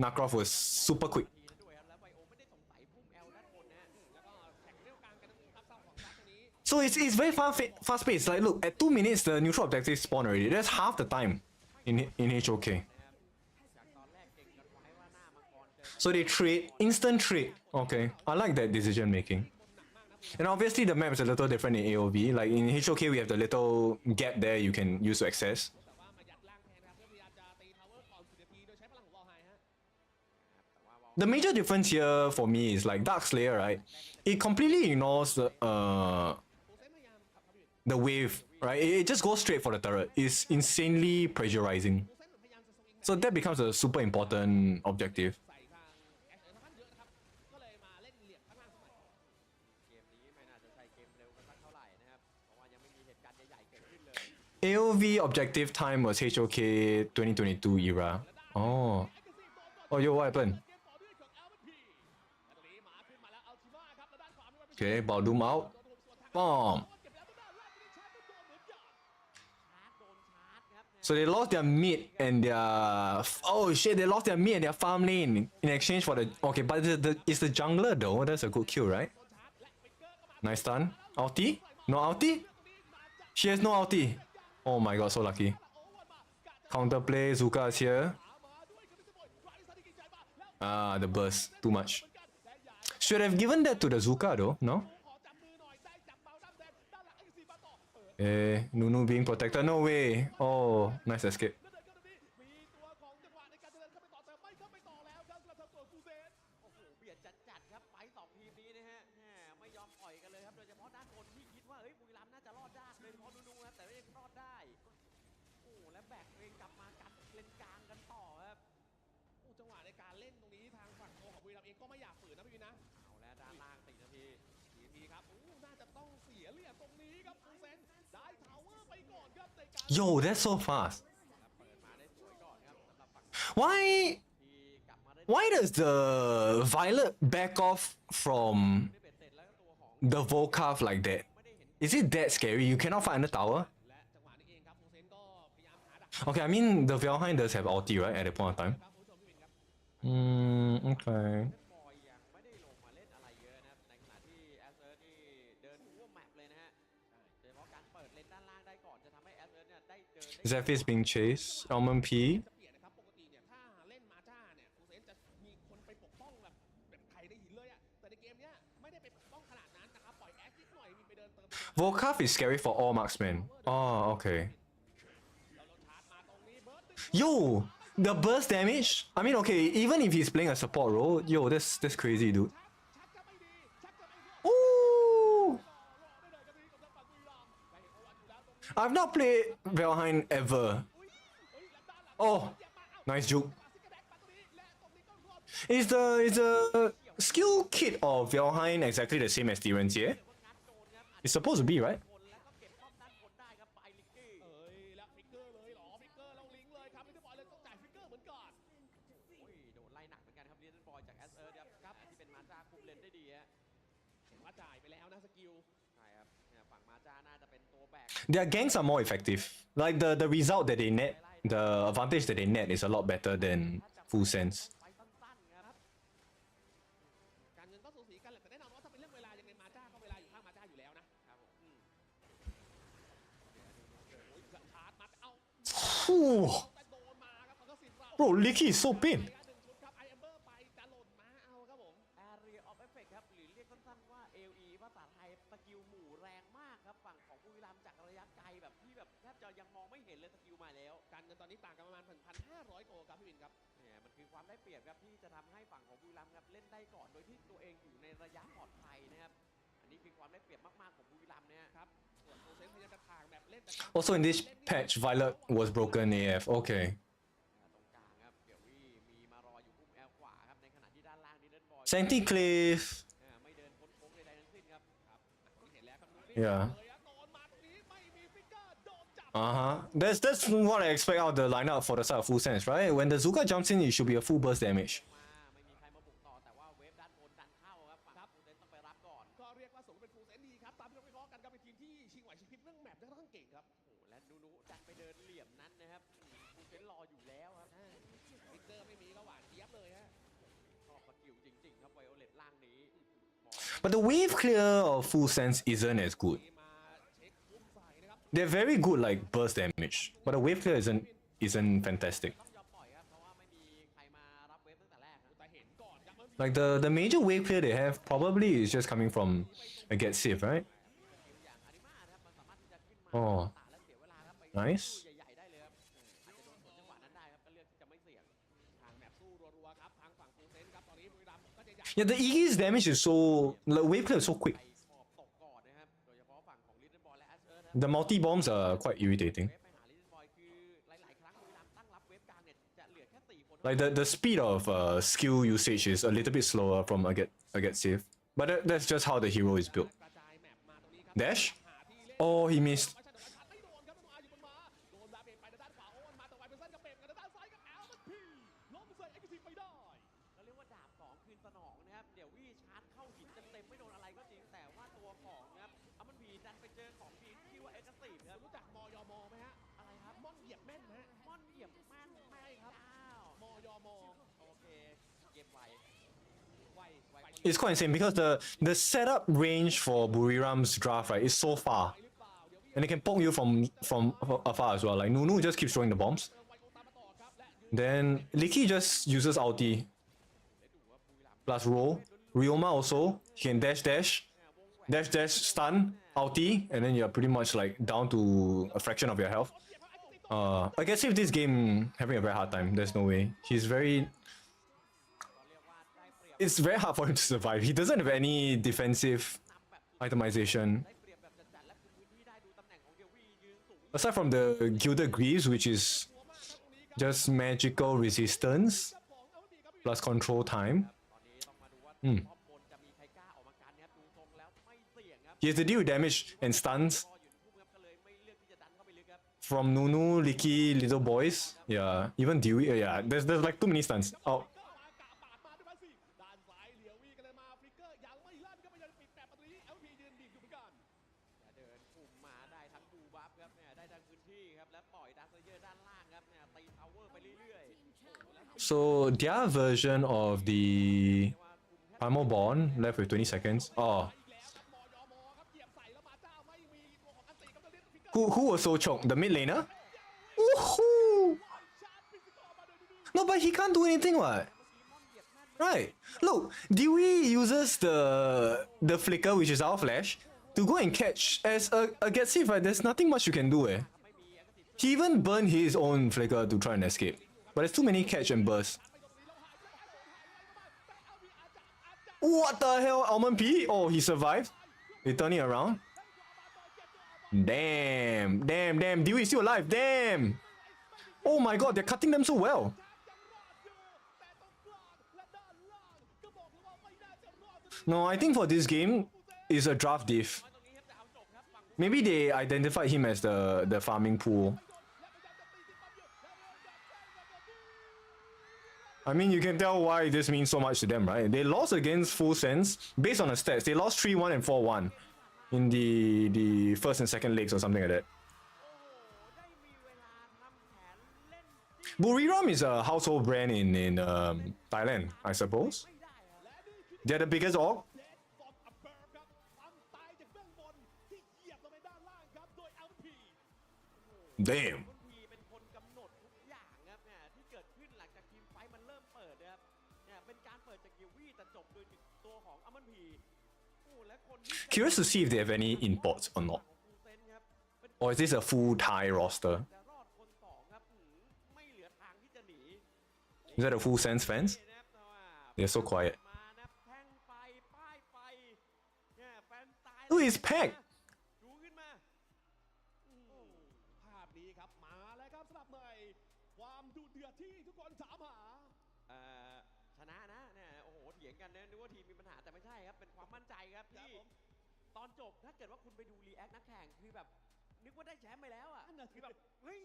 Narcroft was super quick. ทีนั้นด้วยครับแล้วไวโอไม่ได้สงสัยพุ่งแอลด้านบนนะ แล้วก็แข่งเร็วกลางกันทั้งคู่ครับเศร้าของซัดตัวนี้ So it's very fast paced. Like look, at 2 minutes the neutral objective spawn already. That's half the time in HOK. นะครับจากตอนแรกเก่งกันไว้ว่าหน้ามังกรเจอ So they trade, instant trade. Okay, I like that decision making. And obviously the map is a little different in AOV. Like in HOK we have the little gap there you can use to access. แต่ว่ามายัดล่างแทนนะครับเพื่อพยายามจะตีทาวเวอร์ก่อน10 นาทีโดยใช้พลังของวอลไฮฮะ แต่ว่าวอล The major difference here for me is like Dark Slayer, right? It completely ignoresฟูเซนพยายามขับครับพี่ the wave, right? It just goes straight for the turret. It's insanely pressurizing. ฟูเซนเหมือนพยายามจะสวิง So that becomes a super important objective. ใส่ทางแอชเอร์ทันเยอะนะครับก็เลยมาเล่นเหลี่ยมข้างล่างสักหน่อย เกมนี้ไม่น่าจะใช่เกมเร็วกันสักเท่าไหร่ AOV objective time was HOK 2022 era. Oh. Oh, yo, what happened? Okay, Baldoom out. Bomb. So they lost their mid and their... Oh shit, they lost their mid and their farm lane in exchange for the... Okay, but it's the jungler though. That's a good kill, right? Nice stun. Ulti? No ulti? She has no ulti. Oh my god, so lucky. Counterplay, Zuka is here. Ah, the burst. Too much. Should have given that to the Zuka though, no? Nunu being protected. No way. Oh, nice escape. เบียดจัดๆครับไปสองทีมนี้นะฮะไม่ยอมปล่อยกันเลยครับโดยเฉพาะด้านบนที่คิดว่าบุรีรัมย์น่าจะรอดได้โดยเฉพาะนูๆครับแต่ไม่รอดได้โอ้และแบกเองกลับมากันเลนกลางกันต่อครับ จังหวะในการเล่นตรงนี้ทางฝั่งของบุรีรัมย์เองก็ไม่อยากฝืนนะพี่วินนะ เอาแล้วด้านล่าง4 นาที ทีครับน่าจะต้องเสียเหลี่ยมตรงนี้ครับฟูเซนได้ทาวเวอร์ไปก่อนครับในการ Yo, that's so fast. เปิดมาได้สวยก่อนครับสำหรับฝั่ง Why? ที่กลับมาได้ Why does the Violet back off from เบ็ดเสร็จแล้วก็ตัวของ the Volcarf like that? ไม่ได้เห็น Is it that scary? You cannot find the tower? และจังหวะนี้เองครับฟูเซนก็พยายามหาดัก Okay, I mean the Valheim does have ulti, right? At that point of time. ครับคุณผู้ชมพี่วินครับ Okay. บอยยังไม่ได้ลงมาเล่นอะไรเยอะนะครับในขณะที่แอสเซิร์นี่เดินทั่วแมปเลยนะฮะโดยเฉพาะการเปิดเลนด้านล่างได้ก่อนจะทำให้แอสเซิร์เนี่ยได้เดินได้ Zephyr is being chased. Almond P. จะเปลี่ยนนะครับปกติเนี่ยถ้าเล่นมาจ้าเนี่ยฟูเซนจะมีคนไปปกป้องแบบไข่ในหินเลยอะแต่ในเกมเนี้ยไม่ได้ไปปกป้องขนาดนั้นนะครับปล่อยแอคนิดหน่อยมีไปเดินเติม Volcarf is scary for all marksmen. Oh, okay. Yo, the burst damage. I mean, okay, even if he's playing a support role, yo, that's crazy, dude. Ooh. I've not played Valheim ever. Oh, nice juke. Is the skill kit of Valheim exactly the same as Tyran's? It's supposed to be, right? แล้วก็เก็บป้อมด้านบนได้ครับไปลิกกี้ แล้วฟิกเกอร์เลยเหรอฟิกเกอร์แล้วลิงก์เลยครับลิตเติ้ลบอยเลยต้องจ่ายฟิกเกอร์เหมือนกัน โดนไล่หนักเหมือนกันครับลิตเติ้ลบอยจากแอสเซิร์ครับที่เป็นมาจ้าคุมเลนได้ดีฮะ เห็นว่าจ่ายไปแล้วนะสกิล ใช่ครับฝั่งมาจ้าน่าจะเป็นตัวแบก Their ganks are more effective. Like the result that they net, the advantage that they net is a lot better than full sense. ไปสั้นๆครับ การเงินก็สูสีกันแหละแต่แน่นอนว่าถ้าเป็นเรื่องเวลายังไงมาจ้าก็เวลาอยู่ข้างมาจ้าอยู่แล้วนะครับ ผม ชาร์จมาเอา Ooh, แต่โดนมาครับเขาก็สิบเรา bro, Licky is so pain. หนึ่งชุดครับไอเอมเบอร์ไปจะหล่นมาเอาครับผม Area of Effect ครับหรือเรียกสั้นๆว่า LE ภาษาไทยสกิลหมู่แรงมากครับฝั่งของบุรีรัมย์จากระยะไกลแบบที่แบบแทบจะยังมองไม่เห็นเลยสกิลมาแล้ว การเงินตอนนี้ต่างกันประมาณ 1,500 โกครับพี่วินครับ เนี่ยมันคือความได้เปรียบครับที่จะทำให้ฝั่งของบุรีรัมย์ครับเล่นได้ก่อนโดยที่ตัวเองอยู่ในระยะปลอดภัยนะครับอันนี้คือความได้เปรียบมากๆของบุรีรัมย์เนี่ย ครับส่วนโปรเซนพยายามจะทางแบบเล่นแต่การ Also in this patch, Violet was broken AF. Okay. ตรงกลางครับเดี๋ยวมีมารออยู่พุ่มแอลขวาครับในขณะที่ด้านล่างนี่เดินบอย Sancti Cliff. ไม่เดินพ้นโค้งใดๆทั้งสิ้นครับ ที่เห็นแล้วครับ Yeah. เลยอะโดนมาตรงนี้ไม่มีฟิกเกอร์โดนจับ That's what I expect out of the lineup for the side of full sense, right? When the Zuka jumps in, it should be a full burst damage. มาไม่มีใครมาบุกต่อแต่ว่าเวฟด้านบนดันเข้าครับฝั่งฟูเซนต้องไปรับก่อน ก็เรียกว่าสมเป็นฟูลเซนดีครับตามที่เราวิเคราะห์กันครับเป็นทีมที่ชิงไหวชิงพริบเรื่องแมปได้ค่อนข้างเก่งครับ โอ้โหและนูดันไปเดินเหลี่ยมนั้นนะครับฟูเซนรออยู่แล้วครับ ฟิกเกอร์ไม่มีระหว่างเทียบเลยฮะ ชอบสกิลจริงๆครับไวโอเลตล่างนี้ But the wave clear of full sense isn't as good. มาเช็คคุ้มใส่นะครับ They're very good like burst damage, but the wave clear isn't fantastic. ต้องยอมปล่อยครับเพราะว่าไม่มีใครมารับเวฟตั้งแต่แรกครับ แต่เห็นก่อนครับมัน Like the major wave clear they have probably is just coming from a get sieve, right? อย่างอาริมาครับมันสามารถที่จะขึ้นมา Oh. ตาและเสียเวลาครับไป Nice ใหญ่ๆได้เลยครับอาจจะโดนผลจังหวะนั้นได้ครับก็เลือกที่จะไม่เสี่ยง ทางแมปสู้รัวๆครับทางฝั่งฟูลเซนครับตอนนี้บุรีรัมย์ก็จะใหญ่ Yeah, the Iggy's damage is so the wave clear is so quick. ไปขอบตกก่อนนะครับโดยเฉพาะฝั่งของลิตเติ้ลบอลและแอสเอิร์ธนะครับ The multi bombs are quite irritating. เวฟไปหาลิตเติ้ลบอยคือหลายๆครั้งบุรีรัมย์ตั้งรับเวฟกลางเนี่ยจะเหลือแค่4 คน Like the speed of skill usage is a little bit slower from a get sieve. But that's just how the hero is built. กระจายแมปมาตรงนี้ครับ Dash? หาที่เล่น Oh, he missed. ไม่ใช่แต่ว่าชัดไม่โดนครับต้องมาอยู่บนม้า ล้มใส่ EWC ไปได้ เราเรียกว่าดาบ2คืนสนองนะครับเดี๋ยววี่ชาร์จเข้าหินเต็มๆไม่โดนอะไรก็จริงแต่ว่าตัวของนะครับเอามันผีดันไปเจอของทีมที่ว่าเอ็กซ์ตีฟครับ รู้จักมยมไหมฮะ อะไรครับ ม่อนเหยียบแม่นฮะ ม่อนเหยียบแม่นไม่ครับอ้าว มยม โอเคเกมไว ไว It's quite insane because the setup range for Buriram's draft, right, is so far. หรือเปล่าเดี๋ยว And it can poke you from afar as well. Like Nunu just keeps throwing the bombs. ไวโอตามมาต่อครับและ Then Licky just uses ulti. Plus roll. Ryoma also. He can dash, stun, ulti, and then you're pretty much like down to a fraction of your health. I guess if this game having a very hard time, there's no way. He's very. It's very hard for him to survive. He doesn't have any defensive itemization. ได้เปรียบแบบจัดๆและคุมพื้นที่ได้ดูตำแหน่งของเดวี่ยืนสูง Aside from the Gilded Greaves, which is just magical resistance plus control time. ตอนนี้ต้องมาดูว่าท็อปบนจะมีใครกล้าออกมากันครับดูทรงแล้วไม่เสี่ยงครับ He has to deal with damage and stuns ก็อยู่ในพุ่มครับก็เลยไม่เลือกที่จะดันเข้าไปลึกครับ from Nunu, Licky, little boys. Yeah, even Dewey. Yeah, there's like too many stuns. Oh, ก็มากะปาดมาด้วยสิด้านซ้ายเหลียววีกันเลยมาฟลิกเกอร์ยังไม่ลั่นก็พยายามปิดแปะประตูนี้ LP ยืนดีอยู่เหมือนกัน จะเดินกลุ่มมาได้ทั้งดูบัฟครับเนี่ยได้ทั้งพื้นที่ครับและปล่อยดาร์คเซเยอร์ด้านล่างครับเนี่ยตีทาวเวอร์ไปเรื่อยๆแล้ว so their version of the Primal Bond left with 20 seconds. Oh, อีกแล้วครับมยมครับเหยียบใส่แล้วมาเจ้าไม่มีตัวของอันติกับตัวเล่นฟลิกเกอร์ who was so choked? The mid laner? Woohoo! ชาร์จฟิสิกอลมาโดยดู No, but he can't do anything, what? Right. Look, Dewey uses the flicker, which is our flash, to go and catch as a get safe, right? There's nothing much you can do, eh? He even burned his own flicker to try and escape. But there's too many catch and burst. What the hell, Almond P? Oh, he survived. They turn it around. Damn. Dewey's still alive. Damn. Oh my god, they're cutting them so well. No, I think for this game, it's a draft diff. Maybe they identified him as the farming pool. I mean, you can tell why this means so much to them, right? They lost against Full Sense based on the stats. They lost 3-1 and 4-1 in the first and second legs or something like that. Buriram is a household brand in Thailand, I suppose. They're the biggest org. Damn. เป็นคนกำหนดทุกอย่างครับเนี่ยที่เกิดขึ้นหลังจากทีมไฟท์มันเริ่มเปิดนะครับเนี่ยเป็นการเปิดจากกิวี่แต่จบโดยตัวของอัมมันพีโอ้และคนที่ Curious to see if they have any imports or not. ฟูเซนครับเป็น Or is this a full Thai roster? จะรอดคนสองครับไม่เหลือทางที่จะหนี Is that a Full Sense fans? นะครับแต่ว่า They're so quiet. มานะแท่งไฟป้ายไฟเนี่ยแฟนตาย Who is Pack? ดูขึ้นมา ภาพนี้ครับมาแล้วครับสลับใหม่ความดุเดือดที่ทุกคนถามหา ชนะนะเนี่ยโอ้โหเถียงกันนะนึกว่าทีมมีปัญหาแต่ไม่ใช่ครับเป็นความมั่นใจครับที่ตอนจบถ้าเกิดว่าคุณไปดูรีแอคนักแข่งคือแบบนึกว่าได้แชมป์ไปแล้วอ่ะคือแบบเฮ้ย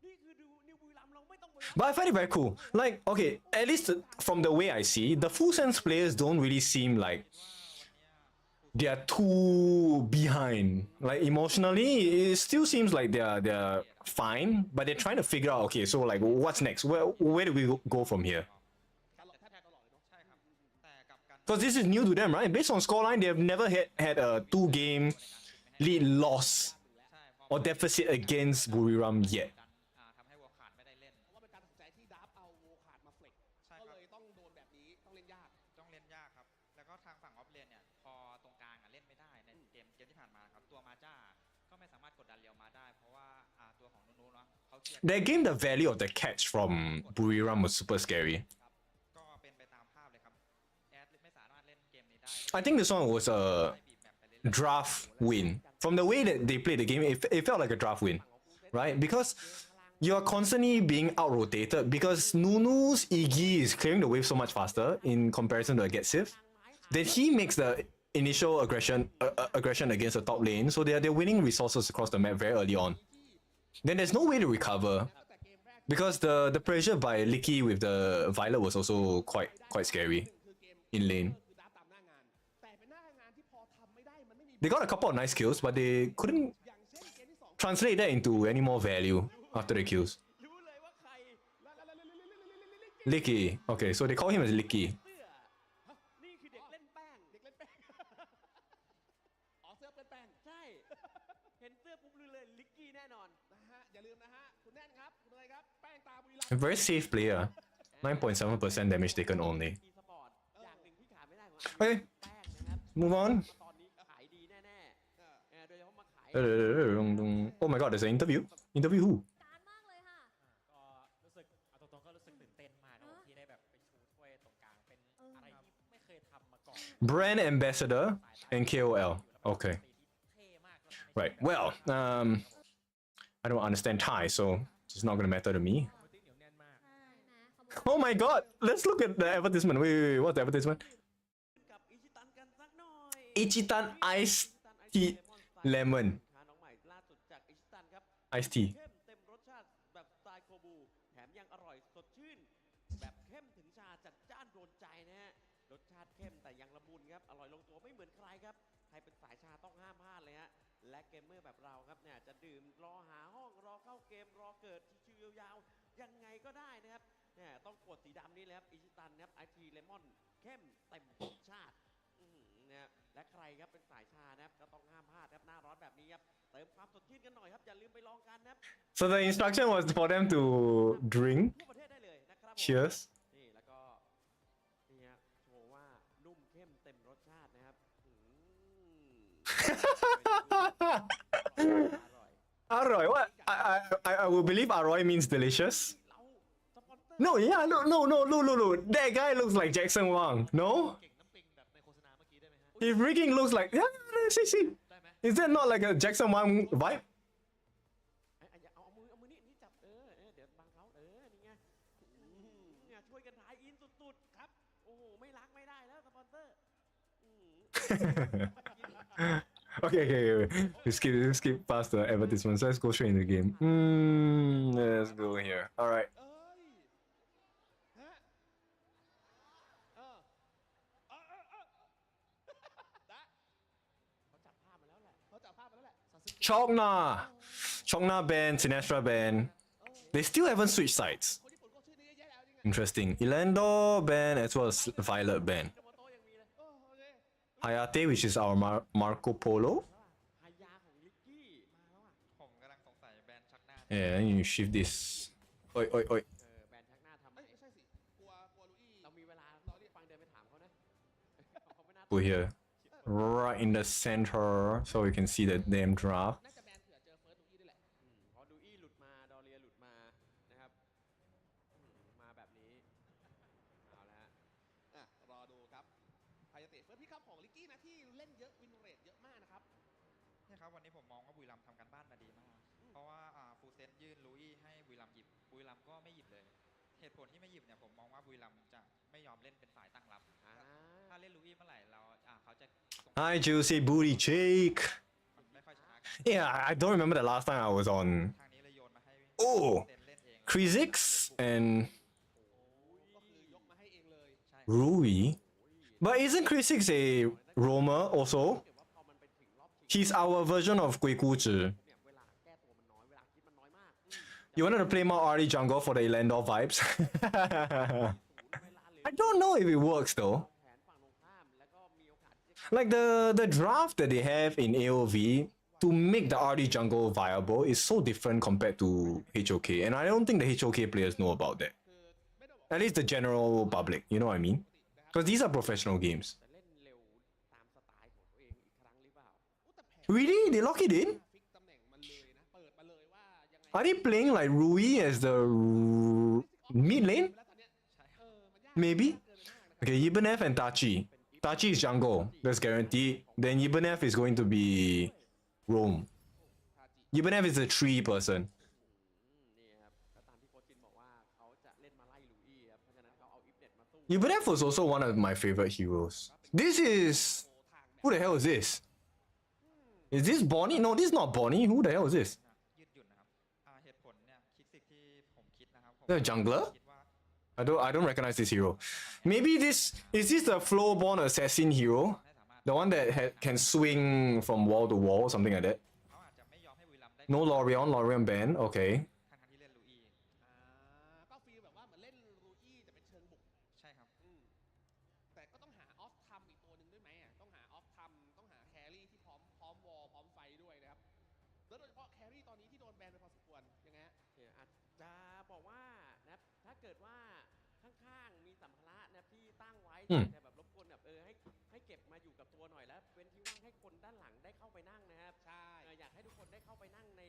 นี่คือดูนิวบุรีรัมย์เราไม่ต้องไป But I find it very cool. Like, okay, at least from the way I see, the Full Sense players don't really seem like they are too behind. Like emotionally, it still seems like they're fine, but they're trying to figure out. Okay, so like, what's next? Where do we go from here? การหลอกแทบตลอดเลยเนาะ ใช่ครับ แต่กลับกัน Because this is new to them, right? Based on scoreline, they have never had a 2-game lead loss ใช่พอ or deficit against Buriram yet. ทำให้วัวขาดไม่ได้เล่น เพราะว่าเป็นการตัดสินใจที่ดับเอาโวขาดมาเฟล็ก ใช่ ก็ ครับ เลยต้องโดนแบบนี้ต้องเล่นยาก ต้องเล่นยากครับ แล้วก็ทางฝั่งออฟเลนเนี่ย พอตรงกลางเล่นไม่ได้ในเกมที่ผ่านมาครับ ตัวมาจ้าก็ไม่สามารถกดดันเรียวมาได้ เพราะว่าตัวของนูเนาะเขาเคลียร์ That game, the value of the catch from Buriram was super scary. ก็เป็นไปตามภาพเลยครับ แอดไม่สามารถเล่นเกมนี้ได้ I think this one was a draft win. From the way that they played the game, it felt like a draft win, right? Because you're constantly being out-rotated because Nunu's Iggy is clearing the wave so much faster in comparison to a Getsiv. Then he makes the initial aggression against the top lane, so they're winning resources across the map very early on. Then there's no way to recover. ตั้งแต่เกมแรก Because the pressure by Licky with the Violet was also quite scary คือเกม in lane. คือดับตามหน้างานแต่เป็นหน้างานที่พอทำไม่ได้มันไม่มี They got a couple of nice kills, but they couldn't อย่างเช่นเกมที่สอง translate that into any more value after the kills. รู้เลยว่าใคร Licky. Okay, so they call him as Licky. เสื้อนี่คือเด็กเล่นแป้ง เด็กเล่นแป้ง อ๋อเสื้อเปื้อนแป้ง ใช่ เห็นเสื้อปุ๊บรู้เลยลิกกี้แน่นอน นะฮะอย่าลืมนะฮะคุณแน่นครับคุณอะไรครับแป้งตาบุรีรัม A ย์ very safe player. 9.7% damage taken only. อีสปอร์ตอย่างหนึ่งที่ขาดไม่ได้ของ เฮ้ย แป้งนะครับ Move on. ตอนนี้ขายดีแน่ๆโดยเฉพาะมาขาย Oh my god, there's an interview. Interview who? การมากเลยค่ะ ก็รู้สึกเอาตรงๆก็รู้สึกตื่นเต้นมากครับผมที่ได้แบบไปชูถ้วยตรงกลางเป็นอะไรที่ไม่เคยทำมาก่อน Brand ambassador and KOL. Okay. เท่มาก Right. Well, I don't understand Thai, so it's not gonna matter to me. เหนียวแน่นมาก ใช่นะเขาบอก Oh my god, let's look at the advertisement. Wait, what's the advertisement? กับอิชิตันกันสักหน่อย Ichitan Iced Tea Lemon. ค้าน้องใหม่ล่าสุดจากอิชิตันครับ Iced tea. เข้มเต็มรสชาติแบบสไตล์โคบูแถมยังอร่อยสดชื่น แบบเข้มถึงชาจัดจ้านโดนใจนะฮะรสชาติเข้มแต่ยังละมุนครับอร่อยลงตัวไม่เหมือนใครครับใครเป็นสายชาต้องห้ามพลาดเลยฮะและเกมเมอร์แบบเราครับเนี่ยจะดื่มรอหาห้องรอเข้าเกมรอเกิดชิวๆยาวๆยังไงก็ได้นะครับเนี่ยต้องกดสีดำนี่เลยครับอิชิตันนะครับไอทีเลมอนเข้มเต็มรสชาตินะครับและใครครับเป็นสายชานะครับก็ต้องห้ามพลาดครับหน้าร้อนแบบนี้ครับเติมความสดชื่นกันหน่อยครับอย่าลืมไปลองกันนะครับ So the instruction was for them to drink. ทั่วประเทศได้เลยนะครับผม Cheers. นี่แล้วก็นี่ฮะโชว์ว่านุ่มเข้มเต็มรสชาตินะครับอร่อย Aroy, what? I will believe Aroy means delicious. เราสปอนเซอร์ No, yeah, no. That guy looks like Jackson Wang. No? เก่งน้ำปิงแบบในโฆษณาเมื่อกี้ได้ไหมฮะ He freaking looks like. Yeah, see. ได้ไหม Is that not like a Jackson Wang vibe? เอามือนี่จับเดี๋ยวบังเขานี่ไงเนี่ยช่วยกันถ่ายอินสุดๆครับโอ้โหไม่รักไม่ได้แล้วสปอนเซอร์ Okay. We skip past the advertisements. Let's go straight into the game. Let's go here. All right. เอ้ยฮะได้ เขาจับภาพมาแล้วแหละ เขาจับภาพมาแล้วแหละ Chokna band, Sinestro band. They still haven't switched sides. คนญี่ปุ่นก็ชื่อนี้เยอะแยะแล้วจริงไง Interesting. Ilando band as well as Violet band. โมโตยังมีเลย โอเค Hayate, which is our Marco Polo. ฮายาของลิกกี้มาแล้วอ่ะ ผมกำลังสงสัยแบรนด์ชักหน้า Yeah, then you shift this. Oi. แบรนด์ชักหน้าทำ เอ้ยไม่ใช่สิกลัวลุอี้ เรามีเวลาเราเรียกฟังเดินไปถามเขานะเขาไม่น่า Put here. Right in the center so we can see the damn draft. น่าจะแบนเผื่อเจอเฟิร์สลุอี้ด้วยแหละ พอดูอี้หลุดมาดอเรียหลุดมานะครับมาแบบนี้เอาละฮะ รอดูครับใครจะเตะเฟิร์สพี่ครับของลิกกี้นะที่เล่นเยอะวินเรทเยอะมากนะครับ ใช่ครับวันนี้ผมมองว่าบุรีรัมย์ทำการบ้านมาดีมาก เพราะว่าฟูเซนยื่นลุยให้บุรีรัมย์หยิบบุรีรัมย์ก็ไม่หยิบเลย เหตุผลที่ไม่หยิบเนี่ยผมมองว่าบุรีรัมย์จะไม่ยอมเล่นเป็นฝ่ายตั้งรับ ถ้าเล่นลุยเมื่อไหร่เราเขาจะ Hi, Juicy Booty Cheek. มันไม่ค่อยชนะกัน Yeah, I don't remember the last time I was on ทางนี้เลยโยนมาให้ Oh เซนเล่นเอง Krizix and ก็คือยกมาให้เองเลย ใช่ Rui. But isn't Krizix a roamer also? เกิดว่าพอมันไปถึงรอบชิง He's our version of Gui Guzi. เนี่ยเวลาแก้ตัวมันน้อยเวลาคิดมันน้อยมาก You wanted to play more RD jungle for the Elandor vibes? เวลาเหลือ I don't know if it works though. แผนฝั่งตรงข้ามแล้วก็มีโอกาสที่จะ Like the draft that they have in AOV to make the RD jungle viable is so different compared to HOK, and I don't think the HOK players know about that. คือไม่ได้บอก At least the general public, you know what I mean? Because these are professional games. จะเล่นเร็วตามสไตล์ของตัวเองอีกครั้งหรือเปล่า แต่แผน Really? They lock it in? ฟิกตำแหน่งมันเลยนะ เปิดมาเลยว่ายังไง Are they playing like Rui as the mid lane? แล้วตอนเนี้ยมันยาก Maybe? เกินไปมากนะครับ Okay, Ibanez and Tachi. Tachi is jungle, that's guaranteed. Then Ibanez is going to be roam. ทาจิ Ibanez is a tree person. นี่ครับก็ตามที่โค้ชจินบอกว่าเขาจะเล่นมาไล่ลูอี้ครับเพราะฉะนั้นเขาเอาอิฟเน็ตมาสู้ Ibanez was also one of my favorite heroes. This is... โอ้ทางแม่ Who the hell is this? Is this Bonnie? No, this is not Bonnie. Who the hell is this? ยืดหยุ่นนะครับเหตุผล ลเนี่ยคิกซิกที่ผมคิดนะครับผม The jungler? คิดว่า I don't recognize this hero. Maybe is this the flow-born assassin hero? ให้สามารถ The one that can swing from wall to wall, something like that. เขาอาจจะไม่ยอมให้บุรีรัมย์ได้ No Lorion ban. Okay. ทั้งที่เล่นลูอี้ ก็ฟีลแบบว่าเหมือนเล่นรูอี้แต่เป็นเชิงบุก ใช่ครับ แต่ก็ต้องหาออฟทัมอีกตัวหนึ่งด้วยไหมต้องหาออฟทัมต้องหาแครี่ที่พร้อมวอลพร้อมไฟด้วยนะครับแล้วโดยเฉพาะแครี่ตอนนี้ที่โดนแบนไปพอสมควรยังไงฮะ อาจจะบอกว่านะครับถ้าเกิดว่าข้างๆมีสัมภาระนะครับที่ตั้งไว้ อืม แต่แบบรบกวนแบบให้เก็บมาอยู่กับตัวหน่อยแล้วเป็นที่ว่างให้คนด้านหลังได้เข้าไปนั่งนะครับ ใช่ อยากให้ทุกคนได้เข้าไปนั่งใน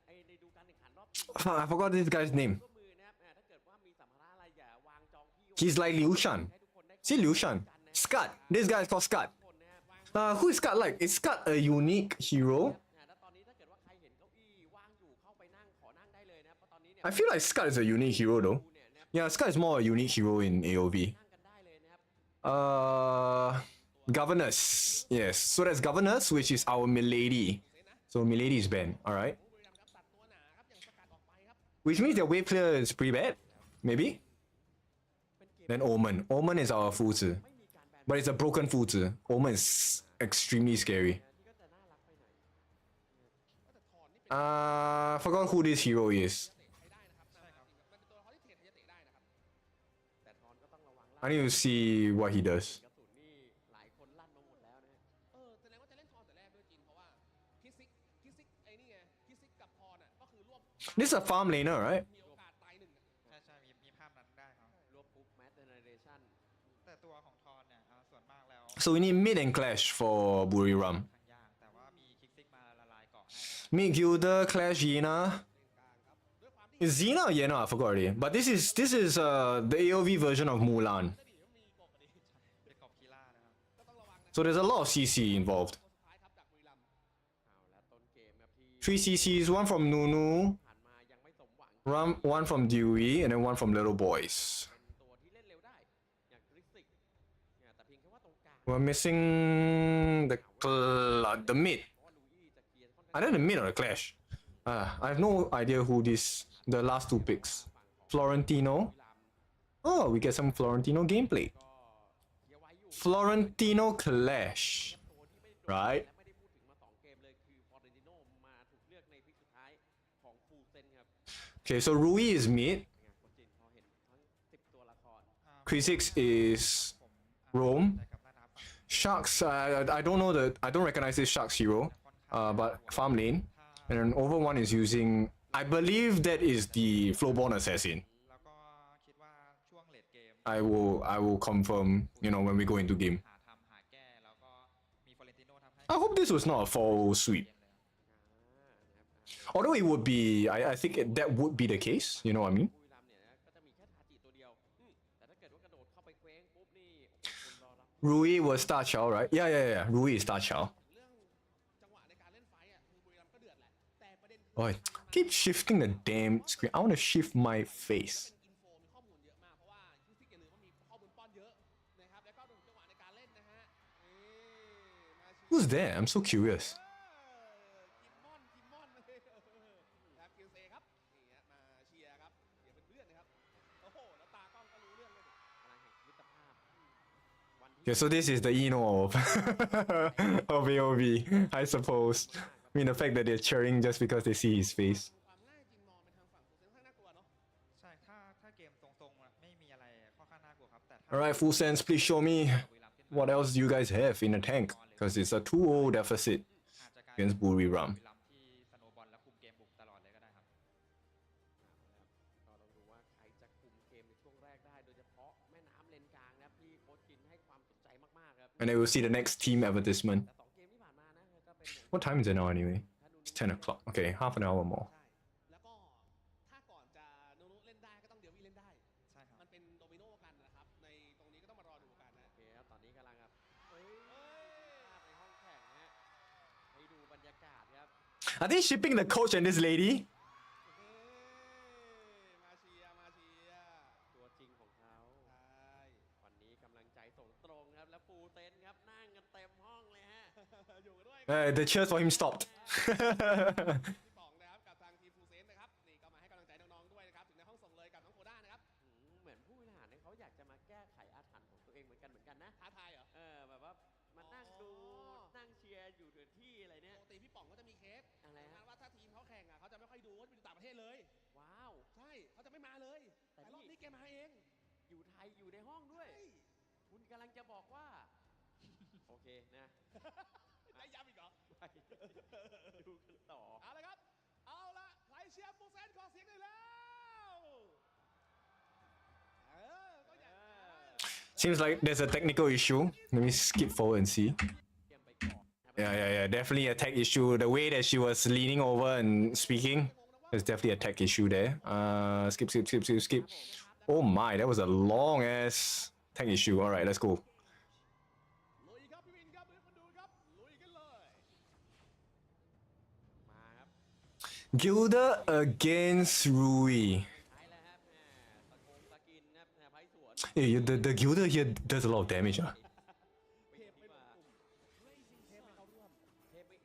ในดูการแข่งขันรอบชิง I forgot this guy's name. ร่วมมือนะครับถ้าเกิดว่ามีสัมภาระอะไรอย่าวางจองที่ He's like Liu Shan. ให้ทุกคนได้ See Liu Shan? Scud. This guy is called Scud. คนนะครับ Who is Scud like? Is Scud a unique hero? แล้วตอนนี้ถ้าเกิดว่าใครเห็นเก้าอี้ว่างอยู่เข้าไปนั่งขอนั่งได้เลยนะครับเพราะตอนนี้เนี่ย I feel like Scud is a unique hero though. Yeah, Scud is more a unique hero in AOV. นั่งกันได้เลยนะครับ Governess. Yes. So that's Governess, which is our Milady. So Milady is banned. Alright. บุรีรัมย์ครับตัดตัวหนาครับอย่างสกัดออกไปครับ Which means their wave clear is pretty bad. Maybe? เป็นเกม Then Omen. Omen is our Fuzi. ไม่มีการแบน But it's a broken Fuzi. Omen is extremely scary. ที่ก็จะน่ารักไปหน่อย แต่ถอนนี่เป็น Forgot who this hero is. เตะใช้ได้นะครับใช่ครับมันเป็นตัวละครที่เทรดใช้เตะได้นะครับ แต่ทอนก็ต้องระวัง I need to see what he does. กระสุนนี่หลายคนลั่นมาหมดแล้วนะฮะ แสดงว่าจะเล่นทอนแต่แรกด้วยจริงเพราะว่าคิซิกไอ้นี่ไงคิซิกกับทอนก็คือรวบ This is a farm laner, right? มีโอกาสตายหนึ่ง ใช่ใช่มีภาพนั้นได้ครับ รวบปุ๊บแมทเจเนเรชั่น แต่ตัวของทอนเนี่ยส่วนมากแล้ว So we need mid and clash for Buriram. ค่อนข้างยากแต่ว่ามีคิกซิกมาละลายเกาะให้ Mid Gilder, Clash Yena. กลางครับด้วยความที่ Is Xena or Yena? I forgot already. But this is the AOV version of Mulan. จะดีมีกบดี เป็นเกาะคีล่านะครับ ก็ต้องระวังนะ So there's a lot of CC involved. ตัวสุดท้ายครับจากบุรีรัมย์ เอาแล้วต้นเกมครับที่ 3 CCs, one from Nunu, ผ่านมายังไม่สมหวัง one from Dewey, and then one from Little Boys. เป็นตัวที่เล่นเร็วได้อย่างคริสติกแต่เพียงแค่ว่าตรงกลาง We're missing the mid. เพราะว่าลูอี้จะเคลียร์ค่อนข้าง Either the mid or the Clash. I have no idea who the last two picks. Florentino. Oh, we get some Florentino gameplay. ก็เคลียร์ไว้อยู่ Florentino Clash. ตัวที่ไม่ได้โดน Right. และไม่ได้พูดถึงมา2เกมเลยคือฟอร์เรนติโนมาถูกเลือกในพิกสุดท้ายของฟูเซนครับ Okay, so Rui is mid. คนจีนพอเห็นทั้ง10ตัวละคร Krisix is ผม Rome. แต่กับหน้าท้าฝั่ง Sharks. I don't recognize this Sharks hero. But farm lane. And then over one is using. I believe that is the Flowborn Assassin. แล้วก็คิดว่าช่วงเลดเกม I will confirm. When we go into game. หาทำหาแก้แล้วก็มีฟอเรนติโนทำให้ I hope this was not a fall sweep. เกมเลยครับ Although it would be, I think that would be the case. You know what I mean? บุรีรัมย์เนี่ยนะก็จะมีแค่ทาจิตัวเดียวแต่ถ้าเกิดว่ากระโดดเข้าไปเคว้งปุ๊บนี่คุณรอรับ Rui was Star Chow, right? Yeah. Rui is Star Chow. เรื่องจังหวะในการเล่นไฟคือบุรีรัมย์ก็เดือดแหละแต่ประเด็นคือ Oi, keep shifting the damn screen. I want to shift my face. เป็นอินโฟมีข้อมูลเยอะมากเพราะว่าคิซิกอย่าลืมว่ามีข้อมูลป้อนเยอะนะครับแล้วก็ดูจังหวะในการเล่นนะฮะมาเชียร์ Who's there? I'm so curious. คิมมอนครับคิวเซครับนี่ฮะมาเชียร์ครับเดี๋ยวเป็นเพื่อนนะครับโอ้โหแล้วตากล้องก็รู้เรื่องเลย พลังแห่งมิตรภาพวันที่ Okay, so this is the Eno of AOV, I suppose. I mean, the fact that they're cheering just because they see his face. ความง่ายจริงมองเป็นทางฝั่งฟูเซนค่อนข้างน่ากลัวเนาะ ใช่ถ้าเกมตรงๆไม่มีอะไรค่อนข้างน่ากลัวครับแต่ถ้า Alright, Full Sense, please show me บุรีรัมย์ขึ้นมา what else do you guys have in the tank. Because it's a 2-0 deficit อาจจะกลาย against Buriram. บุรีรัมย์ที่สโนว์บอลและคุมเกมบุกตลอดเลยก็ได้ครับ ก็ต้องดูว่าใครจะคุมเกมในช่วงแรกได้โดยเฉพาะแม่น้ำเลนกลางนะครับที่โค้ชจินให้ความสนใจมากๆครับ And then we'll see the next team advertisement. แต่2เกมที่ผ่านมานะก็เป็นอย่าง What time is it now anyway? It's 10 o'clock. Okay, half an hour more. ใช่แล้วก็ถ้าก่อนจะโนนุเล่นได้ก็ต้องเดวี่เล่นได้ ใช่ครับ มันเป็นโดมิโนกันนะครับในตรงนี้ก็ต้องมารอดูกันนะ โอเคครับตอนนี้กำลังครับภาพในห้องแข่งนะฮะให้ดูบรรยากาศครับ Are they shipping the coach and this lady? มาเชียร์ตัวจริงของเขา ใช่ วันนี้กำลังใจส่งตรงครับ แล้วฟูเต็นท์ครับนั่งกันเต็มห้องเลยฮะ อยู่กันด้วย The cheers for him stopped. ที่สองนะครับกับทางทีมฟูเซนนะครับนี่ เขาอยากจะมาแก้ไขอาถรรพ์ของตัวเองเหมือนกันนะ ท้าทายเหรอ แบบว่ามานั่งดูนั่งเชียร์อยู่เดือนที่อะไร ป เนี่ย กติพี่ป๋องก็จะมีเคส อะไร ประมา ฮะ ณว่าถ้าทีมเขาแข่งอ่ะเขาจะไม่ค่อยดูเขาจะไปอยู่ต่างประเทศเลย ว้าว ใช่เขาจะไม่มาเลย แต่ แต่ นี่ รอบนี้แกมาเอง อยู่ไทยอยู่ในห้องด้วย ใช่ คุณกำลังจะบอกว่า โอเคนะ ได้ย้ำอีกเหรอ ไปดูกันต่อ เอาละครับ เอาละใครเชียร์ปูเซนขอเสียงหน่อยแล้วก็อยาก Seems like there's a technical issue. Let me skip forward and see. เตรียมไปก่อนนะครับ Yeah. Definitely a tech issue. The way that she was leaning over and speaking, there's definitely a tech issue there. Skip. Oh my, that was a long ass tech issue. All right, let's go. ลุยครับพี่วินครับมาดูครับลุยกันเลย มาครับ Gilda against Rui. ใช้แล้วครับตะกินนะครับไพ่สวน Hey, the Gilda here does a lot of damage. ไปอยู่ที่ว่าเทปไม่เอื้อม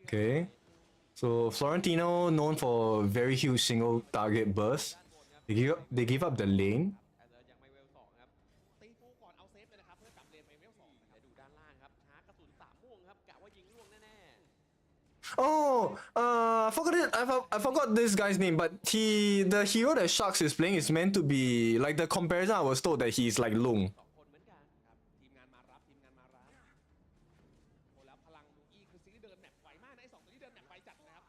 Okay. So Florentino known for very huge single target burst. They give up the lane. ยังไม่เวล2ครับ ตีฟูก่อนเอาเซฟเลยนะครับเพื่อกลับเลนไปเวล2นะครับ เดี๋ยวดูด้านล่างครับชาร์จกระสุน3ม่วงครับกะว่ายิงล่วงแน่ Oh, I forgot it. I forgot this guy's name, but the hero that Sharks is playing is meant to be like the comparison. I was told that he's like Lung. ๆ2 คนเหมือนกัน ครับทีมงานมารับโอ้แล้วพลังลูอี้คือซีรีส์เดินแมปไวมากนะไอ้2ตัวนี้เดินแมปไวจัดนะครับ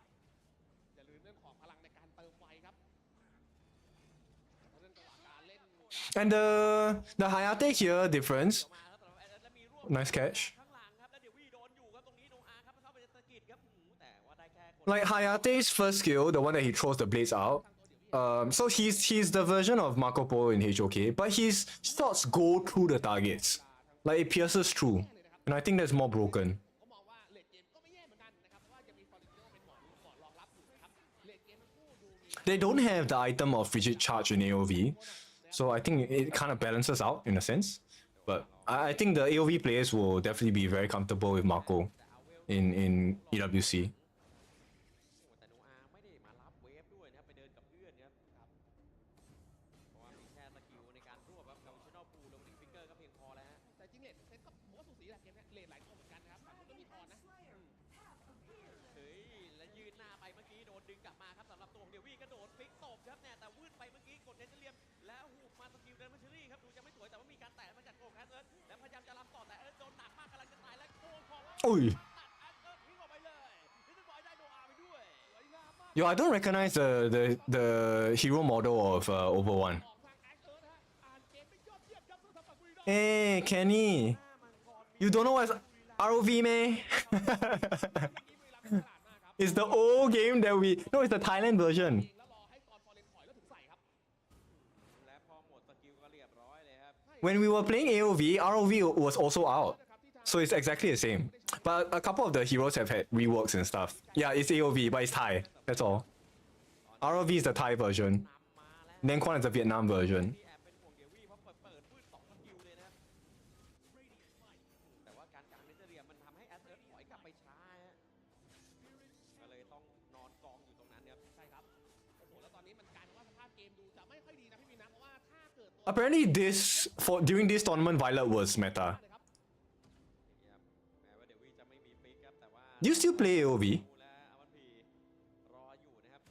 อย่าลืมเรื่องของพลังในการเติมไฟครับเรื่องจังหวะการเล่น And the Hayate here difference. เดี๋ยวมาครับแล้วมีร่วม Nice catch. ข้างหลังครับแล้วเดี๋ยววีโดนอยู่ครับตรงนี้โนอาครับเข้าไปสะกิดครับแต่ว่าได้แค่คน Like Hayate's first skill, the one that he throws the blades out. So he's the version of Marco Polo in HOK, but his shots go through the targets. Like it pierces through. And I think that's more broken. ผมก็มองว่าเลดเกมก็ไม่แย่เหมือนกันนะครับเพราะว่าจะมีฟอร์ติโนเป็นหมอนรองรับอยู่นะครับเลดเกมทั้งคู่ดูมี They don't have the item of Frigid Charge in AOV, so I think it kind of balances out in a sense. But I think the AOV players will definitely be very comfortable with Marco in EWC. แต่โนอาไม่ได้มารับเวฟด้วยนะครับไปเดินกับเพื่อนครับเพราะว่ามีแค่สกิลในการรวบครับกับชิโนปูลงถึงฟิกเกอร์ก็เพียงพอแล้วฮะ แต่จริงเลดเซตก็ผมว่าสูสีแหละเกมนี้เลดหลายตัวเหมือนกันนะครับฝั่งนู้นก็มีทอนนะ เฮ้ยแล้วยืนหน้าไปเมื่อกี้โดนดึงกลับมาครับสำหรับตัวของเดวี่กระโดดฟิกตบครับเนี่ยแต่วืดไปเมื่อกี้กดเทนเจอร์เลียมแล้วหูมาสกิลเดินมาเชอรี่ครับดูจะไม่สวยแต่ว่ามีการแตะมาจากโกแคสเอิร์ธแล้วพยายามจะรับต่อแต่เอิร์ธโดนหนักมากกำลังจะตายแล้วโค้งของแล้ว Oi. ตัดแอสเอิร์ธทิ้งออกไปเลยนี่ต้องบอยได้โนอาไปด้วยสวยงามมาก Yo, I don't recognize the hero model of Over One. ออกทางแอคเอิร์ธฮะอ่านเกมได้ยอดเยี่ยมครับสำหรับฝั่งบุรีรัมย์ Hey, Kenny. You don't know what's ROV, man? ที่บุรีรัมย์ฉลาดมากครับ It's the old game that we. No, it's the Thailand version. แล้วรอให้ตอนฟอร์เรนถอยแล้วถึงใส่ครับ และพอหมดสกิลก็เรียบร้อยเลยครับ When we were playing AOV, ROV was also out. So it's exactly the same. But a couple of the heroes have had reworks and stuff. Yeah, it's AOV, but it's Thai. That's all. ROV is the Thai version. นำมาแล้ว Nenquan is the Vietnam version. ที่แอบเป็นห่วงเดวี่เพราะเปิดวืด2สกิลเลยนะครับแต่ว่าการกางเนเจอร์เรียมมันทำให้แอสเอิร์ธถอยกลับไปช้าฮะก็เลยต้องนอนกองอยู่ตรงนั้นครับ ใช่ครับโอ้โหแล้วตอนนี้มันกลายเป็นว่าสภาพเกมดูจะไม่ค่อยดีนะพี่วินนะเพราะว่าถ้าเกิดตัว Apparently, during this tournament, Violet was meta. นะครับ แม้ว่าเดวี่จะไม่มีปิกครับแต่ว่า Do you still play AOV? และอาวันพีรออยู่นะครับ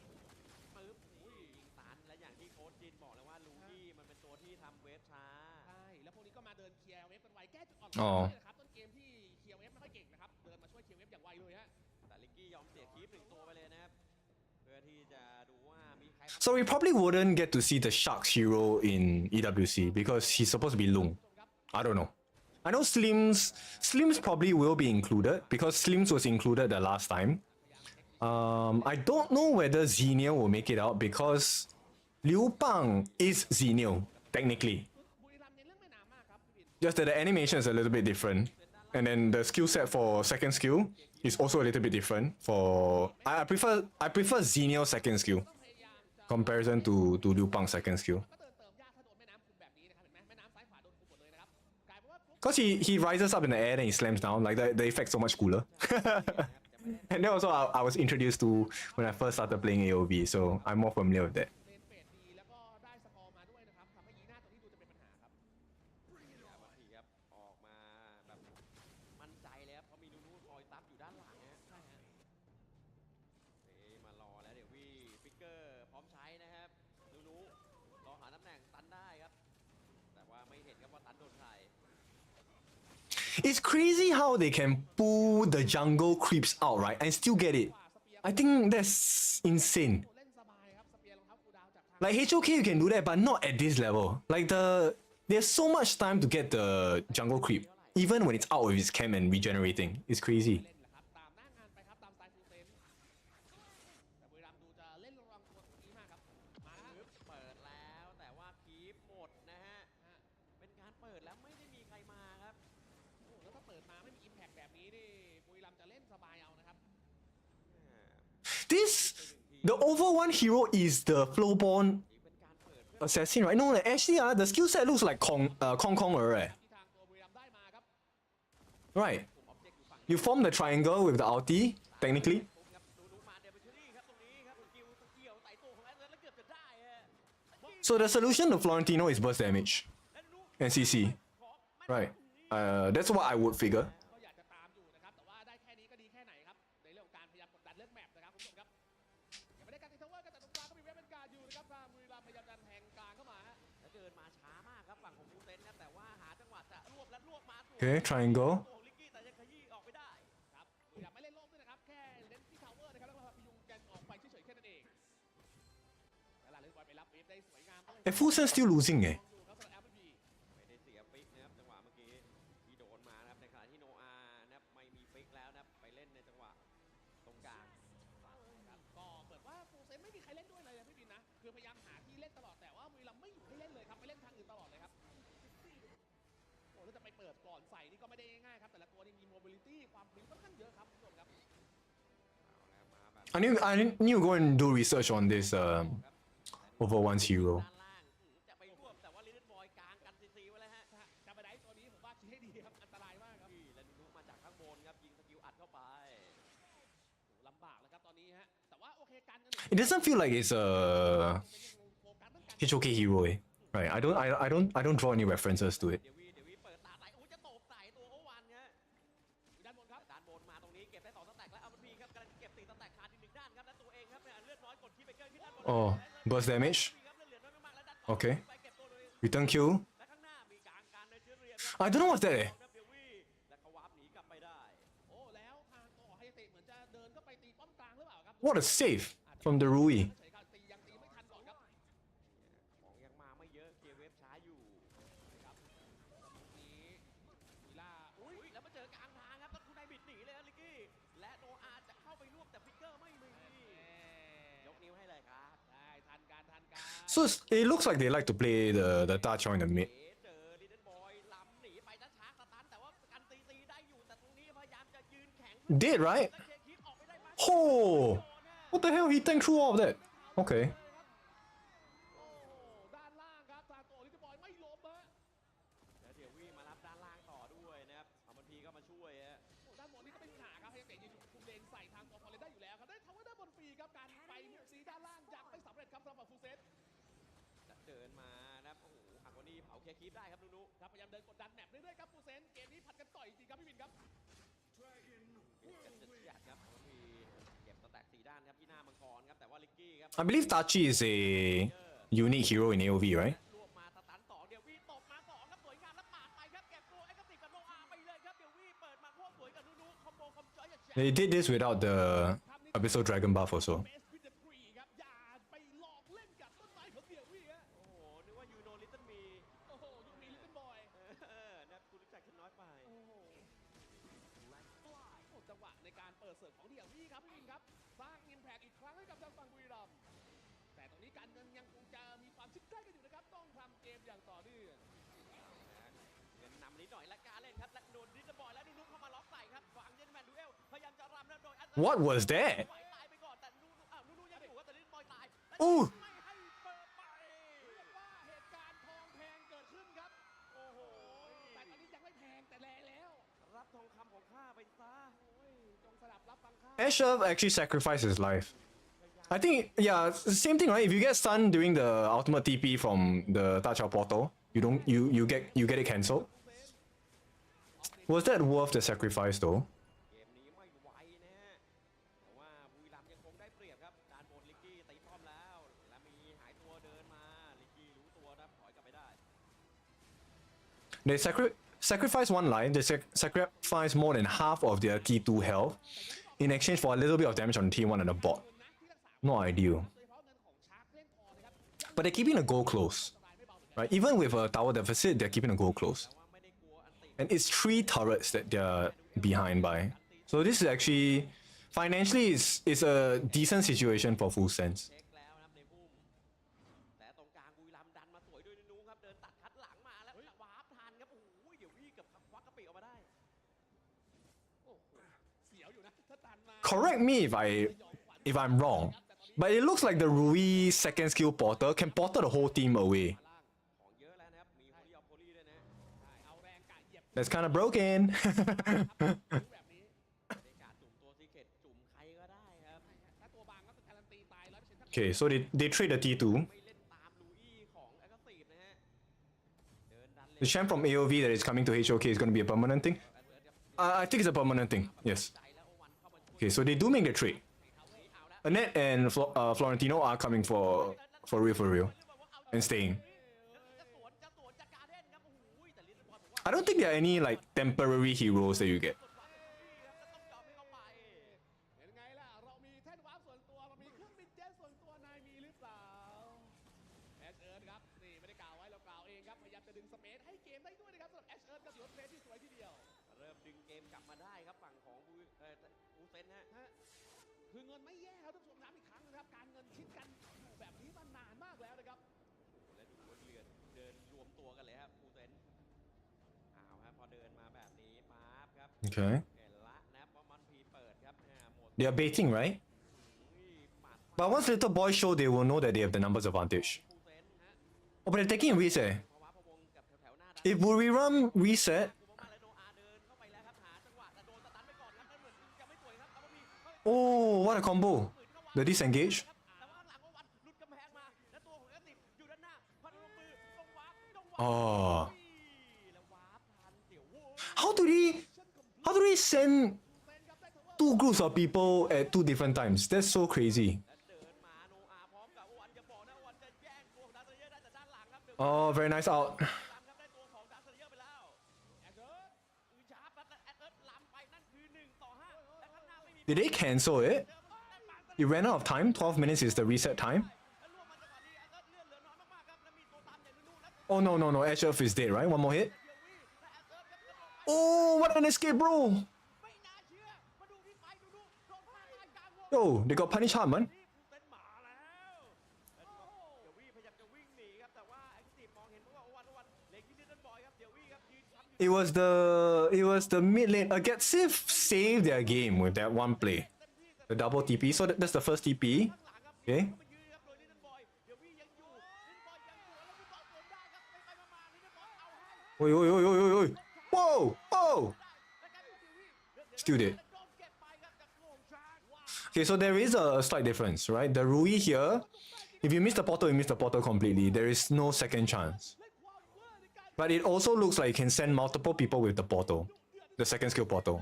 ปึ๊บอุ้ยยิงตันและอย่างที่โค้ชจินบอกเลยว่าลูดี้มันเป็นตัวที่ทำเวฟช้า ใช่แล้วพวกนี้ก็มาเดินเคลียร์เวฟกันไวแก้จุดอ่อน อ๋อ ด้วยนะครับต้นเกมที่เคลียร์เวฟไม่ค่อยเก่งนะครับเดินมาช่วยเคลียร์เวฟอย่างไวเลยฮะ แต่ลิกกี้ยอมเสียคีป1ตัวไปเลยนะครับเพื่อที่จะดูว่ามีใคร So we probably wouldn't get to see the Sharks hero in EWC because he's supposed to be Lung. I don't know. I know Slims probably will be included because Slims was included the last time. I don't know whether Xenial will make it out because Liu Bang is Xenial technically. บุรีรัมย์ในเรื่องไม่หนามากครับพี่วิน Just that the animation is a little bit different, and then the skill set for second skill is also a little bit different. I prefer Xenial second skill พยายามจะ comparison to Liu Bang second skill. ก็เดินเติมยากถ้าโดนแม่น้ำคุมแบบนี้นะครับเห็นไหมแม่น้ำซ้ายขวาโดนคุมหมดเลยนะครับกลายเป็นว่าพวก Cause he rises up in the air and he slams down. Like the effect so much cooler. And that also I was introduced to when I first started playing AOV, so I'm more familiar with that. เลนเฟดดีแล้วก็ได้สกอร์มาด้วยนะครับทำให้ยีน่าตัวนี้ดูจะเป็นปัญหาครับ ห็นครับว่าตันโดนใคร It's crazy how they can pull the jungle creeps out, right, and still get it. I think that's insane. เล่นสบายครับสเปียร์รองเท้าคูลดาวน์จากทาง Like HOK, you can do that, but not at this level. Like there's so much time to get the jungle creep, even when it's out of its camp and regenerating. It's crazy. เล่นแหละครับตามหน้างานไปครับตามสไตล์ฟูลเซนแต่บุรีรัมย์ดูจะเล่นระวังตัวตรงนี้มากครับมาแล้ว ปึ๊บเปิดแล้วแต่ว่าคีปหมดนะฮะเป็นการเปิดแล้วไม่ได้มีใครมาครับ โอ้แล้วถ้าเปิดมาไม่มีอิมแพคแบบนี้นี่บุรีรัมย์จะเล่นสบายเอานะครับ This, the over one hero is the flowborn เป็นการเปิดเพื่อ assassin, right? No, like, actually, the skill set looks like Kong Konger, right? ที่ทางตัวบุรีรัมย์ได้มาครับ Right. กลุ่มออบเจกต์อยู่ฝั่ง You form the triangle with the ulti, technically. ปุ๊บครับดูมาเดบิวชี่ครับตรงนี้ครับสกิลสเกี่ยวไต่ตัวของแอสแล้วเกือบจะได้ฮะ So the solution to Florentino is burst damage และดู and CC. ของไม่ Right. That's what I would figure. ก็อยากจะตามอยู่นะครับแต่ว่าได้แค่นี้ก็ดีแค่ไหนครับในเรื่องของการพยายามกดดันเรื่องแมปนะครับคุณผู้ชมครับยังไม่ได้การติดทาวเวอร์กันแต่ตรงกลางก็มีเวฟเป็นการอยู่นะครับทางบุรีรัมย์พยายามดันแทงกลางเข้ามาฮะ แล้วเดินมาช้ามากครับฝั่งของฟูเซนครับแต่ว่าหาจังหวะจะรวบและรวบมาตัว Okay, triangle. ตัวของลิกกี้แต่ยังขยี้ออกไม่ได้ ครับบุรีรัมย์ไม่เล่นโลกด้วยนะครับแค่เล่นที่ทาวเวอร์นะครับแล้วก็พยุงกันออกไปเฉยๆแค่นั้นเองแล้วลาเลนบอยไปรับเวฟได้สวยงามต้อง And Fusen still losing, eh? ดูครับสำหรับ LPP ไม่ได้เสียฟิกนะครับจังหวะเมื่อกี้ที่โดนมานะครับในขณะที่โนอานะครับไม่มีฟิกแล้วนะครับไปเล่นในจังหวะตรงกลาง ครับก็เหมือนว่าฟูลเซนไม่มีใครเล่นด้วยเลยนะพี่บินนะคือพยายามหาที่เล่นตลอดแต่ว่าบุรีรัมย์ไม่อยู่ให้เล่นเลยครับไปเล่นทางอื่นตลอดเลยครับโอ้แล้วจะไปเปิดก่อนใส่นี่ก็ไม่ได้ง่ายๆครับแต่ละตัวนี่มีโมบิลิตี้ความพลิ้วค่อนข้างเยอะครับคุณผู้ชมครับ เอาแล้วมาแบบ I need to go and do research on this over one's hero. ด้านล่างจะไปรวบแต่ว่าลิลิทบอยกลางกันซีไว้แล้วฮะ จะไปได้ตัวนี้ผมว่าคิดให้ดีครับอันตรายมากครับ ที่และนุมาจากข้างบนครับยิงสกิลอัดเข้าไป ลำบากแล้วครับตอนนี้ฮะแต่ว่าโอเคกัน It doesn't feel like it's a HOK hero, eh? Right. I don't draw any references to it. เดี๋ยววีเปิดตาไหลโอ้ยจะตบใส่ตัวโอวันฮะ ด้านบนครับ ด้านบนมาตรงนี้เก็บได้2สแต็กแล้วเอามันพีครับกำลังเก็บ4สแต็กขาดอีก1ด้านครับและตัวเองครับเนี่ยเลือดน้อยกดที่ไปเกินขึ้นด้านบน Oh, burst damage. ครับเหลือน้อยมากๆแล้วด้านต่อ Okay. ไปเก็บตัวเลย Return kill. และข้างหน้ามีกลางการในเชื้อเรียน I don't know what's that, eh? เดี๋ยววีและเขาวาร์ปหนีกลับไปได้ โอ้แล้วทางตัวไฮเตะเหมือนจะเดินก็ไปตีป้อมกลางหรือเปล่าครับ What a save from the Rui. เฉยๆตียังตีไม่ทันก่อนครับ ของยังมาไม่เยอะเกียร์เวฟช้าอยู่ ครับนี้วีล่า อุ้ยแล้วมาเจอกลางทางครับแล้วคุณนายบิดหนีเลยครับลิกกี้และโนอาจะเข้าไปรวบแต่ฟิกเกอร์ไม่มียกนิ้วให้เลยครับ ได้ทันการ So it looks like they like to play the Dacha in the mid. เจอลิเดนบอยล้ำหนีไปช้าๆสตันแต่ว่ากันตีได้อยู่แต่ตรงนี้พยายามจะยืนแข็ง Did right? และเคคิปออกไปได้ไหม Oh, what the hell? He tanked through all of that. Okay. โอ้ด้านล่างครับทางตัวลิทบอยไม่ล้มฮะ แล้วเดี๋ยววีมารับด้านล่างต่อด้วยนะครับเอามันพีก็มาช่วยฮะ โอ้ด้านบนนี่ก็เป็นปัญหาครับไฮเตะยืนอยู่คุมเลนใส่ทางตัวฟอร์เรนได้อยู่แล้วครับได้ทาวเวอร์ด้านบนฟรีครับการไปมุกซีด้านล่างยังไม่สำเร็จครับสำหรับฟูเซต จะเดินมานะครับโอ้โหอากอนี่เผาเคคิปได้ครับนุ๊ก ครับพยายามเดินกดดันแมปเรื่อยๆครับฟูเซนเกมนี้ผัดกันต่อยจริงครับพี่วินครับ ๆกันจะจัดครับมันมีเก็บสแต็ก4ด้านครับที่หน้ามังกรครับแต่ว่าลิกกี้ครับ I believe Tachi is a unique hero in AOV, right? รวบมาสตัน2เดี๋ยววีตบมา2ครับสวยงามแล้วปาดไปครับเก็บตัวไอ้กระติกกับโนอาไปเลยครับเดี๋ยววีเปิดมาโคตรสวยกับนุ๊กคอมโบคอมจอยอย่างแจ๋ว They did this without the Abyssal Dragon buff also. เบสวิดเดอะทรีครับอย่าไปหลอกเล่นกับต้นไม้ของเดี่ยววี่ฮะ โอ้โหนึกว่ายูโนลิตเติ้ลมี โอ้โหยูมีลิตเติ้ลบอย นะครับคุณรู้จักฉันน้อยไป โอ้โหจังหวะในการเปิดเสิร์ฟของเดี่ยววี่ครับพี่วินครับสร้างอิมแพกอีกครั้งให้กับทางฝั่งบุรีรัมย์แต่ตรงนี้การเงินยังคงจะมีความชิดใกล้กันอยู่นะครับต้องทำเกมอย่างต่อเนื่อง เงินนำนิดหน่อยและการเล่นครับและโดนดิสบอยและนุ๊กเข้ามาล็อกใส่ครับฝั่งเจนแมนดูเอลพยายามจะรำนะโดย What was that? ไหวตายไปก่อนแต่นุ๊กยังอยู่ครับแต่ดิสบอยตาย อู้ ไม่ให้เปิดไป เรียกว่าเหตุการณ์ทองแพงเกิดขึ้นครับ โอ้โห แต่ตอนนี้ยังไม่แพงแต่แลแล้ว รับทองคำของข้าไปซะ โอ้ยจงสลับรับฟังข้า Asher actually sacrificed his life. I think, yeah, it's the same thing, right? If you get stunned during the ultimate TP from the Dacha portal, you get it cancelled. Was that worth the sacrifice though? เกมนี้ไม่ไหวนะฮะแต่ว่าบุรีรัมย์ยังคงได้เปรียบครับด้านบนลิกกี้ตีป้อมแล้วและมีหายตัวเดินมาลิกกี้รู้ตัวนะถอยกลับไปได้ They sacrifice one line, they sacrifice more than half of their T2 health in exchange for a little bit of damage on T1 and the bot. Not ideal. But they're keeping the goal close. Right? Even with a tower deficit, they're keeping the goal close. And it's 3 turrets that they're behind by. So this is actually, financially, it's a decent situation for Full Sense. เช็คแล้วนะครับในพุ่มแต่ตรงกลางบุรีรัมย์ดันมาสวยด้วยนุ้งครับเดินตัดคัดหลังมาแล้ววาร์ปทันครับโอ้โหเดี๋ยววี่กับควักกระปิออกมาได้ Correct me if I'm wrong, but it looks like the Rui second skill porter can porter the whole team away. ของเยอะแล้วนะครับมีโพลีออฟโพลีด้วยนะ That's kind of broken. บรรยากาศจุ่มตัวซีเกตจุ่มใครก็ได้ครับ Okay, so they trade the T2. ไม่เล่นตามลูอี้ของแอคทีฟนะฮะเดินดัน The champ from AOV that is coming to HOK is going to be a permanent thing. I think it's a permanent thing. Yes. ใจแล้วโอวันเข้ามาช่วย Okay, so they do make the trade. Annette and Florentino are coming for real and staying. จะสวนจากการเล่นครับโอ้โหแต่ลิสบอลบอกว่า I don't think there are any like temporary heroes that you get. ต้องยอมให้เขาไป เป็นไงล่ะเรามีแท่นวาร์ปส่วนตัวเรามีเครื่องบินเจ็ตส่วนตัวนายมีหรือเปล่าแอชเอิร์ธครับนี่ไม่ได้กล่าวไว้เรากล่าวเองครับพยายามจะดึงสเปซให้เกมได้ด้วยนะครับสำหรับแอชเอิร์ธกับยศเพลย์ที่สวยทีเดียว เริ่มดึงเกมกลับมาได้ครับฝั่งของบูเซนฮะ คือเงินไม่แย่ครับท่านผู้ชมย้ำอีกครั้งนะครับการเงินชิดกันอยู่แบบนี้มานานมากแล้วนะครับ และดูคนเลือดเดินรวมตัวกันเลยครับบูเซนเอาครับพอเดินมาแบบนี้ป๊าบครับ Okay. เห็นละนะเพราะมันพีเปิดครับหมด They are baiting, right? ปัด But once little boys show, they will know that they have the numbers advantage. บูเซนฮะ Oh, but they're taking a reset. เพราะว่าพะวงกับแถวๆหน้าดัน If Buriram reset, ผมว่าแล้วโนอาเดินเข้าไปแล้วครับหาจังหวะแต่โดนสตันไปก่อนครับแล้วเหมือนจะไม่สวยครับแล้วก็มี oh, what a combo. The disengage. แต่ว่าหลังว่าวันหลุดกำแพงมาและตัวของแอตติอยู่ด้านหน้าพันลงมือต้องวาร์ปต้องวาร์ป Oh. แล้ววาร์ปทันเดี๋ยวโว้ย How do they send 2 groups of people at 2 different times? That's so crazy. และเดินมาโนอาพร้อมกับโอวันจะบอกนะโอวันจะแย่งตัวของดาร์เซเยอร์ได้แต่ด้านหลังครับเดี๋ยว Oh, very nice out. ลำครับได้ตัวของดาร์เซเยอร์ไปแล้วแอดเอิร์ธชาร์ปแล้วแอดเอิร์ธลำไปนั่นคือ1-5และข้างหน้าไม่มี Did they cancel it? It ran out of time. 12 minutes is the reset time. แล้วล่วงมาจังหวะนี้แอดเอิร์ธเลือดเหลือน้อยมากๆครับและมีตัวตามอย่างนู้นๆแล้ว Oh, no. Edge Earth is dead, right? One more hit. เดี๋ยววิ่งและแอดเอิร์ธครับ Oh, what an escape, bro. ไม่น่าเชื่อมาดูที่ไฟดูโดนพลาดกลางวง Yo, they got punish hard, man. เป็นหมาแล้วเดี๋ยววี่พยายามจะวิ่งหนีครับแต่ว่าแอคทีฟมองเห็นว่าโอวันเล็งที่ดิจิทัลบอยครับเดี๋ยววี่ครับยืนค้ำอยู่ It was the mid lane. Agatsiv saved their game with that one play. The double TP. So that's the first TP. ข้างหลังครับ Okay. มายืนครับโดยดิจิทัลบอยเดี๋ยววี่ยังอยู่ดิจิทัลบอยยังอยู่แล้วดิจิทัลบอยสวนได้ครับไปมาดิจิทัลบอยเอาให้ Oi. Whoa. Oh. แล้วกลายเป็นเดี๋ยววี่ Still dead. โดนเก็บไปครับจากโง่ชาร์จ Okay, so there is a slight difference, right? The Rui here, if you miss the portal, you miss the portal completely. There is no second chance. But it also looks like you can send multiple people with the portal. The second skill portal.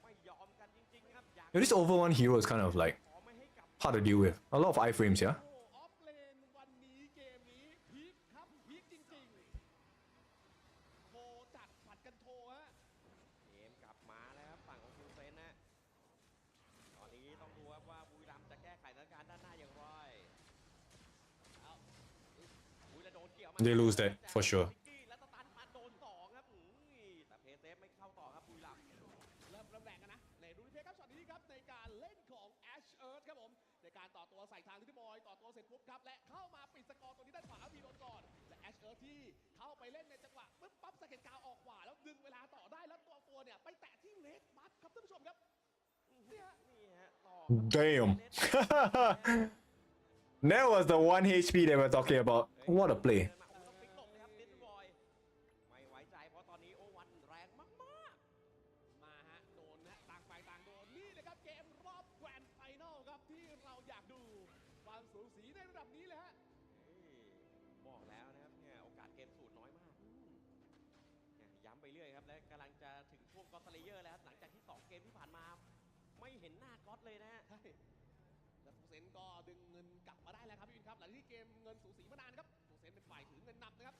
ไม่ยอมกันจริงๆครับอยาก Now, this over one hero is kind of like ขอไม่ให้กลับ hard to deal with. A lot of iframes, yeah? โอ้ออฟเลนวันนี้เกมนี้พีคครับพีคจริงๆโทรจัดผัดกันโทรฮะ เกมกลับมาแล้วครับฝั่งของฟูเซนนะตอนนี้ต้องดูครับว่าบุรีรัมย์จะแก้ไขสถานการณ์ด้านหน้าอย่างไรเอาบุรีรัมย์โดนเกี่ยวมา They lose that, for sure. แล้วสตันมาโดนสองครับแต่เพย์เซฟไม่เข้าต่อครับบุรีรัมย์ เริ่มแรงกันนะเลยดูรีเพลย์ครับช็อตนี้ครับในการเล่นของแอชเอิร์ธครับผมในการต่อตัวใส่ทางที่บอยต่อตัวเสร็จปุ๊บครับและเข้ามาปิดสกอร์ตัวนี้ด้านขวามีโดนก่อนและแอชเอิร์ธที่เข้าไปเล่นในจังหวะปึ๊บปั๊บสเก็ตกาวออกขวาแล้วดึงเวลาต่อได้แล้วตัวเนี่ยไปแตะที่เล็กบัฟครับท่านผู้ชมครับเนี่ย นี่ฮะต่อ Damn. That was the 1 HP they were talking about. What a play. เดินมาต้องปิดหลบเลยครับดิสบอยไม่ไว้ใจเพราะตอนนี้โอวันแรงมาก มาฮะโดนฮะต่างฝ่ายต่างโดนนี่นะครับเกมรอบแกรนด์ไฟนอลครับที่เราอยากดูความสูสีในระดับนี้เลยฮะ บอกแล้วนะครับเนี่ยโอกาสเกมสูตรน้อยมากเนี่ยย้ำไปเรื่อยครับและกำลังจะถึงช่วงก็อตสเลเยอร์แล้วครับหลังจากที่2เกมที่ผ่านมาไม่เห็นหน้าก๊อตเลยนะฮะ ใช่แล้วฟูเซนก็ดึงเงินกลับมาได้แล้วครับพี่วินครับหลังจากที่เกมเงินสูสีมานานครับฟูเซนเป็นฝ่ายถือเงินนำนะครับ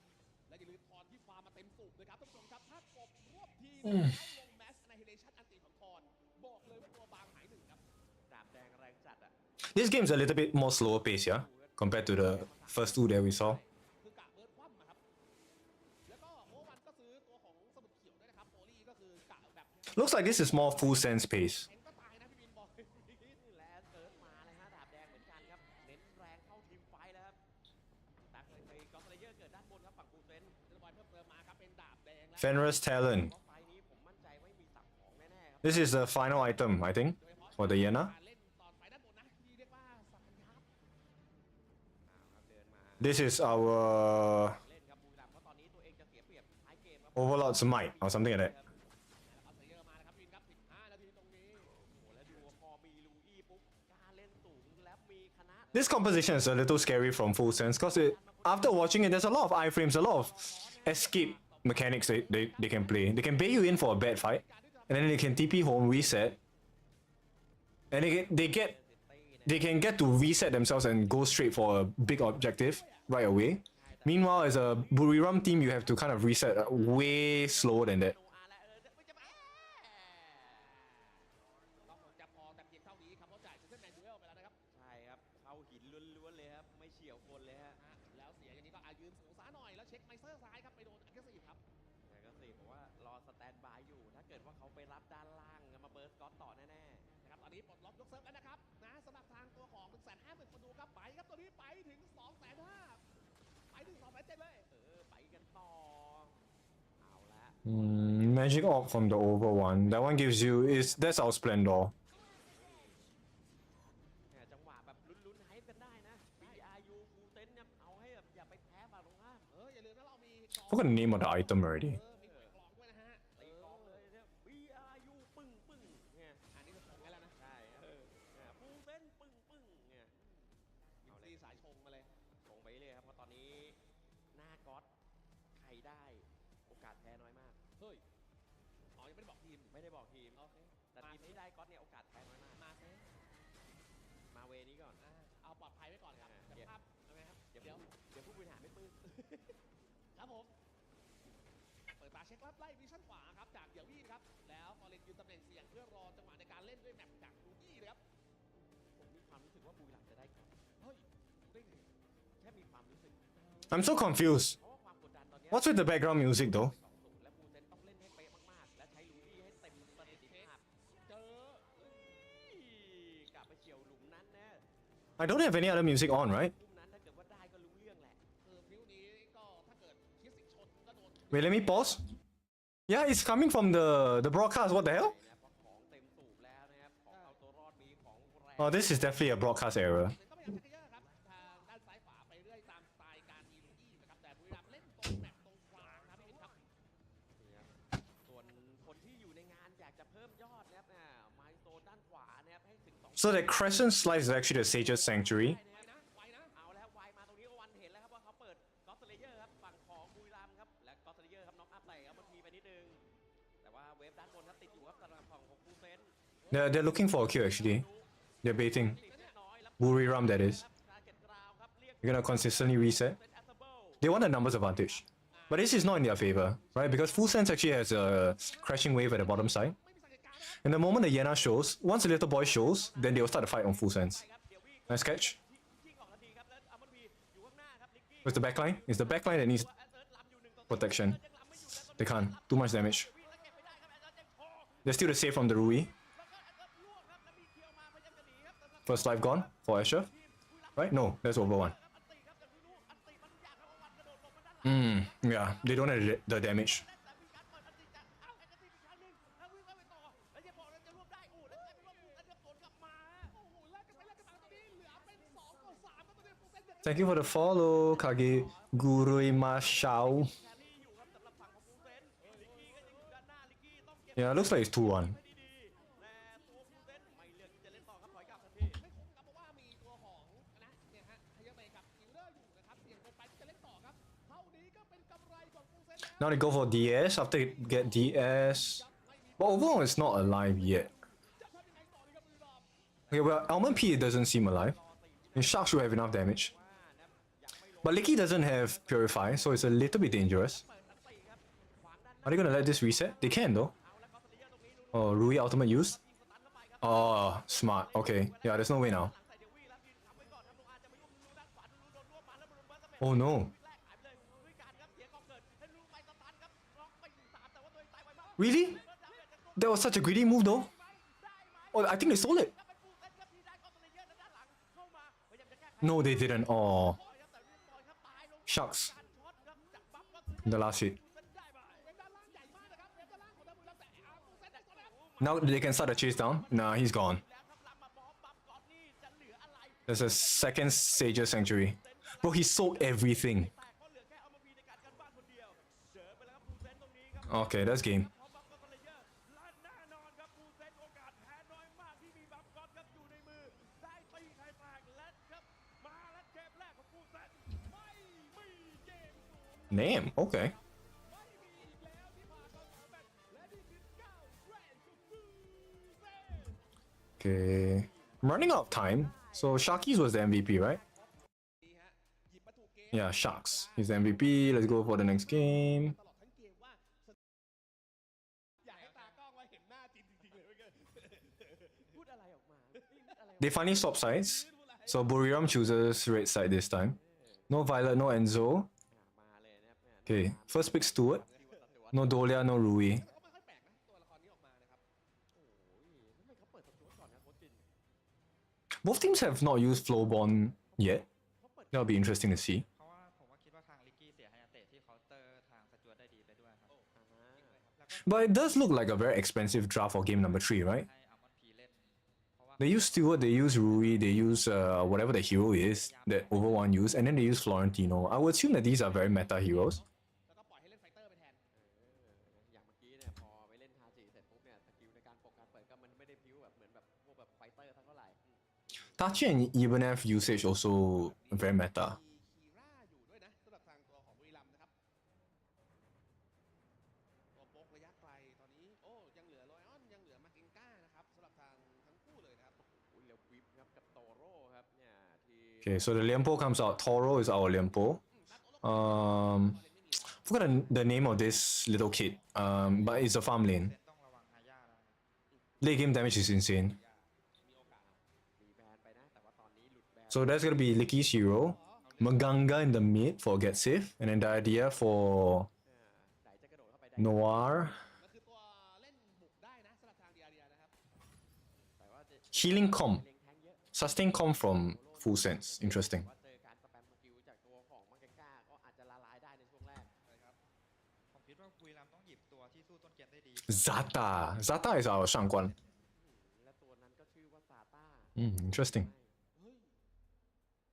และอย่าลืมทอนที่ฟาร์มมาเต็มสูบนะครับท่านผู้ชมครับถ้ากบรวบทีแล้วลงแมสในเฮเลชั่นอันติของทอนบอกเลยว่าตัวบางหายหนึ่งครับ ดาบแดงแรงจัดอ่ะ This game's a little bit more slower pace, yeah, compared to the first two that we saw. คือกะเบิร์ดคว่ำนะครับแล้วก็โอวันก็ซื้อตัวของสมุดเขียวด้วยนะครับโอลี่ก็คือกะแบบ Looks like this is more full sense pace. เห็นก็ตายนะพี่บินบอก และเอิร์ธมาเลยฮะดาบแดงเหมือนกันครับเน้นแรงเข้าทีมไฟท์แล้วครับแต่เคยกอล์ฟเลเยอร์เกิดด้านบนครับฝั่งฟูเซน เดลบอยเพิ่มเติมมาครับเป็นดาบแดงแล้ว Fenris Talon. เพราะไฟท์นี้ผมมั่นใจว่ามีสับของแน่ๆครับ This is the final item, I think, โดยเฉพาะ for the Yena. การเล่นตอนไฟด้านบนนะที่เรียกว่าสัญญา ครับเดินมา This is our เล่นครับบุรีรัมย์เพราะตอนนี้ตัวเองจะเสียเปรียบท้ายเกมครับ Overlord's Might or something like that. เอาเซเยอร์มานะครับวินครับ15นาทีตรงนี้ โอ้โหแล้วดูว่าพอมีลูอี้ปุ๊บกล้าเล่นสูงแล้วมีคณะ This composition is a little scary from full sense because after watching it, there's a lot of iframes, a lot of escape mechanics they can play. They can bait you in for a bad fight, and then they can TP home, reset, and they can get to reset themselves and go straight for a big objective right away. Meanwhile, as a Buriram team, you have to kind of reset way slower than that. โนอาและไม่จะมา ต้องจะพอแต่เพียงเท่านี้ครับเพราะจ่ายเซนเซอร์แมนดูเอลไปแล้วนะครับ ใช่ครับเข้าหินล้วนๆเลยครับไม่เฉียวคนเลยฮะ แล้วเสียอย่างนี้ก็ยืนสูงซ้ายหน่อยแล้วเช็คไมเซอร์ซ้ายครับไปโดนอักเสบครับ แต่ก็สิผมว่ารอสแตนบายอยู่ ถ้าเกิดว่าเขาไปรับด้านล่างมาเบิร์สก๊อตต่อแน่ นะครับตอนนี้ปลดล็อกยกเซิร์ฟแล้วนะครับนะสำหรับทางตัวของ 150,000 คนดูครับไปครับตัวนี้ไปถึง 250,000 ไปถึง 270,000 เลย ๆไปกันต่อเอาละ Magic Orb from the over one. That one gives you that's our Splendor. เนี่ยจังหวะแบบลุ้นๆให้กันได้นะ BRU ฟูเซนเนี่ยเอาให้แบบอย่าไปแพ้ฝั่งตรงข้าม อย่าลืมนะเรามี Forgot the name of the item already. มีหน่วยกลองด้วยนะฮะ ตีกองเลยเนี่ย BRU ปึ้งเนี่ย อันนี้ก็ชงให้แล้วนะ ใช่ฟูเซนปึ้งเนี่ย เอาเลยสายชงมาเลย ลงไปเรื่อยครับเพราะตอนนี้หน้าก๊อตใครได้โอกาสแพ้น้อยมาก เฮ้ยอ๋อยังไม่ได้บอกทีม ไม่ได้บอกทีม โอเค แต่ทีมที่ได้ก๊อตเนี่ยโอกาสแพ้น้อยมาก มาเซ มาเวนี้ก่อน เอาปลอดภัยไว้ก่อนครับ อ่า เดี๋ยวภาพเอาไงครับ เดี๋ยว เดี๋ยว เดี๋ยวผู้บริหารไม่ปลื้ม ครับผม เปิดตาเช็คลับไล่วิชั่นขวาครับจากเดี่ยววี่ครับ แล้วฟอร์เรนยืนตำแหน่งเสี่ยงเพื่อรอจังหวะในการเล่นด้วยแมปจากลูกี้เลยครับ ผมมีความรู้สึกว่าบุรีรัมย์จะได้ก่อน เฮ้ยรู้ได้ไง แค่มีความรู้สึก I'm so confused. เพราะว่าความกดดันตอนเนี้ย What's with the background music though? 2-0และฟูเซนต้องเล่นให้เป๊ะมากๆ และใช้ลูอี้ให้เต็มประสิทธิภาพ เจอ กลับไปเฉียวหลุมนั้นนะ I don't have any other music on, right? มุมนั้นถ้าเกิดว่าได้ก็รู้เรื่องแหละ ฟิวนี้ก็ถ้าเกิดคิดสิงชนก็โดน Wait, let me pause. Yeah, it's coming from the broadcast. What the hell? นะเพราะของเต็มสูบแล้วนะครับของเอาตัวรอดมีของแรง Oh, this is definitely a broadcast error. ก็พยายามจะขยับครับทางด้านซ้ายขวาไปเรื่อยตามสไตล์การมีลูกี้นะครับแต่บุรีรัมย์เล่นตรงแมปตรงกลางครับพี่วินครับ ส่วนคนที่อยู่ในงานอยากจะเพิ่มยอดนะครับไมล์โซนด้านขวานะครับให้ถึง2 So that crescent slice is actually the Sage's Sanctuary. ไวนะ เอาแล้วไวมาตรงนี้วันเห็นแล้วครับว่าเขาเปิดกอล์ฟเลเยอร์ครับฝั่งของบุรีรัมย์ครับและกอล์ฟเลเยอร์ครับน็อกอัพไหลครับมันมีไปนิดนึงแต่ว่าเวฟด้านบนครับติดอยู่ครับสำหรับฝั่งของฟูเซน They're looking for a kill actually. They're baiting. Buriram, that is. They're gonna consistently reset. They want a numbers advantage. But this is not in their favor, right? Because Full Sense actually has a crashing wave at the bottom side. And the moment the Yena shows, once the little boy shows, then they'll start the fight on Full Sense. Nice catch. Where's the backline? It's the backline that needs protection. They can't. Too much damage. They're still the save from the Rui. First life gone for Asher. Right? No, that's over one. Yeah, they don't have the damage. แล้ว Thank you for the follow, Kage Gurui Mashao. Yeah, looks like it's 2-1. เพราะว่ามีตัวของนะเนี่ยฮะทยาเบกับคิวเลอร์อยู่นะครับเสี่ยงเกินไปที่จะเล่นต่อครับเท่านี้ก็เป็นกำไรของฟูเซน Now they go for DS after they get DS. But overall, it's not alive yet. Okay, well, Almond P doesn't seem alive. And Shark should have enough damage. But Licky doesn't have Purify, so it's a little bit dangerous. Are they gonna let this reset? They can though. Oh, Rui ultimate use? Oh, smart. Okay. Yeah, there's no way now. Oh no. Really? That was such a greedy move though. Oh, I think they stole it. No, they didn't. Oh. Shucks. The last hit. Now they can start the chase down. Nah, he's gone. There's a second Sage's Sanctuary. Bro, he sold everything. Okay, that's game. Damn, okay. Okay. I'm running out of time. So Sharky's was the MVP, right? Yeah, Sharks. He's the MVP. Let's go for the next game. They finally swap sides. So Buriram chooses red side this time. No Violet, no Enzo. Okay, first pick Stewart. No Dolia, no Rui. Both teams have not used Flowborn yet. That'll be interesting to see. เพราะว่าผมว่าคิดว่าทางลิกกี้เสียให้นักเตะที่เคาน์เตอร์ทางสจวตได้ดีไปด้วยครับ But it does look like a very expensive draft for game number 3, right? ให้อัลมอนด์พีเล่นเพราะว่า They use Stewart, they use Rui, they use whatever the hero is that Overone use, and then they use Florentino. I would assume that these are very meta heroes. แล้วก็ปล่อยให้เล่นไฟเตอร์ไปแทน อย่างเมื่อกี้เนี่ยพอไปเล่นทาจิเสร็จปุ๊บเนี่ยสกิลในการปกการเปิดก็มันไม่ได้พิ้วแบบเหมือนแบบพวกแบบไฟเตอร์เท่าไหร่ Tachi and Ibanez usage also very meta. มีคีร่าอยู่ด้วยนะสำหรับทางตัวของบุรีรัมย์นะครับตัวโป๊กระยะไกลตอนนี้โอ้ยังเหลือรอยออนยังเหลือมาเกงก้านะครับสำหรับทางทั้งคู่เลยนะครับ อุ้ยแล้ววิปครับกับโตโร่ครับเนี่ยที่ Okay, so the Liempo comes out. Toro is our Liempo. Forgot the name of this little kid. But it's a farm lane. ต้องระวังฮายาแล้วนะครับ Late game damage is insane. มีโอกาส รีแบนไปนะแต่ว่าตอนนี้หลุดแบน So that's gonna be Licky's hero. Maganga in the mid for get safe, and then the idea for ไหนจะกระโดดเข้าไปได้ Noir. ก็คือตัวเล่นบุกได้นะสำหรับทางเดียร์นะครับ แต่ว่าจะ Healing comp. เล็งแทงเยอะ Sustain comp from Full Sense. Interesting. ว่าเจอการสแปมสกิลจากตัวของมังเกก้าก็อาจจะละลายได้ในช่วงแรก ผมคิดว่าบุรีรัมย์ต้องหยิบตัวที่สู้ต้นเกมได้ดี Zata. Zata is our Shangguan. และตัวนั้นก็ชื่อว่าซาต้า Interesting. เฮ้ย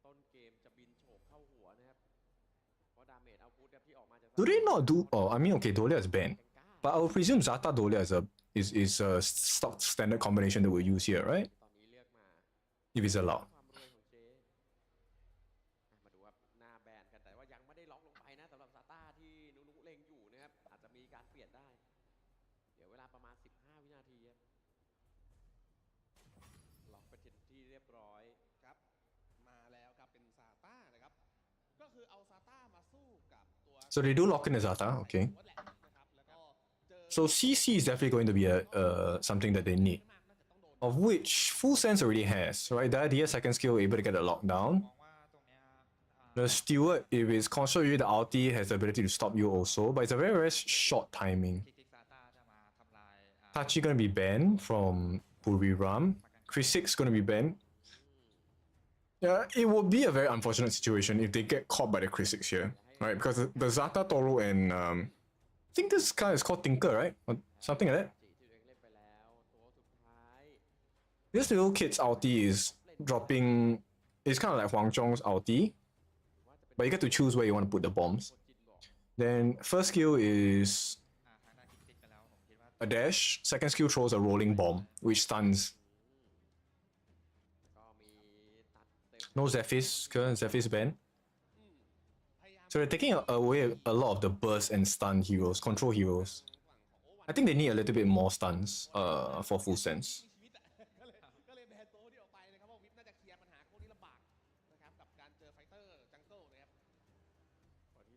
ต้นเกมจะบินโฉบเข้าหัวนะครับเพราะดาเมจเอาพุทที่ออกมาจาก Do they not do? Oh, I mean, okay, Dolia is banned, เกก้า but I would presume Zata Dolia is a stock standard combination that we'll use here, right? ตอนนี้เลือกมา If it's allowed. ความรวยของเจ๊มาดูครับหน้าแบนกันแต่ว่ายังไม่ได้ล็อกลงไปนะสำหรับซาต้าที่นุเล็งอยู่นะครับอาจจะมีการเปลี่ยนได้ เดี๋ยวเวลาประมาณ 15 วินาทีครับล็อกไปถึงที่เรียบร้อย ครับมาแล้วครับเป็นซาต้านะครับก็คือเอาซาต้ามาสู้กับตัว So they do lock in the Zata, okay. แหละนะครับแล้วก็เจอ So CC is definitely going to be a something that they need, มากน่าจะต้องโดน of which Full Sense already has, right? The idea second skill able to get a lockdown. มองว่าตรงเนี้ย The Steward, if it's console you, the ulti has the ability to stop you also, but it's a very, very short timing. ทิกทิกซาต้าจะมาทำลาย Tachi gonna be banned from Buriram. Chris 6 gonna be banned. Yeah, it would be a very unfortunate situation if they get caught by the Chris 6 here, right? Because the Zata, Toro, and I think this guy is called Tinker, right? Or something like that. จีที่ตัวเองเล่นไปแล้วตัวสุดท้าย This little kid's ulti is dropping. It's kind of like Huang Zhong's ulti, but you get to choose where you want to put the bombs. โคจินบอก Then first skill is ทางด้านทิกทิกไปแล้วผมคิดว่า a dash. Second skill throws a rolling bomb, which stuns. ก็มีตัดเซฟ No Zephys, because Zephys ban. พยายาม So they're taking away a lot of the burst and stun heroes, control heroes. ฝั่งของโอวัน I think they need a little bit more stuns for Full Sense. มีชีวิตอะก็เลยแบนโตที่ออกไปนะครับว่าวิปน่าจะเคลียร์ปัญหาพวกนี้ลำบากนะครับกับการเจอไฟเตอร์จังเกิลนะครับ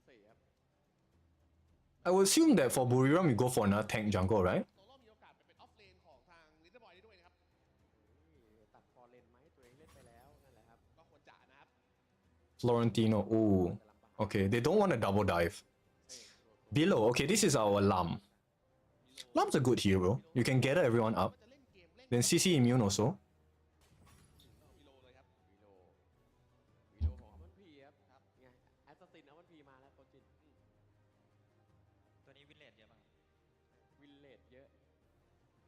4ครับ I would assume that for Buriram you go for another tank jungle, right? โซโล่มีโอกาสไปเป็นออฟเลนของทางลิตเติ้ลบอยได้ด้วยนะครับ ตัดฟอร์เรนไหมตัวเองเล่นไปแล้วนั่นแหละครับ ก็ควรจะนะครับ Florentino, ooh. Okay, they don't want a double dive. Below, okay, this is our Lam. Lam's a good hero. You can gather everyone up. จะเล่นเกมเล่น Then CC immune also. วิโลเลยครับ วิโลของอัมพีครับไงแอสซัสซินอัมพีมาแล้วตัวจริง ตัวนี้วินเลดเยอะมาก วินเลดเยอะ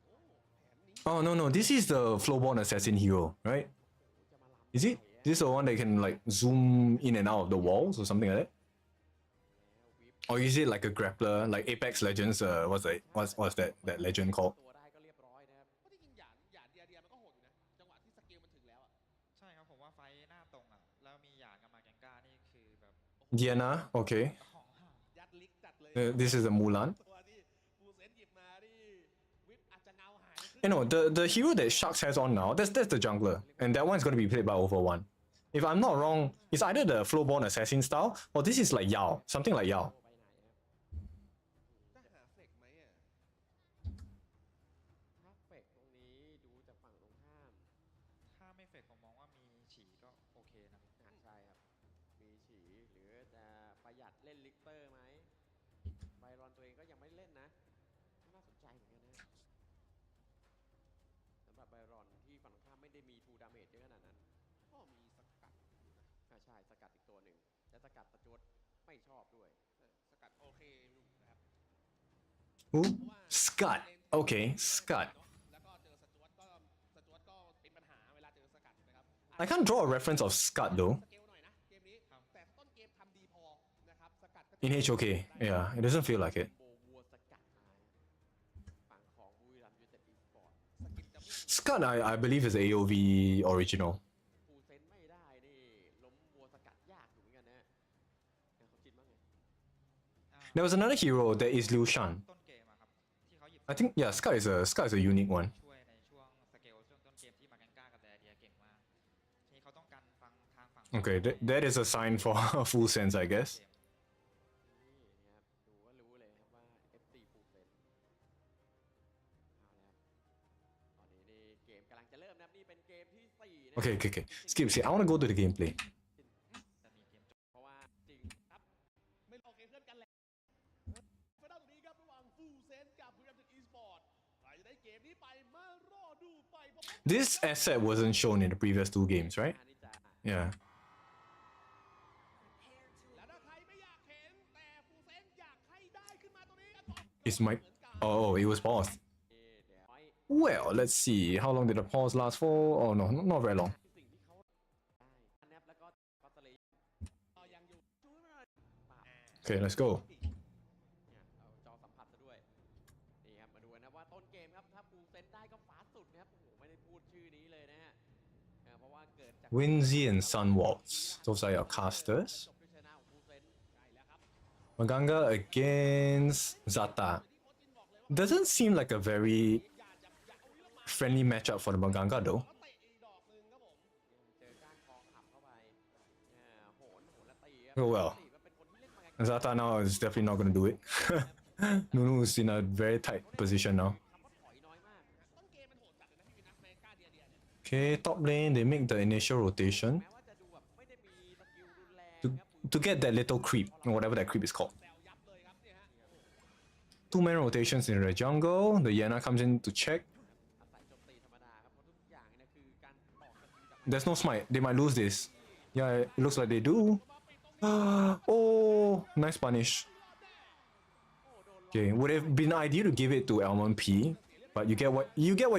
โอ้แผนนี้ Oh no, this is the Flowborn Assassin hero, right? จะมาลำ Is it? This is the one that can like zoom in and out of the walls or something like that? แล้ววิป Or is it like a grappler, like Apex Legends? What's that legend called? ตัวได้ก็เรียบร้อยนะครับ เพราะที่จริงหยานเดียมันก็โหดอยู่นะ จังหวะที่สกิลมันถึงแล้วอะ ใช่ครับผมว่าไฟหน้าตรงอ่ะแล้วมีหยาดกับมาแกงก้านี่คือแบบ Diana, okay. ของห่าง ยัดลิกจัดเลย This is the Mulan. ตัวที่ฟูเซนหยิบมานี่วิปอาจจะเงาหายไปครึ่ง You know, the hero that Sharks has on now, that's the jungler. And that one's gonna be played by over one. If I'm not wrong, it's either the Flowborn Assassin style or this is like Yao, something like Yao. ไปไหนครับ จะหาเฟกไหมอะ ถ้าเฟกตรงนี้ดูจากฝั่งตรงข้าม ถ้าไม่เฟกผมมองว่ามีฉี่ก็โอเคนะ ใช่ครับ มีฉีหรือจะประหยัดเล่นลิกเตอร์ไหมไบรอนตัวเองก็ยังไม่เล่นนะน่าสนใจเหมือนกันนะสำหรับไบรอนที่ฝั่งตรงข้ามไม่ได้มีทูดาเมจเยอะขนาดนั้น ก็มีสกัดอยู่นะ ใช่สกัดอีกตัวหนึ่งและสกัดตะจวดไม่ชอบด้วย สกัดโอเคอยู่นะครับ Who? เพราะว่า Scud. Okay, Scud. แล้วก็เจอสจวตก็เป็นปัญหาเวลาเจอสกัดนะครับ I can't draw a reference of Scud though. สเกลหน่อยนะเกมนี้แต่ต้นเกมทำดีพอนะครับสกัดก็ In HOK, yeah, it doesn't feel like it. โบวัวสกัดมาฝั่งของบุรีรัมย์ยูไนเต็ดอีสปอร์ต สกิลจะไม่ Scud, I believe is AOV original. ฟูเซนไม่ได้นี่ล้มวัวสกัดยากอยู่เหมือนกันนะเขาคิดว่าไง There was another hero that is Liu Shan. ต้นเกมอะครับที่เขาหยิบ I think yeah, Scud is a unique one. ช่วยในช่วงสเกลช่วงต้นเกมที่มาแกงก้ากับแดเดียเก่งมากทีนี้เขาต้องการฟังทางฝั่ง Okay, that is a sign for full sense, I guess. นี่นะครับดูก็รู้เลยครับว่า FC ฟูเซนเอาแล้วตอนนี้นี่เกมกำลังจะเริ่มนะครับนี่เป็นเกมที่4นะ Okay. Skip. I want to go to the gameplay. จะมีเกมจบ เพราะว่าจริง ครับไม่โอเคเพื่อนกันแหละไฟนอลตรงนี้ครับระหว่างฟูเซนกับบุรีรัมย์ยูไนเต็ดอีสปอร์ตใครจะได้เกมนี้ไปมารอดูไปพร้อม This asset wasn't shown in the previous two games, right? นี่จะ Yeah. ๆแล้วถ้าใครไม่อยากเห็นแต่ฟูเซนอยากให้ได้ขึ้นมาตรงนี้ก็ต้อง Is my oh, it was paused. เดี๋ยวไอ้ Well, let's see. How long did the pause last for? Oh no, not very long. สิ่งที่เขาได้อันนี้แล้วก็ปัตเตอรี่ ยังอยู่ ช่วยมาหน่อยปาบ Okay, let's go. เนี่ยเอาจอสัมผัสซะด้วยนี่ครับมาดูกันนะว่าต้นเกมครับถ้าฟูเซนได้ก็ฟาสสุดนะครับโอ้โหไม่ได้พูดชื่อนี้เลยนะฮะเพราะว่าเกิดจาก Winzy and Sunwaltz. Those are your casters. จบด้วยชนะของฟูเซน ใช่แล้วครับ Maganga against Zata. Doesn't seem like a very friendly matchup for the Maganga though. แล้วเตะอีกดอกหนึ่งครับผม เจอก้านคอขับเข้าไปโหนและตีครับ Oh well. ตีเป็นคนที่เล่นมาไง Zata now is definitely not gonna do it. Nunu's in a very tight position now. คำว่าถอยน้อยมาก ต้นเกมมันโหดจัดเลยนะพี่วินัทแมงก้าเดียเนี่ย Okay, top lane, they make the initial rotation แม้ว่าจะดูแบบไม่ได้มีสกิลรุนแรง to, ครับ to get that little creep, or whatever that creep is called. แซวยับเลยครับเนี่ยฮะ Two-man rotations in the jungle. The Yana comes in to check. อาศัยโจมตีธรรมดาครับเพราะทุกอย่างเนี่ยคือการต่อสกิลจาก There's no smite. They might lose this. Yeah, it looks like they do. Oh, nice punish. Okay, would have been ideal to give it to Almond P, but you get what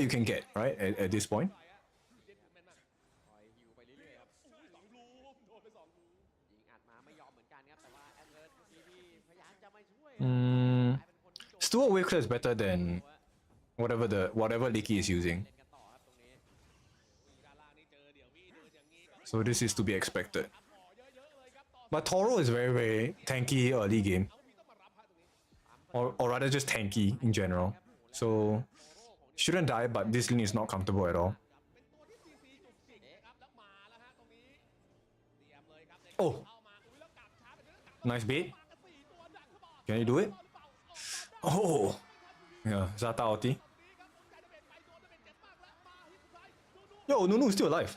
you can get, right? At this point. คอยฮิวไปเรื่อยๆครับ สองลูมโดนไปสองลูม ยิงอัดมาไม่ยอมเหมือนกันครับแต่ว่าแอดเลิร์ดเมื่อกี้ที่พยายามจะมาช่วย Mm, กลายเป็นคนที่โดน Stuart Wakeler is better than whatever Leaky is using. เล่นกันต่อครับตรงนี้ ด้านล่างนี่เจอเดี๋ยวพี่เดินอย่างนี้ก็ So this is to be expected. ครับขอเยอะๆเลยครับต่อ But Toro is very tanky early game, เอาพี่ต้องมารับฮะตรงนี้ or rather just tanky in general. So shouldn't die, but this lane is not comfortable at all. เป็นตัวที่ซีซีจุกจิกนะครับแล้วมาแล้วฮะตรงนี้เตรียมเลยครับ โอ้ เข้ามาอุ้ยแล้วกลับช้าไปเรื่อยๆกลับ Nice bait. มากัน Can he do it? Oh, yeah, Zata ulti. Yo, Nunu is still alive.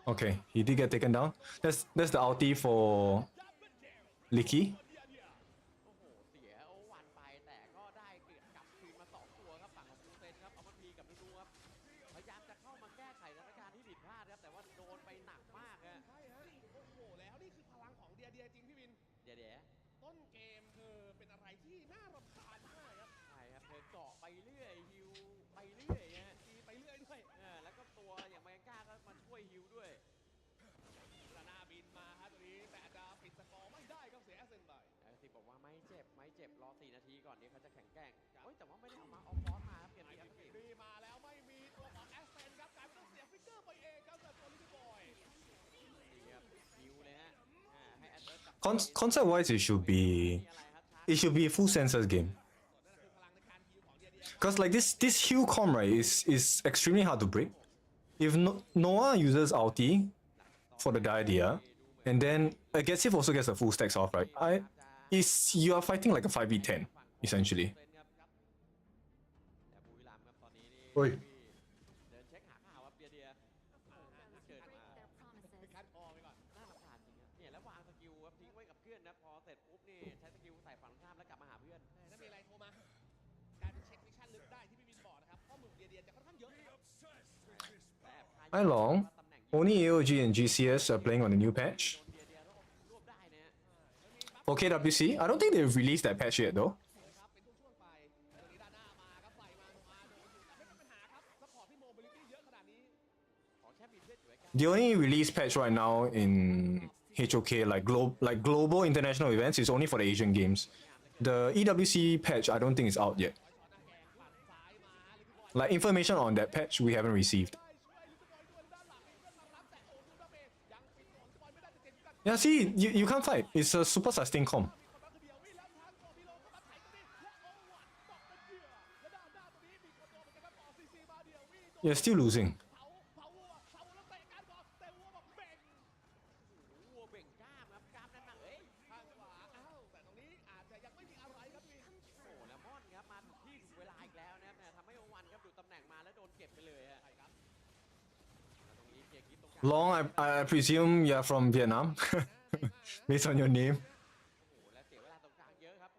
Okay, he did get taken down. That's the ulti for Licky. โอ้โหเสียโอวันไปแต่ก็ได้เกิดกลับคืนมา2ตัวครับฝั่งของฟูเซนครับเอามาพีกับนูครับพยายามจะเข้ามาแก้ไขสถานการณ์ที่ผิดพลาดครับแต่ว่าโดนไปหนักมากฮะ ใช่ฮะโอ้โหแล้วนี่คือพลังของเดียจริงพี่วิน เดี๋ยว ต้นเกมเธอเป็นอะไรที่น่ารำคาญมากครับ ใช่ครับเธอเกาะไปเรื่อยฮิวไปเรื่อยฮะ ตีไปเรื่อยด้วย แล้วก็ตัวอย่างไมก้าก็มาช่วยฮิวด้วย ระนาบินมาฮะตัวนี้แต่จะปิดสกอร์ไม่ได้ครับเสียแอสเซนไป สิบอกว่าไม่เจ็บรอ4 นาทีก่อนเดี๋ยวเขาจะแข็งแกร่งเฮ้ยแต่ว่าไม่ได้เอามาเอาฟอสมาครับเปลี่ยน ไอ้ เปลี่ยน ฟิกรีมาแล้วไม่มีตัวของแอสเซนครับกลายเป็นต้องเสียฟิกเกอร์ไปเองครับจากตัวลิซี่บอย นี่ครับฮิวเลยฮะให้แอดเดิร์ Concept wise, it should be a full sensors game. นั่นคือพลังในการฮิวของเดีย Cause like this heal com right is extremely hard to break. If Noah uses ulti for the Diadia, and then Aggressive also gets the full stacks off, right? You are fighting like a 5v10 essentially. แต่บุรีรัมย์ครับตอนนี้นี่ เฮ้ย เดินเช็คหาข่าวครับเดียเกิดมา เป็นการคอไปก่อน น่ารำคาญจริงครับเนี่ยแล้ววางสกิลครับทิ้งไว้กับเพื่อนนะพอเสร็จปุ๊บนี่ใช้สกิลใส่ฝั่งข้ามแล้วกลับมาหาเพื่อน ถ้ามีอะไรโทรมาการเป็นเช็คมิชชั่นลึกได้ที่พี่วินบอกนะครับข้อมูลเดียจะค่อนข้างเยอะนะครับ แต่แอบคา Hi Long. ตำแหน่ง Only AOG and GCS are playing on the new patch. โดนเดียรวบได้นะฮะ For KWC, I don't think they've released that patch yet though. ครับเป็นช่วงๆไปตรงนี้ด้านหน้ามาครับใส่มาโนอาโดนอยู่แต่ไม่เป็นปัญหาครับซัพพอร์ตที่โมบิลิตี้เยอะขนาดนี้ ขอแค่มีเพื่อนอยู่ใกล้ The only release patch right now in HOK, like global international events, is only for the Asian games. The EWC patch, I don't think is out yet. Like information on that patch, we haven't received. Yeah, see, you can't fight. It's a super sustain comp. You're still losing. วัวเบ่งกล้ามครับกล้ามนั่นหนักเอ้ย ข้างขวาอ้าวแต่ตรงนี้อาจจะยังไม่มีอะไรครับพี่ โอ้แล้วมอนครับมาถูกที่ถูกเวลาอีกแล้วนะครับทำให้โอวันครับดูตำแหน่งมาแล้วโดนเก็บไปเลยฮะ ใช่ครับ ตรงนี้เจคิดตรงกลาง Long, I presume you're from Vietnam, based on your name. โอ้โหและเสียเวลาตรงกลางเยอะครับ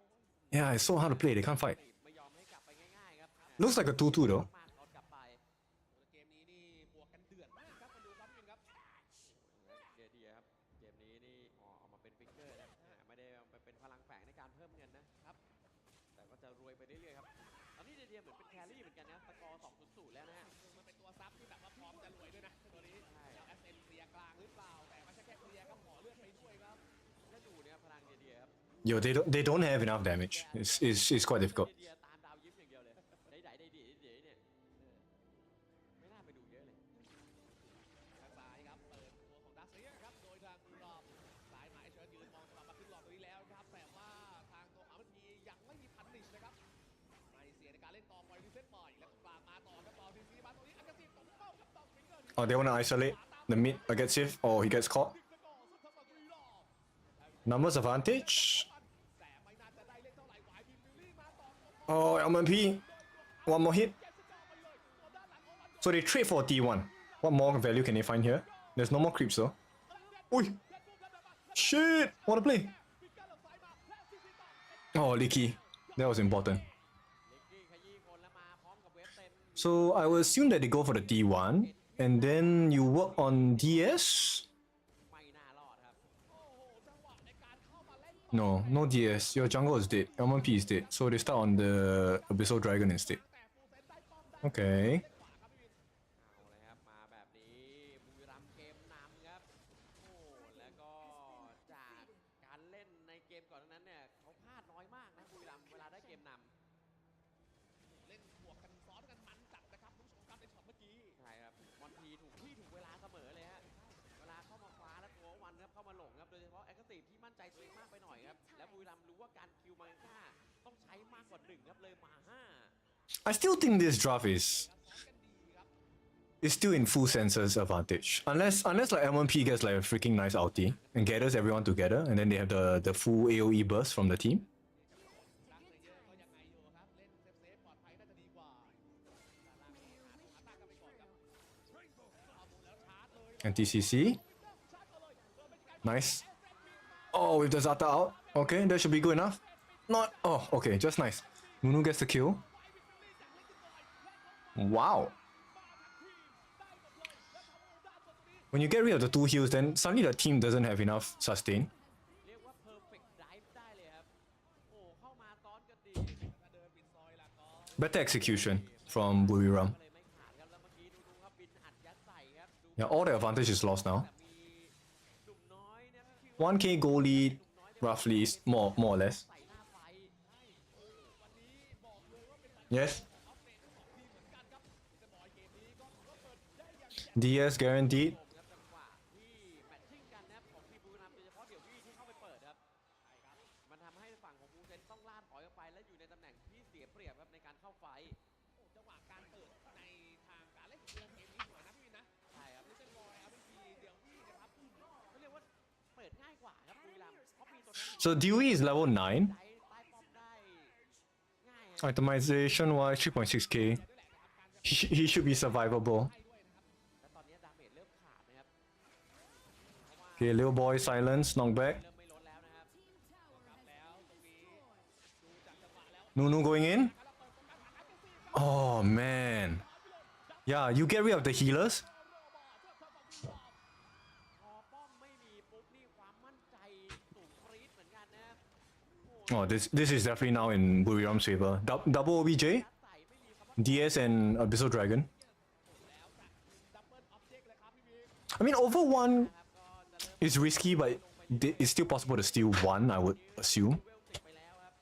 Yeah, it's so hard to play. They can't fight. ไม่ยอมให้กลับไปง่ายๆครับ Looks like a 2-2 though. มากตอนกลับไป เกมนี้นี่บวกกันเดือดมากครับมาดูครับพี่วินครับ เดียครับเกมนี้นี่ออกมาเป็นฟิกเกอร์นะไม่ได้เป็นพลังแฝงในการเพิ่มเงินนะครับแต่ก็จะรวยไปเรื่อยๆครับตอนนี้เดียเหมือนเป็นแครี่เหมือนกันนะสกอร์ 2-0 แล้วนะฮะ มันเป็นตัวซับที่แบบว่าพร้อมจะรวยด้วยนะตัวนี้แล้วแอสเซนเคลียร์กลางหรือเปล่าแต่ไม่ใช่แค่เคลียร์ครับขอเลือดไปด้วยครับ ถ้าดูเนี่ยพลังเดียครับ Yo, they don't have enough damage. It's quite difficult. เดียตามดาวยิ้มอย่างเดียวเลยได้เนี่ยไม่น่าไปดูเยอะเลย ทางซ้ายครับเปิดตัวของดักเซียครับโดยทางรอบสายหมายเชิญยืนมองสลับมาขึ้นหลอดตัวนี้แล้วครับแต่ว่าทางตัวอาร์ทียังไม่มีพันนิชนะครับไม่เสียในการเล่นต่อปล่อยรีเซ็ตปล่อยแล้วกลางมาต่อครับต่อซีซีมาตรงนี้อักระสิบตรงเป้าครับต่อฟิงเกอร์ Oh, they want to isolate the mid aggressive, or he gets caught. Numbers advantage. แต่ไม่น่าจะได้เล่นเท่าไหร่หวายบินบิลลี่มาต่อ Oh, LMP. One more hit. So they trade for T1. What more value can they find here? There's no more creeps though. Oi! Shit! What a play! Oh, Licky. That was important. ลิกกี้ขยี้คนแล้วมาพร้อมกับเวฟเต็ม So I will assume that they go for the T1, and then you work on DS? ไม่น่ารอดครับ No, no DS. Your jungle is dead. LMP is dead. So they start on the Abyssal Dragon instead. Okay. เอาเลยครับมาแบบนี้บุรีรัมย์เกมนำครับโอ้แล้วก็จากการเล่นในเกมก่อนหน้านั้นเนี่ยเขาพลาดน้อยมากนะบุรีรัมย์เวลาได้เกมนำ เล่นบวกกันซ้อนกันมันจัดนะครับคุณผู้ชมครับในช็อตเมื่อกี้ ใช่ครับวันทีถูกที่ถูกเวลาเสมอเลยฮะเวลาเข้ามาคว้าแล้วตัววันครับเข้ามาหลงครับโดยเฉพาะแอคทีฟที่มั่นใจตัวเองมากไปหน่อยครับและบุรีรัมย์รู้ว่าการคิวมาค่าต้องใช้มากกว่า1ครับเลยมา5 I still think this draft is still in full sensors advantage. Unless like M1P gets like a freaking nice ulti and gathers everyone together, and then they have the full AoE burst from the team. ดักเลเยอร์ก็ยังไงอยู่ครับ เล่นเซฟๆปลอดภัยน่าจะดีกว่าด้านล่างนี้หาตรงหาตั้งกันไปก่อนครับเอาหมุนแล้วชาร์จเลย NTCC. Nice. Oh, with the Zata out. Okay, that should be good enough. Not. Oh, okay, just nice. Nunu gets the kill. Wow. When you get rid of the 2 heals, then suddenly the team doesn't have enough sustain. เรียกว่า perfect dive ได้เลยครับ โอ้เข้ามาตอนก็ดี ถ้าเดินปิดซอยแล้วก็ Better execution from Buriram. ก็เลยไม่ขาดครับแล้วเมื่อกี้ดูครับบินอัดยัดใส่ครับดู Yeah, all the advantage is lost now. แต่มีหนุ่มน้อยนะครับชื่อว่า 1k goal lead, roughly, more or less. ใส่หน้าไฟ วันนี้บอกเลยว่าเป็น Yes. อัปเดตของทีมเหมือนกันครับแต่บอยเกมนี้ก็ถือว่าเปิดได้อย่าง DS guaranteed. ครับจังหวะที่แมตชิ่งกันนะครับของทีมบูรณัมย์โดยเฉพาะเดี๋ยววี่ที่เข้าไปเปิดครับ ใช่ครับ มันทำให้ฝั่งของบูเซนต้องล่าถอยออกไปและอยู่ในตำแหน่งที่เสียเปรียบครับในการเข้าไฟท์ โอ้จังหวะการเปิดในทางการเล่นของเกมนี้สวยนะพี่วินนะ ใช่ครับ ลิเซนบอยเอาเป็นทีเดียววี่นะครับ เขาเรียกว่าเปิดง่ายกว่าครับบุรีรัมย์เพราะมีตัวนั้น So Dewey is level 9. ใช้ใต้ป้อมได้ง่ายครับ Itemization wise 3.6k. He should be survivable. และตอนนี้ดาเมจเริ่มขาดนะครับ Okay, little boy silence, knockback. เริ่มไม่ลดแล้วนะครับ ครับแล้วตรงนี้ดูจากจังหวะแล้ว Nunu going in. Oh man. Yeah, you get rid of the healers. พอป้อมไม่มีปุ๊บนี่ความมั่นใจสูงปรี๊ดเหมือนกันนะครับ Oh, this is definitely now in Buriram's favor. Double OBJ, ยัดใส่ไม่มีคำว่า DS and Abyssal Dragon. แล้วดับเบิลออบเจกต์เลยครับพี่วิน I mean, over 1 ครับก็จะเริ่ม is risky, but it's still possible to steal 1, I would assume. เวล10ไปแล้วครับ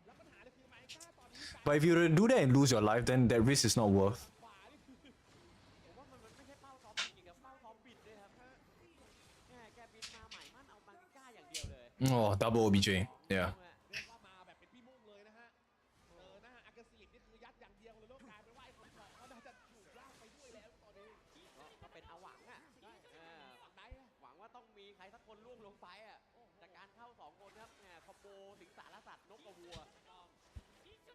แล้วปัญหาเลยคือไมค์ต้าตอนนี้ But if you were to do that and lose your life, then that risk is not worth. ขวานี่คือ ผมว่ามันไม่ใช่เป้าซ้อมจริงๆครับเป้าซ้อมบินด้วยครับแกบินมาใหม่มั่นเอาบังก้าอย่างเดียวเลย Oh, double OBJ. Yeah. เรียกว่ามาแบบเป็นพี่มุ่งเลยนะฮะหน้าอากาศิลิปนี่คือยัดอย่างเดียวเลยแล้วกลายเป็นว่าไอ้คนสองเขาน่าจะถูกลากไปด้วยแล้วตอนนี้ ก็เป็นอาหวังอ่ะ ฝั่งไหนอะ หวังว่าต้องมีใครสักคนล่วงลงไปอ่ะจากการเข้าสองคนครับคอมโบสิงสารสัตว์นกกระวัว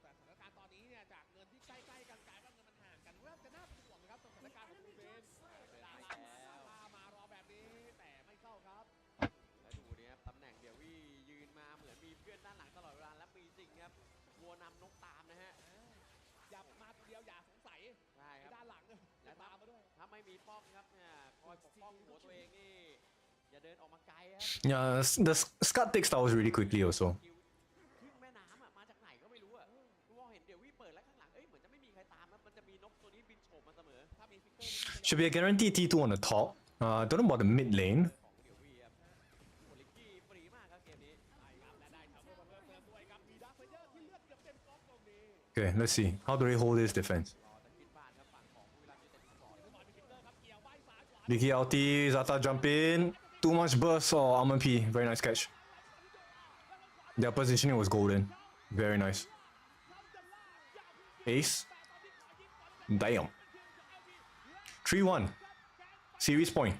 แต่สถานการณ์ตอนนี้เนี่ยจากเงินที่ใกล้ๆกันกลายว่าเงินมันห่างกันเริ่มจะน่าเป็นห่วงนะครับสถานการณ์ของบูเบนมารอแบบนี้แต่ไม่เข้าครับ แล้วดูเนี่ยตำแหน่งเดี๋ยววี่ยืนมาเหมือนมีเพื่อนด้านหลังตลอดเวลาและมีจริงครับวัวนำนกตามนะฮะ อย่ามาคนเดียวอย่าสงสัย ใช่ครับ ด้านหลังและตามมาด้วย ถ้าไม่มีป้อมครับคอยปกป้องหัวตัวเองนี่อย่าเดินออกมาไกลครับ Yeah, the Scud takes towers really quickly also. คิวขึ้นแม่น้ำอ่ะมาจากไหนก็ไม่รู้อ่ะพอเห็นเดี๋ยววี่เปิดแล้วข้างหลังเหมือนจะไม่มีใครตามครับมันจะมีนกตัวนี้บินโฉบมาเสมอ ถ้ามีฟิกเกอร์ Should be a guaranteed T2 on the top. Don't know about the mid lane. ของเดี๋ยววี่ครับโอลิกกี้ฟรีมากครับเกมนี้ ใช่ครับและได้แถวเพิ่มเติมด้วยครับมีดาร์คเพลเยอร์ที่เลือดเกือบเต็มกองตรงนี้ Okay, let's see. How do they hold this defense? รอจะขึ้นบ้านครับฝั่งของบุรีรัมย์ยูไนเต็ดสปอร์ต บอลมีฟิกเกอร์ครับเกี่ยวใบซ้ายขวา Vicky ulti, Zata jump in. Too much burst. Oh, Almond P. Very nice catch. Their positioning was golden. Very nice. Ace. Damn. 3-1. Series point. ม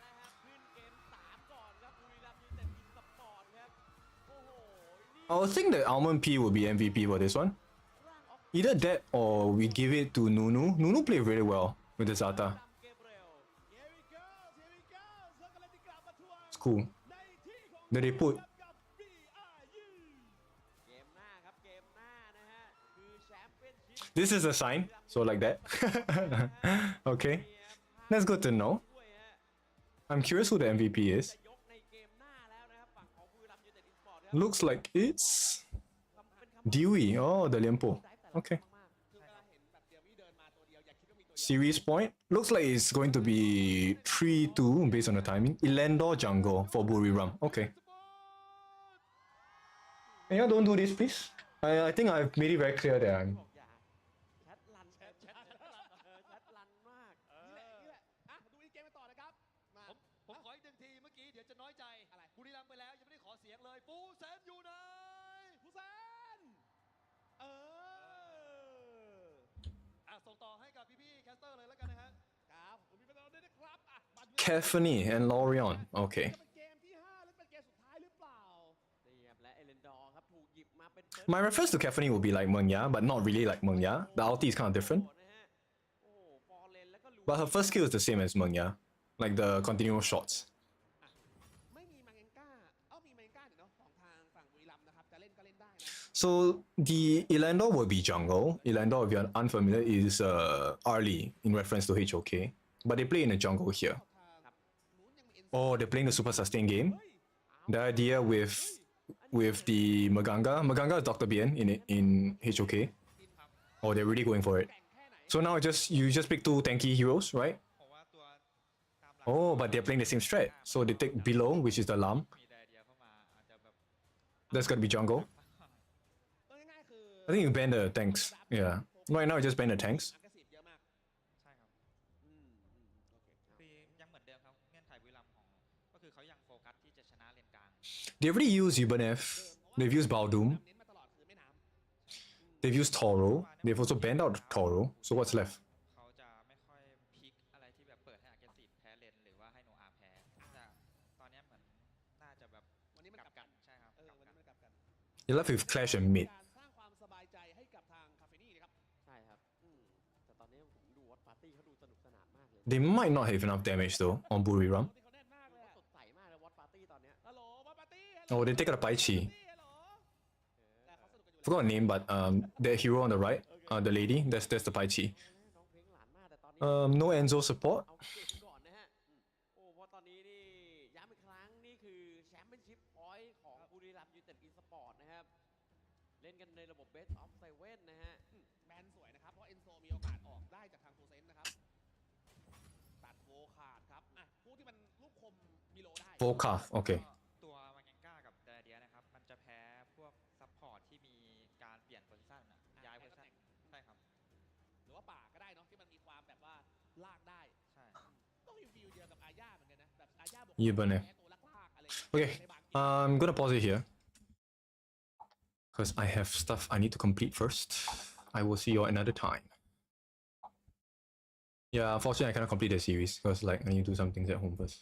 าแล้วครับขึ้นเกม3ก่อนครับบุรีรัมย์ยูไนเต็ดสปอร์ตครับโอ้โหนี่ I would think that Almond P would be MVP for this one. ร่างออฟ Either that or we give it to Nunu. Nunu played really well with the Zata. ดำเกมเร็ว Here we go Here we go แล้วก็เลยที่กลับมาทวง It's cool. ในที่ของ Then they put กับ BRU เกมหน้าครับเกมหน้านะฮะคือแชมเปี้ยนชิพ this is a sign. So like that. Okay. That's good to know. ด้วยฮะ I'm curious who the MVP is. จะยกในเกมหน้าแล้วนะครับฝั่งของบุรีรัมย์ยูไนเต็ดสปอร์ตครับ Looks like it's เป็นคำ Dewey. Oh, the Liempo. ได้แต่ละ Okay. มากๆ คือเวลาเห็นแบบเดียววี่เดินมาตัวเดียวอย่าคิดว่ามีตัวเดียว Series point. Looks like it's going to be 3-2 based on the timing. Elendor jungle for Buriram. Okay. Yeah, don't do this, please. I think I've made it very clear that I'm. บอกอย่าแชทลันแชทลันมาก นี่แหละนี่แหละอ่ะดูอีกเกมกันต่อนะครับมา ผมขออีกหนึ่งทีเมื่อกี้เดี๋ยวจะน้อยใจ อะไร บุรีรัมย์ไปแล้วยังไม่ได้ขอเสียงเลยปูแสนอยู่ไหน ผู้แซนเออ อ่ะ ส่งต่อให้กับพี่ๆแคสเตอร์เลยแล้วกันนะฮะ ครับผมมีประเด็นด้วยนะครับอ่ะบัตร Caffeine and Lorion. Okay. จะเป็นเกมที่ 5 และเป็นเกมสุดท้ายหรือเปล่า นี่ครับและเอเลนดอร์ครับถูกหยิบมาเป็น My reference to Caffeine would be like Mengya, but not really like Mengya. The ulti is kind of different. นะฮะโอ้ฟอร์เรนแล้วก็ลู But her first skill is the same as Mengya. Like the continual shots. ไม่มีมาเงนก้ามีมาเงนก้าเนาะของทางฝั่งบุรีรัมย์นะครับ จะเล่นก็เล่นได้นะ So the Elandor will be jungle. Elandor, if you're unfamiliar, is Arlie in reference to HOK. But they play in the jungle here. ทางนู้นยังมี Oh, they're playing the super sustain game. เฮ้ย The idea with the Maganga is Dr. Bien in HOK. Oh, they're really going for it. แข่งแค่ไหน So now you just pick 2 tanky heroes, right? ผมว่าตัวตามหลัก Oh, but they're playing the same strat. So they take below, which is the lamb. มีไอเดียเข้ามาอาจจะแบบ That's gonna be jungle. ง่ายๆคือ I think you ban the tanks. Yeah. Right now, you just ban the tanks. aggressive เยอะมาก ใช่ครับ โอเค คือยังเหมือนเดิมครับเงื่อนไขบุรีรัมย์ของก็คือเขายังโฟกัสที่จะชนะเลนกลาง They already used Ibanez. They've used Baldoom. เน้นมาตลอดคือแม่น้ำ They've used Toro. They've also banned out Toro. So what's left? เขาจะไม่ค่อยพิกอะไรที่แบบเปิดให้ aggressive แพ้เลนหรือว่าให้โนอาแพ้แต่ตอนเนี้ยเหมือนน่าจะแบบ วันนี้มันกลับกัน ใช่ครับ วัน กลับ นี้ กัน มันกลับกัน You're left with Clash and Mid. การสร้างความสบายใจให้กับทางคาเฟนี่นะครับ ใช่ครับแต่ตอนนี้ผมดูว่าปาร์ตี้เขาดูสนุกสนานมากเลย They might not have enough damage though on Buriram. ที่เขาแน่นมากเลย ว่า อะ สดใสมากเลยวอตปาร์ตี้ตอนเนี้ย ฮัลโหลมาปาร์ตี้ Oh, they take out a Paichi. ฮัลโหลแต่เขาสนุกกันอยู่ Forgot her name, but the hero on the right, the lady, that's the Paichi. น้องเพลงหลานมากแต่ตอนนี้ No Enzo support. เอาเก็บก่อนนะฮะโอ้เพราะตอนนี้นี่ย้ำอีกครั้งนี่คือแชมเปี้ยนชิพพอยต์ของบุรีรัมย์ยูไนเต็ดอีสปอร์ตนะครับ เล่นกันในระบบ Best of 7 นะฮะ แบนสวยนะครับ เพราะเอนโซมีโอกาสออกได้จากทางฟูเซนนะครับ ตัดโวขาดครับผู้ที่มันลูกคมมีโลได้ Volkov, okay. ตัววาเงนก้ากับเดเดียนะครับมันจะแพ้พวกซัพพอร์ตที่มีการเปลี่ยนโพซิชันย้ายโพซิชันใช่ครับ หรือว่าป่าก็ได้เนาะที่มันมีความแบบว่าลากได้ ใช่ ต้องมีฟิลเดียวกับอาญาเหมือนกันนะแบบอาญาบอก เยี่ยมเลย แพ้ตัวลากๆอะไรอย่างเงี้ย Okay, ในบางเกม I'm gonna pause it here. Because I have stuff I need to complete first. I will see you another time. Yeah, unfortunately I cannot complete the series because like I need to do some things at home first.